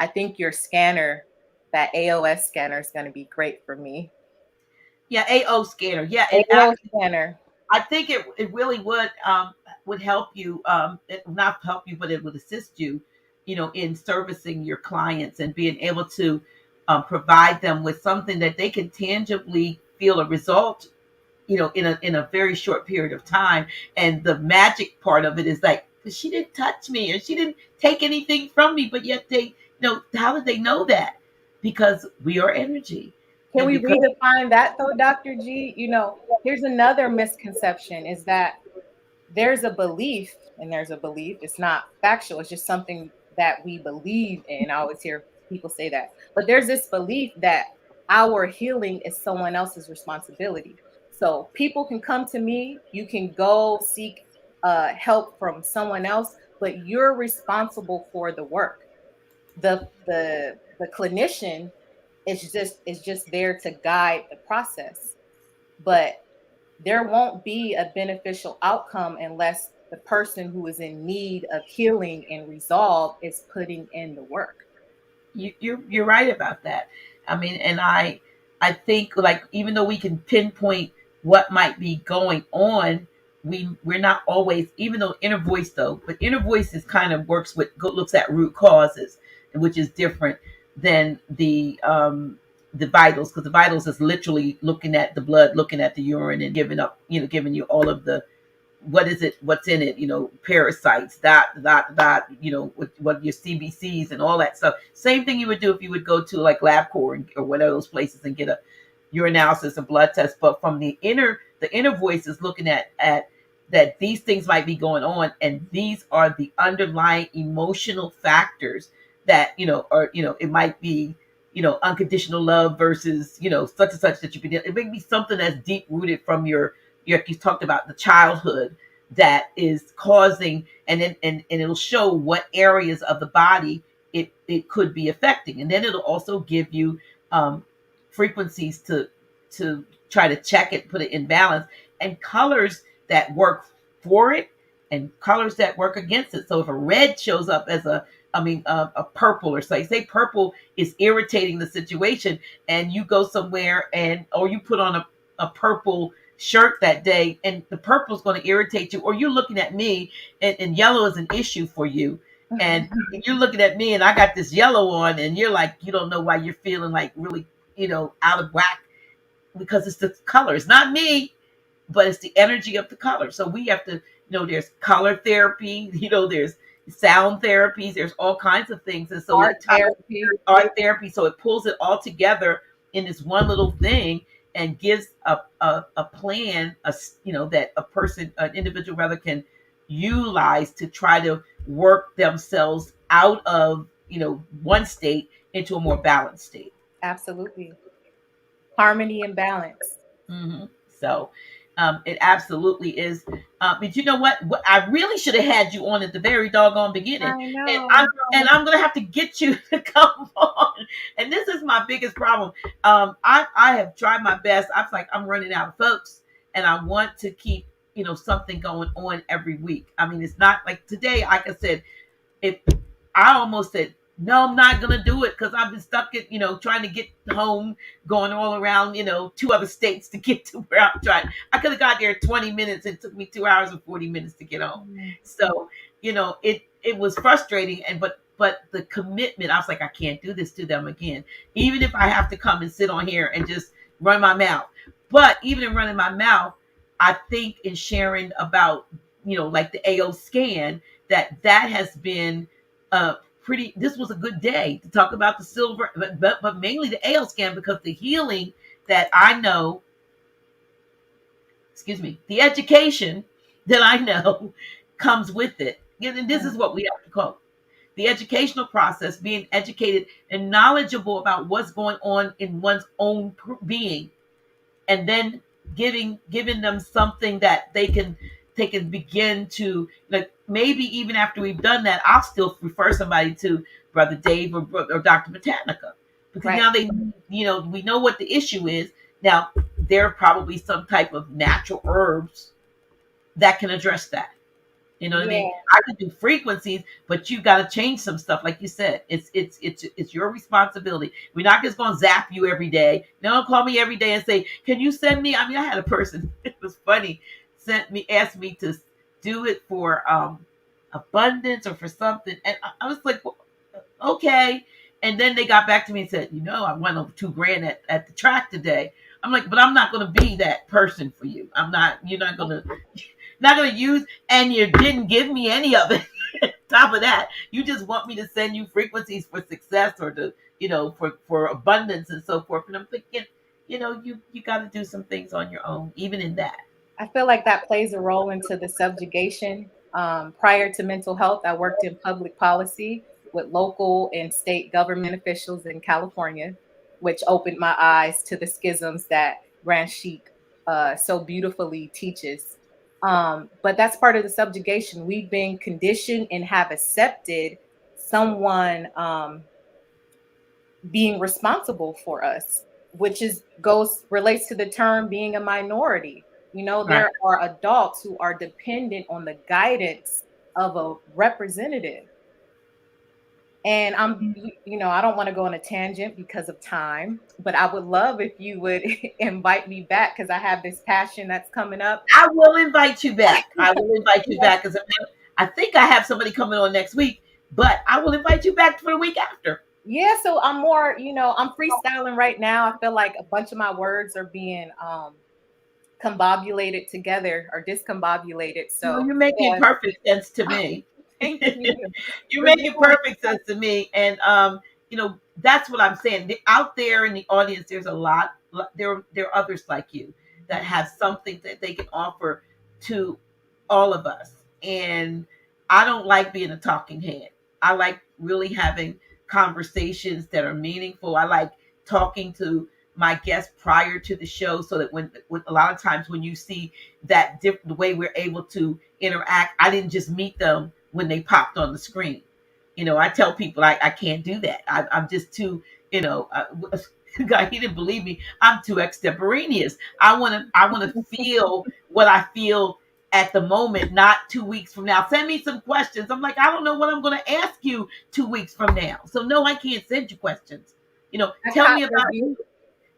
Speaker 3: I think your scanner, that AOS scanner, is going to be great for me.
Speaker 2: Yeah, AO scanner. Yeah, and
Speaker 3: AO scanner.
Speaker 2: I think it really would help you, it, not help you, but it would assist you, in servicing your clients and being able to provide them with something that they can tangibly feel a result, in a very short period of time. And the magic part of it is like, she didn't touch me and she didn't take anything from me, but yet they, how did they know that? Because we are energy,
Speaker 3: Can
Speaker 2: and
Speaker 3: we
Speaker 2: because
Speaker 3: redefine that though, Dr. G? Here's another misconception is that there's a belief, and there's a belief, it's not factual, it's just something that we believe in. I always hear people say that. But there's this belief that our healing is someone else's responsibility. So people can come to me, you can go seek help from someone else, but you're responsible for the work. The clinician is just there to guide the process. But there won't be a beneficial outcome unless the person who is in need of healing and resolve is putting in the work.
Speaker 2: you're right about that. I mean, and I think, like, even though we can pinpoint what might be going on, we're not always, even though inner voice though, but inner voice is kind of works with looks at root causes, which is different than the vitals, because the vitals is literally looking at the blood, looking at the urine, and giving you all of the, what is it, what's in it, parasites, what your CBCs and all that stuff. Same thing you would do if you would go to like LabCorp or one of those places and get a urinalysis and blood test. But from the inner voice is looking at that these things might be going on, and these are the underlying emotional factors that, or, it might be, unconditional love versus, such and such, that you can, it may be something that's deep rooted from you talked about the childhood that is causing, and then and it'll show what areas of the body it could be affecting, and then it'll also give you frequencies to try to check it, put it in balance, and colors that work for it and colors that work against it. So if a red shows up as a purple, or say purple is irritating the situation, and you go somewhere or you put on a purple shirt that day, and the purple is going to irritate you, or you're looking at me, and yellow is an issue for you, and you're looking at me and I got this yellow on, and you're like, you don't know why you're feeling like really, out of whack, because it's the color. It's not me, but it's the energy of the color. So we have to, there's color therapy, there's sound therapies, there's all kinds of things. And so art therapy, so it pulls it all together in this one little thing, and gives a plan, that a person, an individual rather, can utilize to try to work themselves out of, one state into a more balanced state.
Speaker 3: Absolutely. Harmony and balance.
Speaker 2: Hmm. So it absolutely is. But you know what? I really should have had you on at the very doggone beginning,
Speaker 3: I
Speaker 2: and
Speaker 3: know.
Speaker 2: I'm gonna have to get you to come on. And this is my biggest problem. I have tried my best. I was like, I'm running out of folks, and I want to keep, something going on every week. I mean, it's not like today. Like I said, if I almost said, no, I'm not gonna do it, because I've been stuck at, trying to get home, going all around, two other states to get to where I'm trying. I could have got there in 20 minutes. It took me 2 hours and 40 minutes to get home. So, it was frustrating, and but the commitment, I was like, I can't do this to them again, even if I have to come and sit on here and just run my mouth. But even in running my mouth, I think in sharing about, like the AO scan, that has been pretty, this was a good day to talk about the silver, but mainly the AO scan, because the healing that I know, the education that I know comes with it. And this is what we have to call the educational process, being educated and knowledgeable about what's going on in one's own being, and then giving them something that they can begin to, like, maybe even after we've done that, I'll still refer somebody to Brother Dave or Dr. Botanica, because
Speaker 3: Right.
Speaker 2: now we know what the issue is. Now there are probably some type of natural herbs that can address that. You know what I mean?
Speaker 3: Yeah.
Speaker 2: I can do frequencies, but you got to change some stuff. Like you said, it's your responsibility. We're not just going to zap you every day. Don't call me every day and say, "Can you send me?" I mean, I had a person. It was funny. Asked me to do it for abundance or for something, and I was like, well, okay. And then they got back to me and said, I won over 2 grand at the track today. I'm like, but I'm not going to be that person for you. I'm not. You're not going to use, and you didn't give me any of it. Top of that, you just want me to send you frequencies for success or to, for abundance and so forth. And I'm thinking, you got to do some things on your own, even in that.
Speaker 3: I feel like that plays a role into the subjugation. Prior to mental health, I worked in public policy with local and state government officials in California, which opened my eyes to the schisms that Grand Chic so beautifully teaches. But that's part of the subjugation. We've been conditioned and have accepted someone being responsible for us, which is goes relates to the term being a minority.
Speaker 2: Right.
Speaker 3: There are adults who are dependent on the guidance of a representative. And I don't want to go on a tangent because of time, but I would love if you would invite me back because I have this passion that's coming up.
Speaker 2: I will invite you back. I will invite you back as a matter. I think I have somebody coming on next week, but I will invite you back for the week after.
Speaker 3: Yeah, so I'm more, I'm freestyling right now. I feel like a bunch of my words are being combobulated together or discombobulated.
Speaker 2: No,
Speaker 3: So
Speaker 2: you're making
Speaker 3: yeah,
Speaker 2: perfect sense to me.
Speaker 3: thank you.
Speaker 2: You're
Speaker 3: We're
Speaker 2: making
Speaker 3: doing
Speaker 2: perfect sense to me, and that's what I'm saying. Out there in the audience, there's a lot. There are others like you that have something that they can offer to all of us. And I don't like being a talking head. I like really having conversations that are meaningful. I like talking to my guests prior to the show, so that when a lot of times when you see the way we're able to interact, I didn't just meet them when they popped on the screen. I tell people I can't do that. I'm just too, God, he didn't believe me. I'm too extemporaneous. I want to feel what I feel at the moment, not 2 weeks from now. Send me some questions. I'm like, I don't know what I'm going to ask you 2 weeks from now. So no, I can't send you questions.
Speaker 3: I
Speaker 2: Tell
Speaker 3: caught
Speaker 2: me
Speaker 3: your
Speaker 2: about
Speaker 3: view.
Speaker 2: you.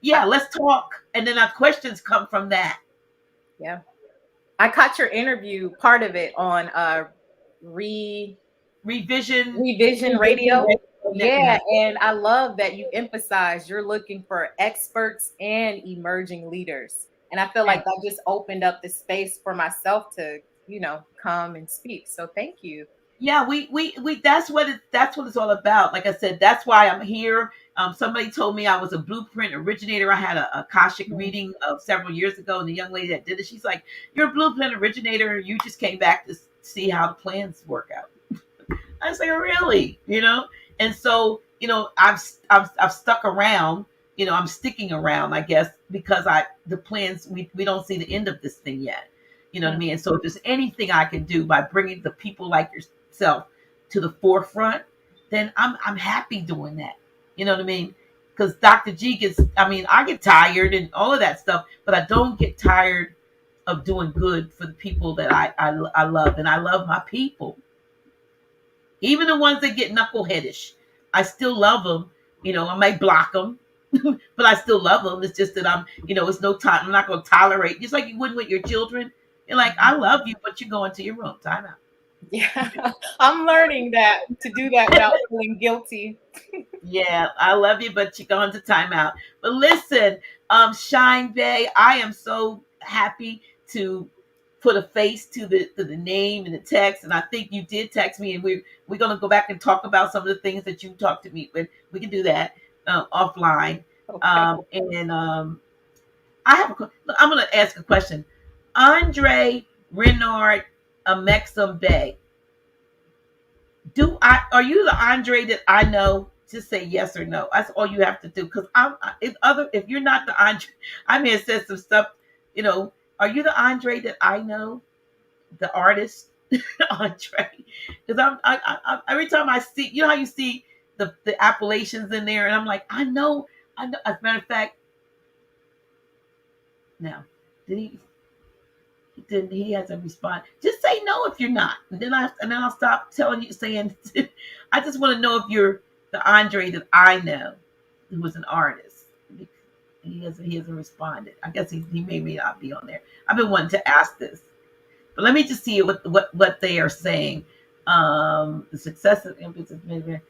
Speaker 2: Yeah, let's talk, and then our questions come from that.
Speaker 3: Yeah. I caught your interview, part of it on re
Speaker 2: Revision,
Speaker 3: revision
Speaker 2: revision,
Speaker 3: radio. Yeah,
Speaker 2: yeah.
Speaker 3: and I love that you emphasize you're looking for experts and emerging leaders. And I feel like that just opened up the space for myself to, come and speak. So thank you.
Speaker 2: Yeah, we that's what it's all about. Like I said, that's why I'm here. Somebody told me I was a blueprint originator. I had a Akashic
Speaker 3: Mhm.
Speaker 2: reading of several years ago, and the young lady that did it, she's like, "You're a blueprint originator. You just came back to see how the plans work out." I say, really, and so I've stuck around. I'm sticking around, I guess, because the plans we don't see the end of this thing yet. You know what I mean? And so if there's anything I can do by bringing the people like yourself to the forefront, then I'm happy doing that. You know what I mean? Because Dr. G gets, I mean, I get tired and all of that stuff, but I don't get tired of doing good for the people that I love, and I love my people. Even the ones that get knuckleheadish, I still love them. I might block them, but I still love them. It's just that it's no time. I'm not going to tolerate. Just like you wouldn't with your children. You're like, I love you, but you go into your room. Time out.
Speaker 3: Yeah, I'm learning that to do that without feeling guilty.
Speaker 2: Yeah, I love you, but you go into timeout. But listen, Shine Bay, I am so happy to put a face to the name and the text. And I think you did text me, and we're gonna go back and talk about some of the things that you talked to me with. We can do that offline.
Speaker 3: Okay.
Speaker 2: I I'm gonna ask a question. Andre Renard Amexum Bay, do I are you the Andre that I know? Just say yes or no. That's all you have to do. Because if you're not the Andre, I may have said some stuff. You know, are you the Andre that I know? The artist Andre? Because every time I see, how you see the appellations in there, and I'm like, I know, I know. As a matter of fact, now did he? He hasn't responded. Just say no if you're not, and then I'll stop telling you saying. I just want to know if you're the Andre that I know, who was an artist. He hasn't responded. I guess he may not be on there. I've been wanting to ask this, but let me just see what they are saying. The success of impetus management.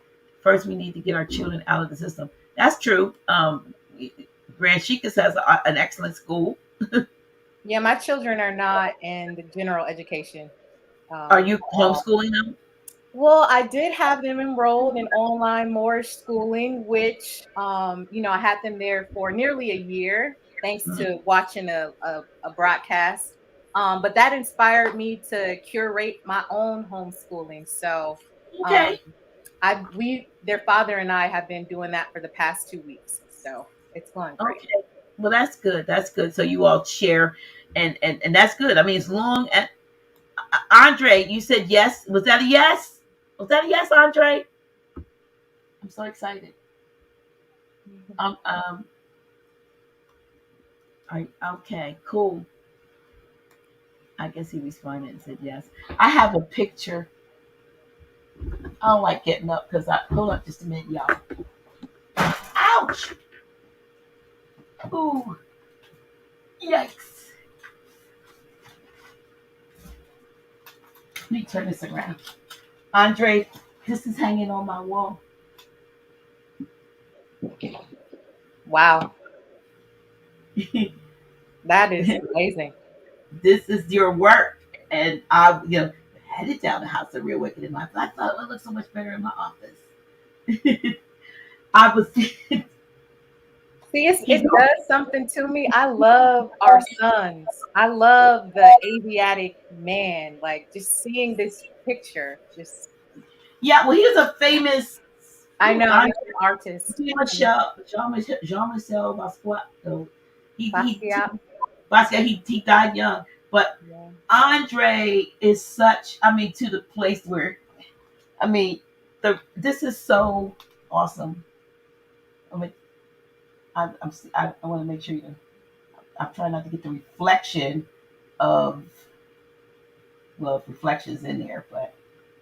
Speaker 2: First, we need to get our children out of the system. That's true. Grand Sheikas has an excellent school.
Speaker 3: Yeah, my children are not in the general education.
Speaker 2: Are you
Speaker 3: At all.
Speaker 2: homeschooling them?
Speaker 3: Well, I did have them enrolled in online Moorish schooling, which, I had them there for nearly a year, thanks
Speaker 2: Mhm.
Speaker 3: to watching a broadcast. But that inspired me to curate my own homeschooling. So, um,
Speaker 2: Okay.
Speaker 3: their father and I have been doing that for the past 2 weeks. So it's going great.
Speaker 2: Okay. Well, that's good. That's good. So you all share, and that's good. I mean, as long as Andre, you said yes. Was that a yes? Was that a yes, Andre? I'm so excited. Um. Um. Okay. Cool. I guess he responded and said yes. I have a picture. I don't like getting up because I hold up just a minute, y'all. Ouch! Ooh! Yikes! Let me turn this around. Andre, this is hanging on my wall.
Speaker 3: Wow, that is amazing.
Speaker 2: This is your work. And I headed down the house of real wicked in my I thought it would look so much better in my office. I was
Speaker 3: See,
Speaker 2: he's
Speaker 3: it does something to me. I love our sons. I love the Asiatic man. Like just seeing this picture, just
Speaker 2: yeah, well he was a famous
Speaker 3: I know
Speaker 2: Andre
Speaker 3: he's an artist.
Speaker 2: Jean-Michel Basquiat. So
Speaker 3: Basquiat.
Speaker 2: Basquiat he died young. But
Speaker 3: Yeah.
Speaker 2: Andre is such I mean to the place where I mean this is so awesome. I mean I want to make sure I'm trying not to get the reflection of reflections in there, but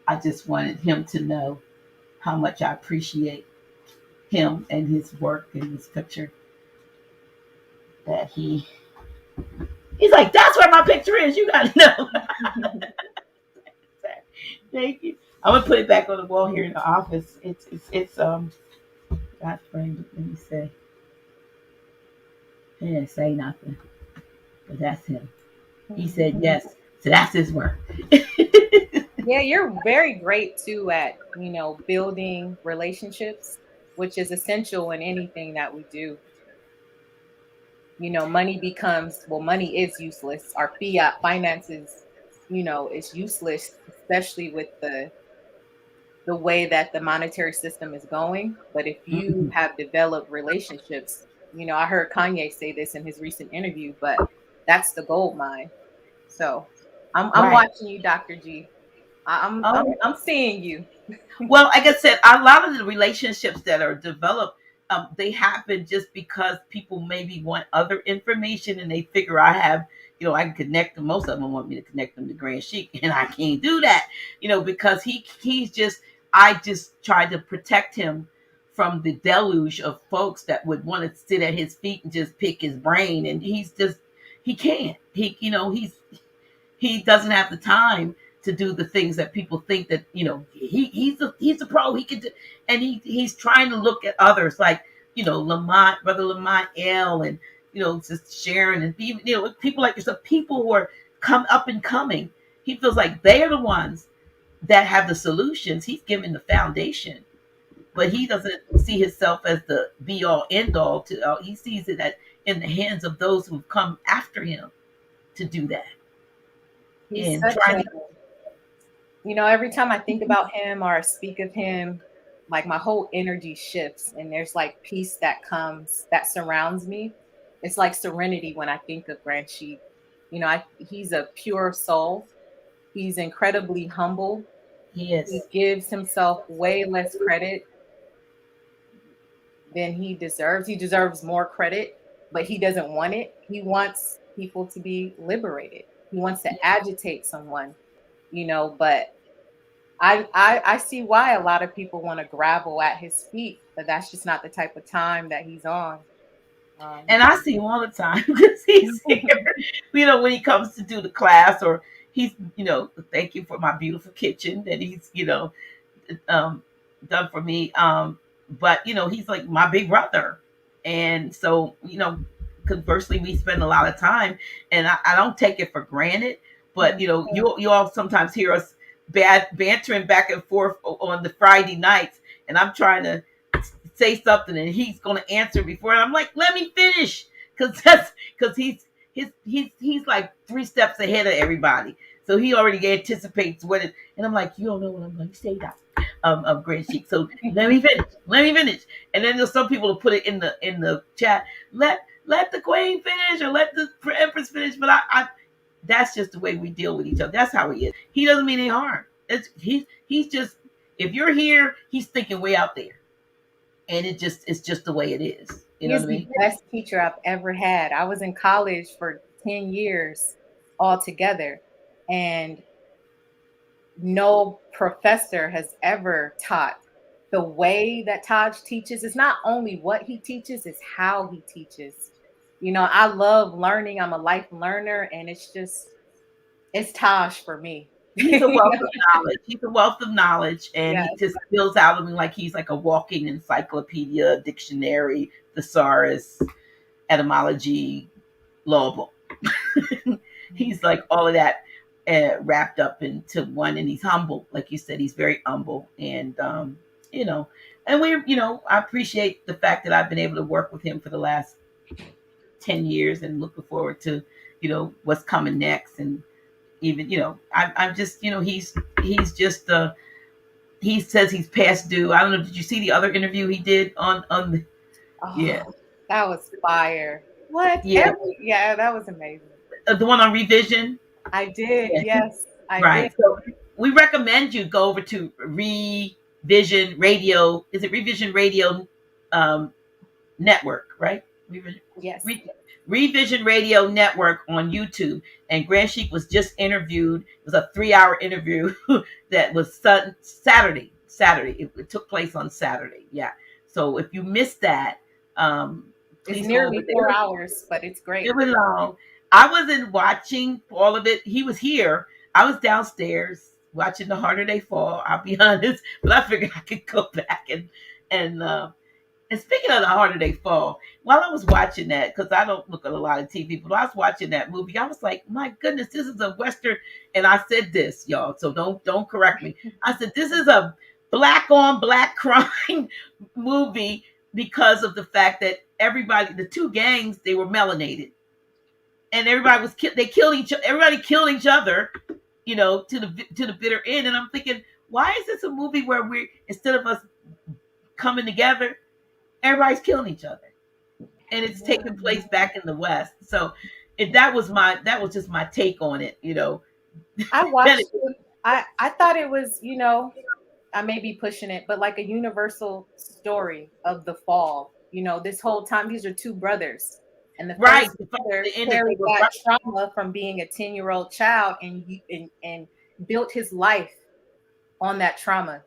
Speaker 2: I just wanted him to know how much I appreciate him and his work and his picture. That he's like, that's where my picture is. You gotta know. Thank you. I'm gonna put it back on the wall here in the office. It's God framed it. Let me say. He didn't say nothing, but that's him. He said yes. So that's his work.
Speaker 3: Yeah, you're very great too at, building relationships, which is essential in anything that we do. Money is useless. Our fiat finances, is useless, especially with the way that the monetary system is going. But if you
Speaker 2: Mhm.
Speaker 3: have developed relationships, I heard Kanye say this in his recent interview, but that's the gold mine. So I'm
Speaker 2: Right.
Speaker 3: watching you, Dr. G.
Speaker 2: Oh,
Speaker 3: I'm seeing you.
Speaker 2: well, like I said, a lot of the relationships that are developed, they happen just because people maybe want other information and they figure I have, I can connect them. Most of them want me to connect them to Grand Sheik, and I can't do that, because I just tried to protect him from the deluge of folks that would want to sit at his feet and just pick his brain, and he can't. He doesn't have the time to do the things that people think that he's a pro he could do, and he's trying to look at others like Lamont, brother Lamont L, and just Sharon, and even people like yourself, people who are come up and coming. He feels like they are the ones that have the solutions. He's given the foundation, but he doesn't see himself as the be all end all to he sees it in the hands of those who've come after him to do that
Speaker 3: He's
Speaker 2: and
Speaker 3: such
Speaker 2: trying
Speaker 3: a
Speaker 2: to.
Speaker 3: every time I think about him or speak of him, like my whole energy shifts and there's like peace that surrounds me. It's like serenity when I think of Grand Sheik. He's a pure soul. He's incredibly humble.
Speaker 2: He
Speaker 3: He
Speaker 2: is.
Speaker 3: gives himself way less credit than he deserves. He deserves more credit, but he doesn't want it. He wants people to be liberated. He wants to agitate someone, but I see why a lot of people want to gravel at his feet, but that's just not the type of time that he's on. Um,
Speaker 2: And I see him all the time because he's here. When he comes to do the class, or he's, thank you for my beautiful kitchen that he's, um, done for me. But he's like my big brother, and so conversely, we spend a lot of time, and I don't take it for granted. But you all sometimes hear us bantering back and forth on the Friday nights, and I'm trying to say something, and he's going to answer before, and I'm like, let me finish, because he's like 3 steps ahead of everybody. So he already anticipates what it, and I'm like, you don't know what I'm going to say now, of Grand Chic. So let me finish. Let me finish. And then there's some people who put it in the chat. Let the queen finish, or let the empress finish. But I that's just the way we deal with each other. That's how he is. He doesn't mean any harm. He's just, if you're here, he's thinking way out there, and it's just the way it is. You
Speaker 3: he
Speaker 2: know what
Speaker 3: is
Speaker 2: I
Speaker 3: the
Speaker 2: mean?
Speaker 3: best teacher I've ever had. I was in college for 10 years altogether, and no professor has ever taught the way that Taj teaches. It's not only what he teaches, it's how he teaches. I love learning. I'm a life learner, and it's Taj for me.
Speaker 2: He's a wealth of knowledge. He's a wealth of knowledge, and he
Speaker 3: Yes.
Speaker 2: just spills out of me like he's like a walking encyclopedia, dictionary, thesaurus, etymology, law book. He's like all of that wrapped up into one, and he's humble, like you said. He's very humble, and you know, and I appreciate the fact that I've been able to work with him for the last 10 years, and looking forward to what's coming next, and even I'm just he's just he says he's past due. I don't know. Did you see the other interview he did on the yeah,
Speaker 3: Oh, that was fire. What?
Speaker 2: yeah,
Speaker 3: Yeah, that was amazing.
Speaker 2: the one on revision?
Speaker 3: I did.
Speaker 2: Yeah.
Speaker 3: Yes, I did.
Speaker 2: Right. So we recommend you go over to Revision Radio. Is it Revision Radio um, Network? Right. Revision,
Speaker 3: Yes.
Speaker 2: Re, Revision Radio Network on YouTube. And Grand Chic was just interviewed. It was a 3-hour interview that was Saturday. Saturday. It took place on Saturday. Yeah. So if you missed that,
Speaker 3: It's
Speaker 2: please go over
Speaker 3: nearly
Speaker 2: there.
Speaker 3: 4 hours, but it's
Speaker 2: It
Speaker 3: great.
Speaker 2: was long. I wasn't watching all of it. He was here. I was downstairs watching The Harder They Fall. I'll be honest, but I figured I could go back and speaking of The Harder They Fall, while I was watching that, because I don't look at a lot of TV, but I was watching that movie. I was like, my goodness, this is a Western. And I said this, y'all, so don't correct me. I said this is a black on black crime movie, because of the fact that everybody, the two gangs, they were melanated, and everybody was they killed everybody killed each other, to the bitter end. And I'm thinking, why is this a movie where we, instead of us coming together, everybody's killing each other, and it's taking place back in the West? So that was just my take on it.
Speaker 3: I
Speaker 2: That
Speaker 3: watched it. I thought it was, I may be pushing it, but like a universal story of the fall. This whole time these are two brothers, and the
Speaker 2: right.
Speaker 3: first brother
Speaker 2: The end is they
Speaker 3: carried
Speaker 2: were
Speaker 3: that
Speaker 2: right.
Speaker 3: trauma from being a 10-year-old child, and built his life on that trauma.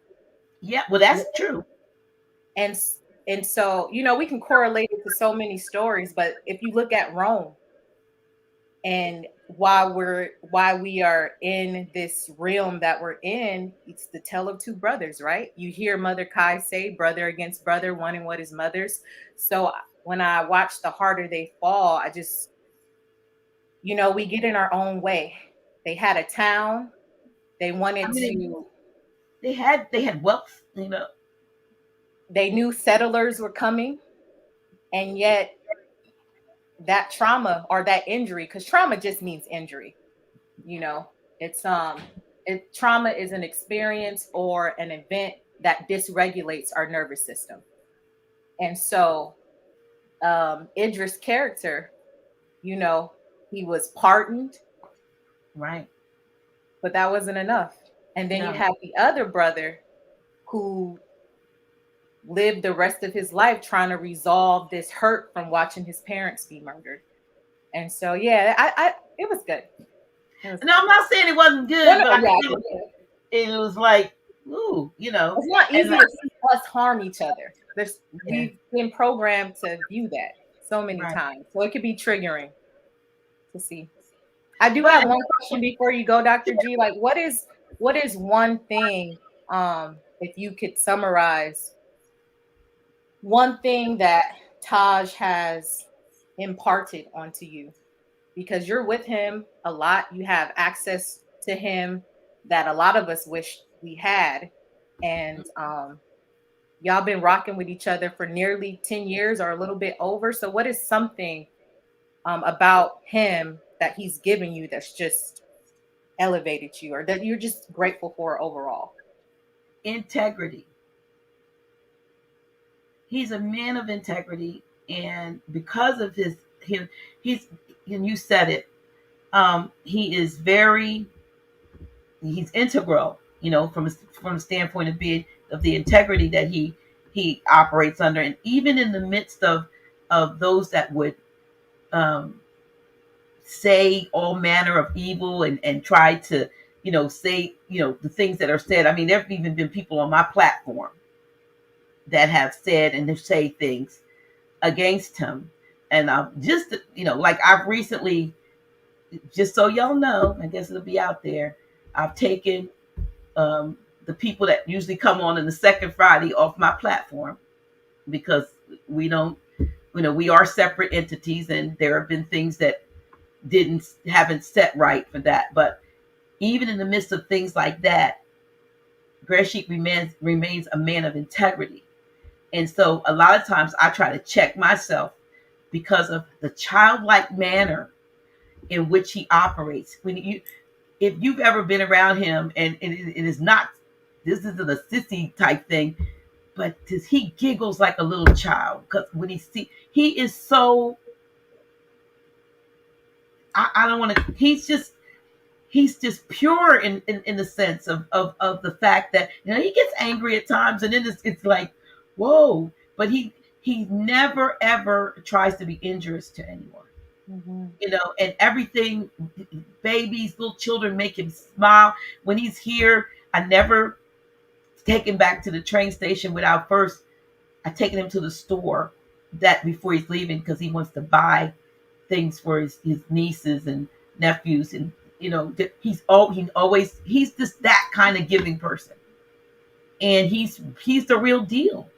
Speaker 2: Yeah, well, that's true.
Speaker 3: And and so, we can correlate it to so many stories, but if you look at Rome, and why we are in this realm that we're in, it's the tale of two brothers, right? You hear Mother Kai say brother against brother, wanting what is mother's. So when I watch The Harder They Fall, I just, we get in our own way. They had a town, they
Speaker 2: I
Speaker 3: wanted
Speaker 2: mean,
Speaker 3: to,
Speaker 2: they had wealth.
Speaker 3: they knew settlers were coming, and yet that trauma or that injury, because trauma just means injury, you know it's trauma is an experience or an event that dysregulates our nervous system. And so Idris' character, you know he was pardoned,
Speaker 2: Right.
Speaker 3: but that wasn't enough. And then you
Speaker 2: No.
Speaker 3: have the other brother who lived the rest of his life trying to resolve this hurt from watching his parents be murdered. And so, yeah, I it was good. It was,
Speaker 2: No, I'm not saying it wasn't
Speaker 3: no,
Speaker 2: good,
Speaker 3: no,
Speaker 2: but I
Speaker 3: yeah, I
Speaker 2: think
Speaker 3: get it.
Speaker 2: it was like, ooh,
Speaker 3: It's not
Speaker 2: and
Speaker 3: easy to see us harm each other. There's
Speaker 2: yeah,
Speaker 3: we've been programmed to view that so many
Speaker 2: right.
Speaker 3: times, so it could be triggering to see. I do
Speaker 2: But
Speaker 3: have one question before you go, Dr. G. Like, what is one thing, if you could summarize one thing that Taj has imparted onto you? Because you're with him a lot, you have access to him that a lot of us wish we had, and y'all been rocking with each other for nearly 10 years or a little bit over. So, what is something about him that he's given you that's just elevated you or that you're just grateful for overall?
Speaker 2: integrity. He's a man of integrity, and because of him, he's and you said it. He is very he's integral. From a standpoint of being of the integrity that he operates under, and even in the midst of those that would um, say all manner of evil and try to say the things that are said. I mean, there have even been people on my platform that have said and say things against him. And just like I've recently, just so y'all know, I guess it'll be out there, I've taken the people that usually come on in the second Friday off my platform, because we don't, we are separate entities, and there have been things that didn't haven't set right for that. But even in the midst of things like that, Grand Sheik remains a man of integrity. And so a lot of times I try to check myself because of the childlike manner in which he operates. If you've ever been around him, and it is not, this isn't a sissy type thing, but he giggles like a little child, because when he is so, I don't want to, he's just pure in the sense of the fact that he gets angry at times, and then it's like, whoa, but he never ever tries to be injurious to anyone.
Speaker 3: Mm-hmm.
Speaker 2: And everything, babies, little children make him smile when he's here. I never take him back to the train station without first I taking him to the store that before he's leaving, because he wants to buy things for his nieces and nephews, and he's just that kind of giving person, and he's the real deal.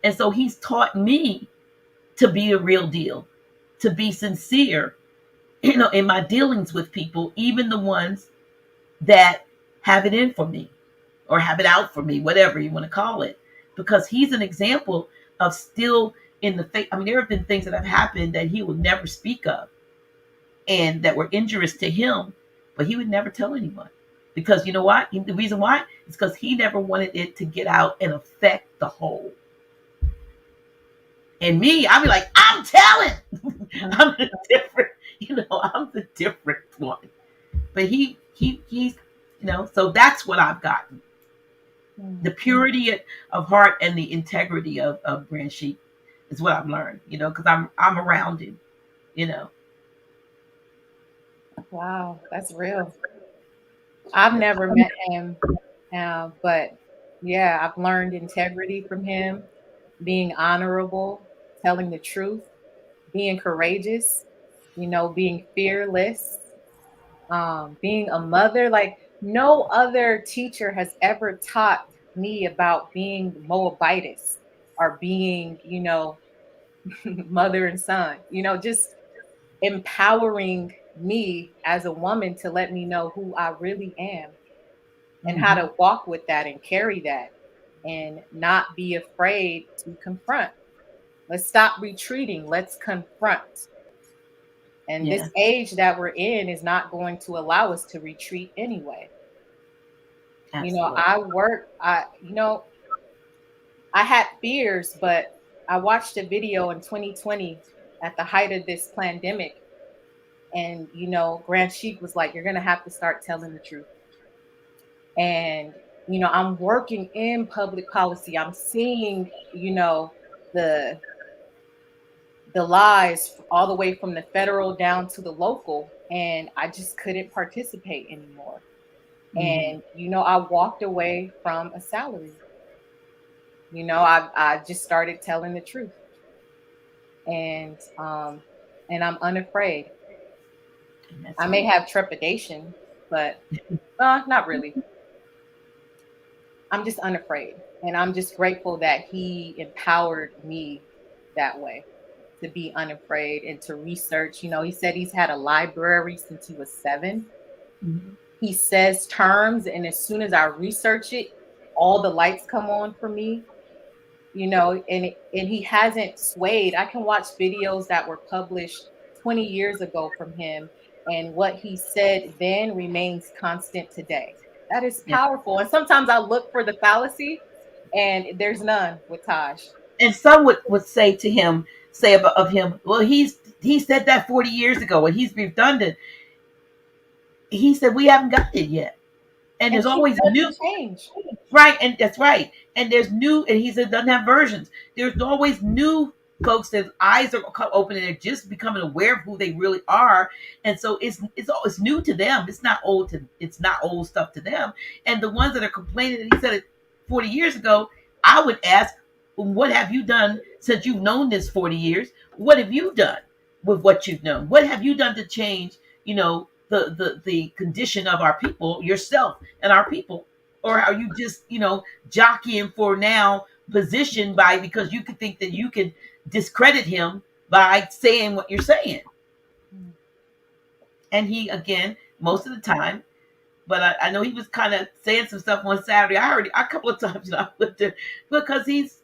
Speaker 2: And so he's taught me to be a real deal, to be sincere, in my dealings with people, even the ones that have it in for me or have it out for me, whatever you want to call it, because he's an example of still in the faith. I mean, there have been things that have happened that he would never speak of and that were injurious to him, but he would never tell anyone. Because you know what? The reason why is because he never wanted it to get out and affect the whole. And me, I'd be like, I'm telling. I'm the different, I'm the different one. But he's, so that's what I've gotten. The purity of heart and the integrity of Grand Sheik is what I've learned, because I'm around him, you know.
Speaker 3: Wow, that's real. I've never met him, but yeah, I've learned integrity from him, being honorable, telling the truth, being courageous, being fearless, being a mother. Like no other teacher has ever taught me about being Moabitess or being, mother and son, just empowering me as a woman to let me know who I really am and how
Speaker 2: Hmm.
Speaker 3: to walk with that and carry that and not be afraid to confront. Let's stop retreating. Let's confront. And
Speaker 2: Yeah,
Speaker 3: this age that we're in is not going to allow us to retreat anyway.
Speaker 2: absolutely.
Speaker 3: I had fears, but I watched a video in 2020 at the height of this pandemic. And, Grand Sheik was like, you're going to have to start telling the truth. And, I'm working in public policy. I'm seeing, the lies all the way from the federal down to the local. and I just couldn't participate anymore.
Speaker 2: Hmm.
Speaker 3: And I walked away from a salary. I just started telling the truth, and I'm unafraid.
Speaker 2: And that's
Speaker 3: I may
Speaker 2: good.
Speaker 3: have trepidation, but not really. I'm just unafraid. And I'm just grateful that he empowered me that way, to be unafraid and to research. He said he's had a library since he was 7.
Speaker 2: Hmm.
Speaker 3: He says terms, and as soon as I research it, all the lights come on for me. And he hasn't swayed. I can watch videos that were published 20 years ago from him, and what he said then remains constant today. That is
Speaker 2: Yeah.
Speaker 3: powerful. And sometimes I look for the fallacy, and there's none with Taj.
Speaker 2: And some would say to him, say about of him, well, he said that 40 years ago, and he's redundant. He said we haven't got it yet, and
Speaker 3: And
Speaker 2: there's
Speaker 3: things
Speaker 2: always new.
Speaker 3: doesn't change.
Speaker 2: Right, and that's right. And there's new, and he said doesn't have versions. There's always new folks that eyes are open and they're just becoming aware of who they really are. And so it's new to them. It's not old stuff to them. And the ones that are complaining that he said it 40 years ago, I would ask, what have you done since you've known this 40 years? What have you done with what you've known? What have you done to change, the condition of our people, yourself and our people? Or are you just jockeying for now position by because you could think that you could discredit him by saying what you're saying?
Speaker 3: Mm.
Speaker 2: And he again most of the time, but I know he was kind of saying some stuff on Saturday. I heard a couple of times, I looked at, because he's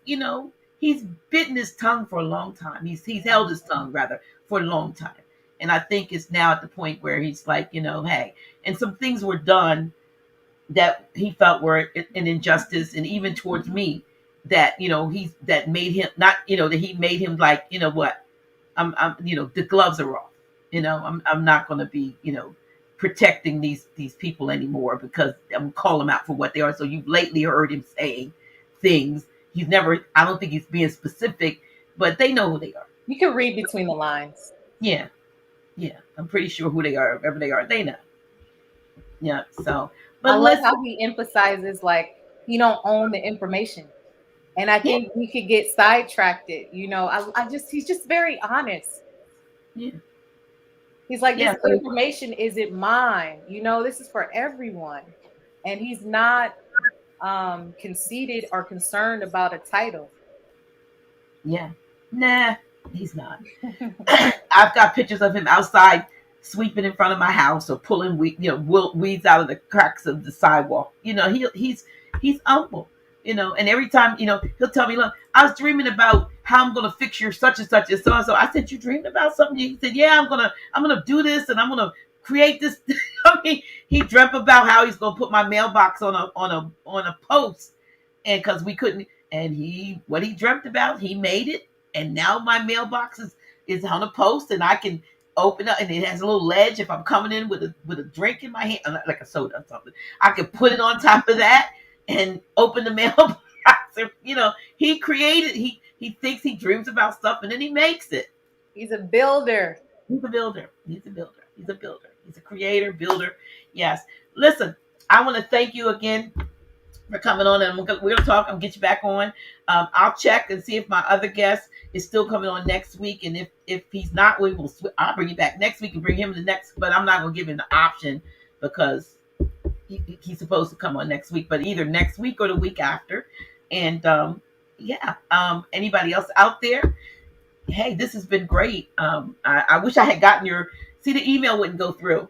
Speaker 2: bitten his tongue for a long time. He's held his tongue rather for a long time, and I think it's now at the point where he's like, hey, and some things were done that he felt were an injustice, and even towards me, that he's that made him not, that he made him like, what, I'm the gloves are off. I'm not going to be protecting these people anymore, because I'm calling them out for what they are. So you've lately heard him saying things. He's never, I don't think he's being specific, but they know who they are.
Speaker 3: You can read between the lines.
Speaker 2: Yeah, yeah, I'm pretty sure who they are. Whoever they are, they know. Yeah. So,
Speaker 3: I
Speaker 2: but
Speaker 3: love
Speaker 2: listen.
Speaker 3: how he emphasizes, like, he don't own the information. And I
Speaker 2: Yeah,
Speaker 3: think we could get sidetracked. He's just very honest.
Speaker 2: yeah,
Speaker 3: He's like,
Speaker 2: yeah.
Speaker 3: this
Speaker 2: So
Speaker 3: information isn't mine. This is for everyone. And he's not conceited or concerned about a title.
Speaker 2: yeah, nah, he's not. I've got pictures of him outside sweeping in front of my house, or pulling weeds out of the cracks of the sidewalk. He's humble. And every time, he'll tell me, look, I was dreaming about how I'm gonna fix your such and such and so and so. I said, you dreamed about something? He said, yeah, I'm gonna do this, and I'm gonna create this. I mean, he dreamt about how he's gonna put my mailbox on a post, and because we couldn't, and what he dreamt about, he made it, and now my mailbox is on a post, and I can open up, and it has a little ledge. If I'm coming in with a drink in my hand, like a soda or something, I can put it on top of that and open the mailbox. He created. He thinks, he dreams about stuff, and then he makes it.
Speaker 3: He's a builder.
Speaker 2: He's a builder. He's a builder. He's a builder. He's a creator, builder. Yes. Listen, I want to thank you again for coming on, and we're gonna talk. I'm gonna get you back on. I'll check and see if my other guest is still coming on next week, and if he's not, I'll bring you back next week and bring him the next. But I'm not gonna give him the option, because he's supposed to come on next week, but either next week or the week after. And yeah, anybody else out there? Hey, this has been great. I wish I had gotten your. See, the email wouldn't go through,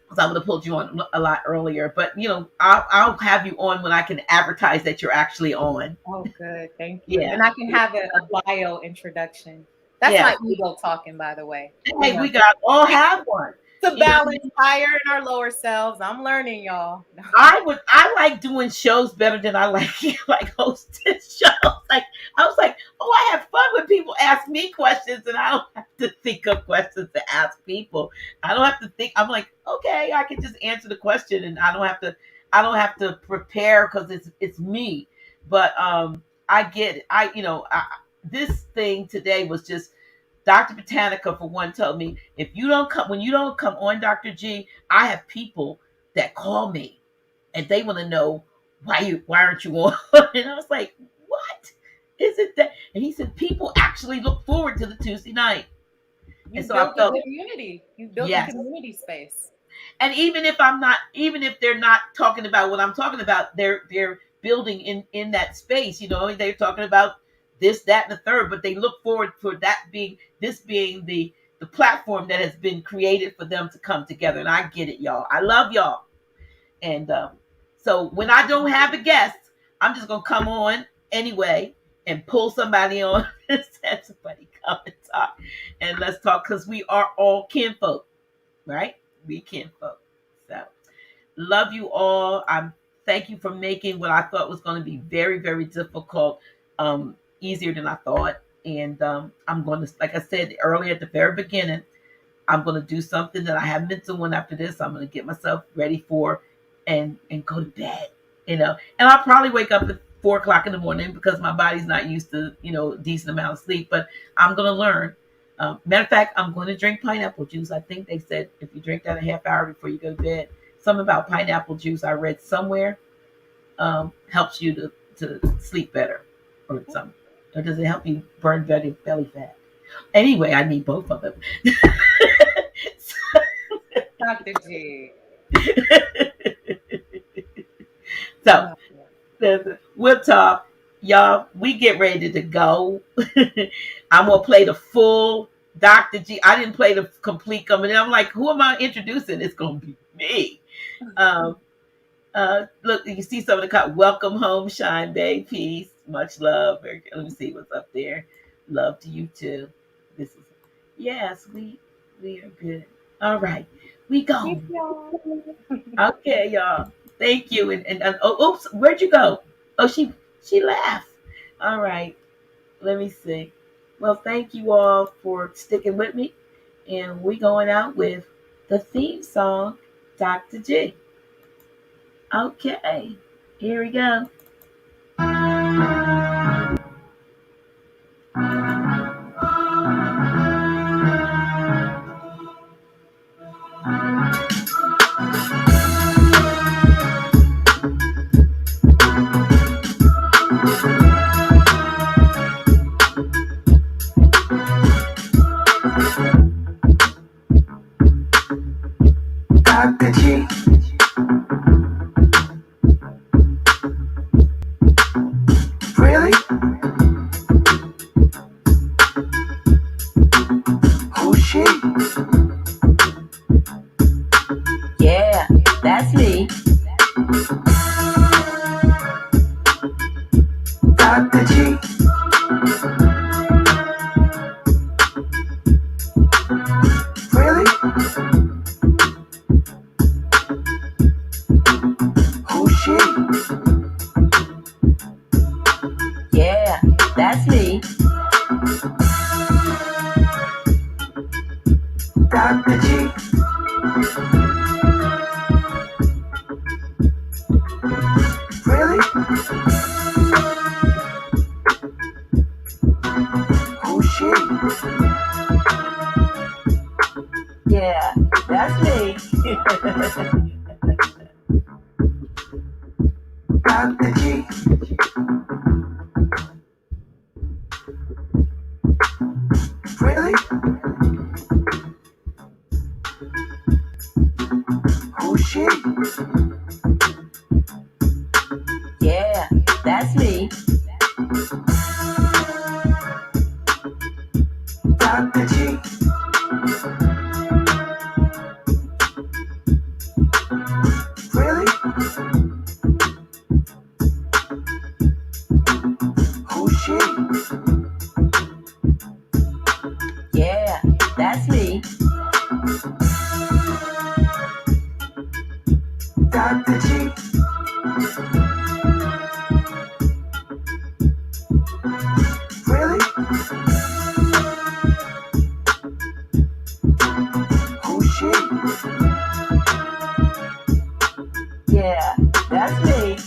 Speaker 2: because I would have pulled you on a lot earlier. But I'll have you on when I can advertise that you're actually on.
Speaker 3: Oh, good. Thank you.
Speaker 2: Yeah,
Speaker 3: And I can have a bio introduction. That's
Speaker 2: yeah.
Speaker 3: my ego talking, by the way. You
Speaker 2: Hey,
Speaker 3: know,
Speaker 2: we got all have one.
Speaker 3: to
Speaker 2: You know,
Speaker 3: balance higher and our lower selves. I'm learning, y'all.
Speaker 2: I like doing shows better than I like like hosting shows. Like, I was like, oh, I have fun when people ask me questions, and I don't have to think of questions to ask people. I don't have to think. I'm like, okay, I can just answer the question, and I don't have to prepare, because it's me. But I get it. This thing today was just Dr. Botanica, for one, told me if you don't come, when you don't come on Dr. G, I have people that call me and they want to know why aren't you on? And I was like, what is it that? And he said people actually look forward to the Tuesday night, and
Speaker 3: You
Speaker 2: so I
Speaker 3: built a
Speaker 2: felt
Speaker 3: community. You built a
Speaker 2: yes.
Speaker 3: community space.
Speaker 2: And even if they're not talking about what I'm talking about, they're building in that space. They're talking about this, that, and the third, but they look forward for that being the platform that has been created for them to come together. And I get it, y'all. I love y'all. And so when I don't have a guest, I'm just gonna come on anyway and pull somebody on and have somebody come and talk. And let's talk, because we are all kinfolk, right? We kinfolk. So love you all. Thank you for making what I thought was going to be very, very difficult easier than I thought. And I'm going to, like I said earlier at the very beginning, I'm going to do something that I haven't been doing after this. I'm going to get myself ready for and go to bed, And I'll probably wake up at 4 o'clock in the morning because my body's not used to, a decent amount of sleep. But I'm going to learn. Matter of fact, I'm going to drink pineapple juice. I think they said if you drink that a half hour before you go to bed, something about pineapple juice I read somewhere helps you to sleep better or something. Or does it help you burn belly fat? Anyway, I need both of them.
Speaker 3: Dr. G.
Speaker 2: So, we'll talk. Y'all, we get ready to go. I'm going to play the full Dr. G. I didn't play the complete coming in. I'm like, who am I introducing? It's going to be me. Look, you see some of the cut. Welcome home, Shine Bay. Peace. Much love. Let me see what's up there. Love to you too. Yes, we are good. All right. We go. Okay, y'all. Thank you. And oops, where'd you go? Oh, she left. All right. Let me see. Well, thank you all for sticking with me. And we going out with the theme song, Dr. G. Okay. Here we go.
Speaker 1: Dr. G. Really? Who's she?
Speaker 2: Yeah, that's me.
Speaker 1: Dr. G. Really? Who's she?
Speaker 2: Yeah, that's me.
Speaker 1: Dr. G. Really? Who's she?
Speaker 2: Yeah, that's me.
Speaker 1: Dr. G. Really? Who's she?
Speaker 2: Yeah, that's me.
Speaker 1: Dr. G. Really? Who's she?
Speaker 2: Yeah, that's me.
Speaker 1: Dr. G. Really? Who's she?
Speaker 2: Yeah, that's me.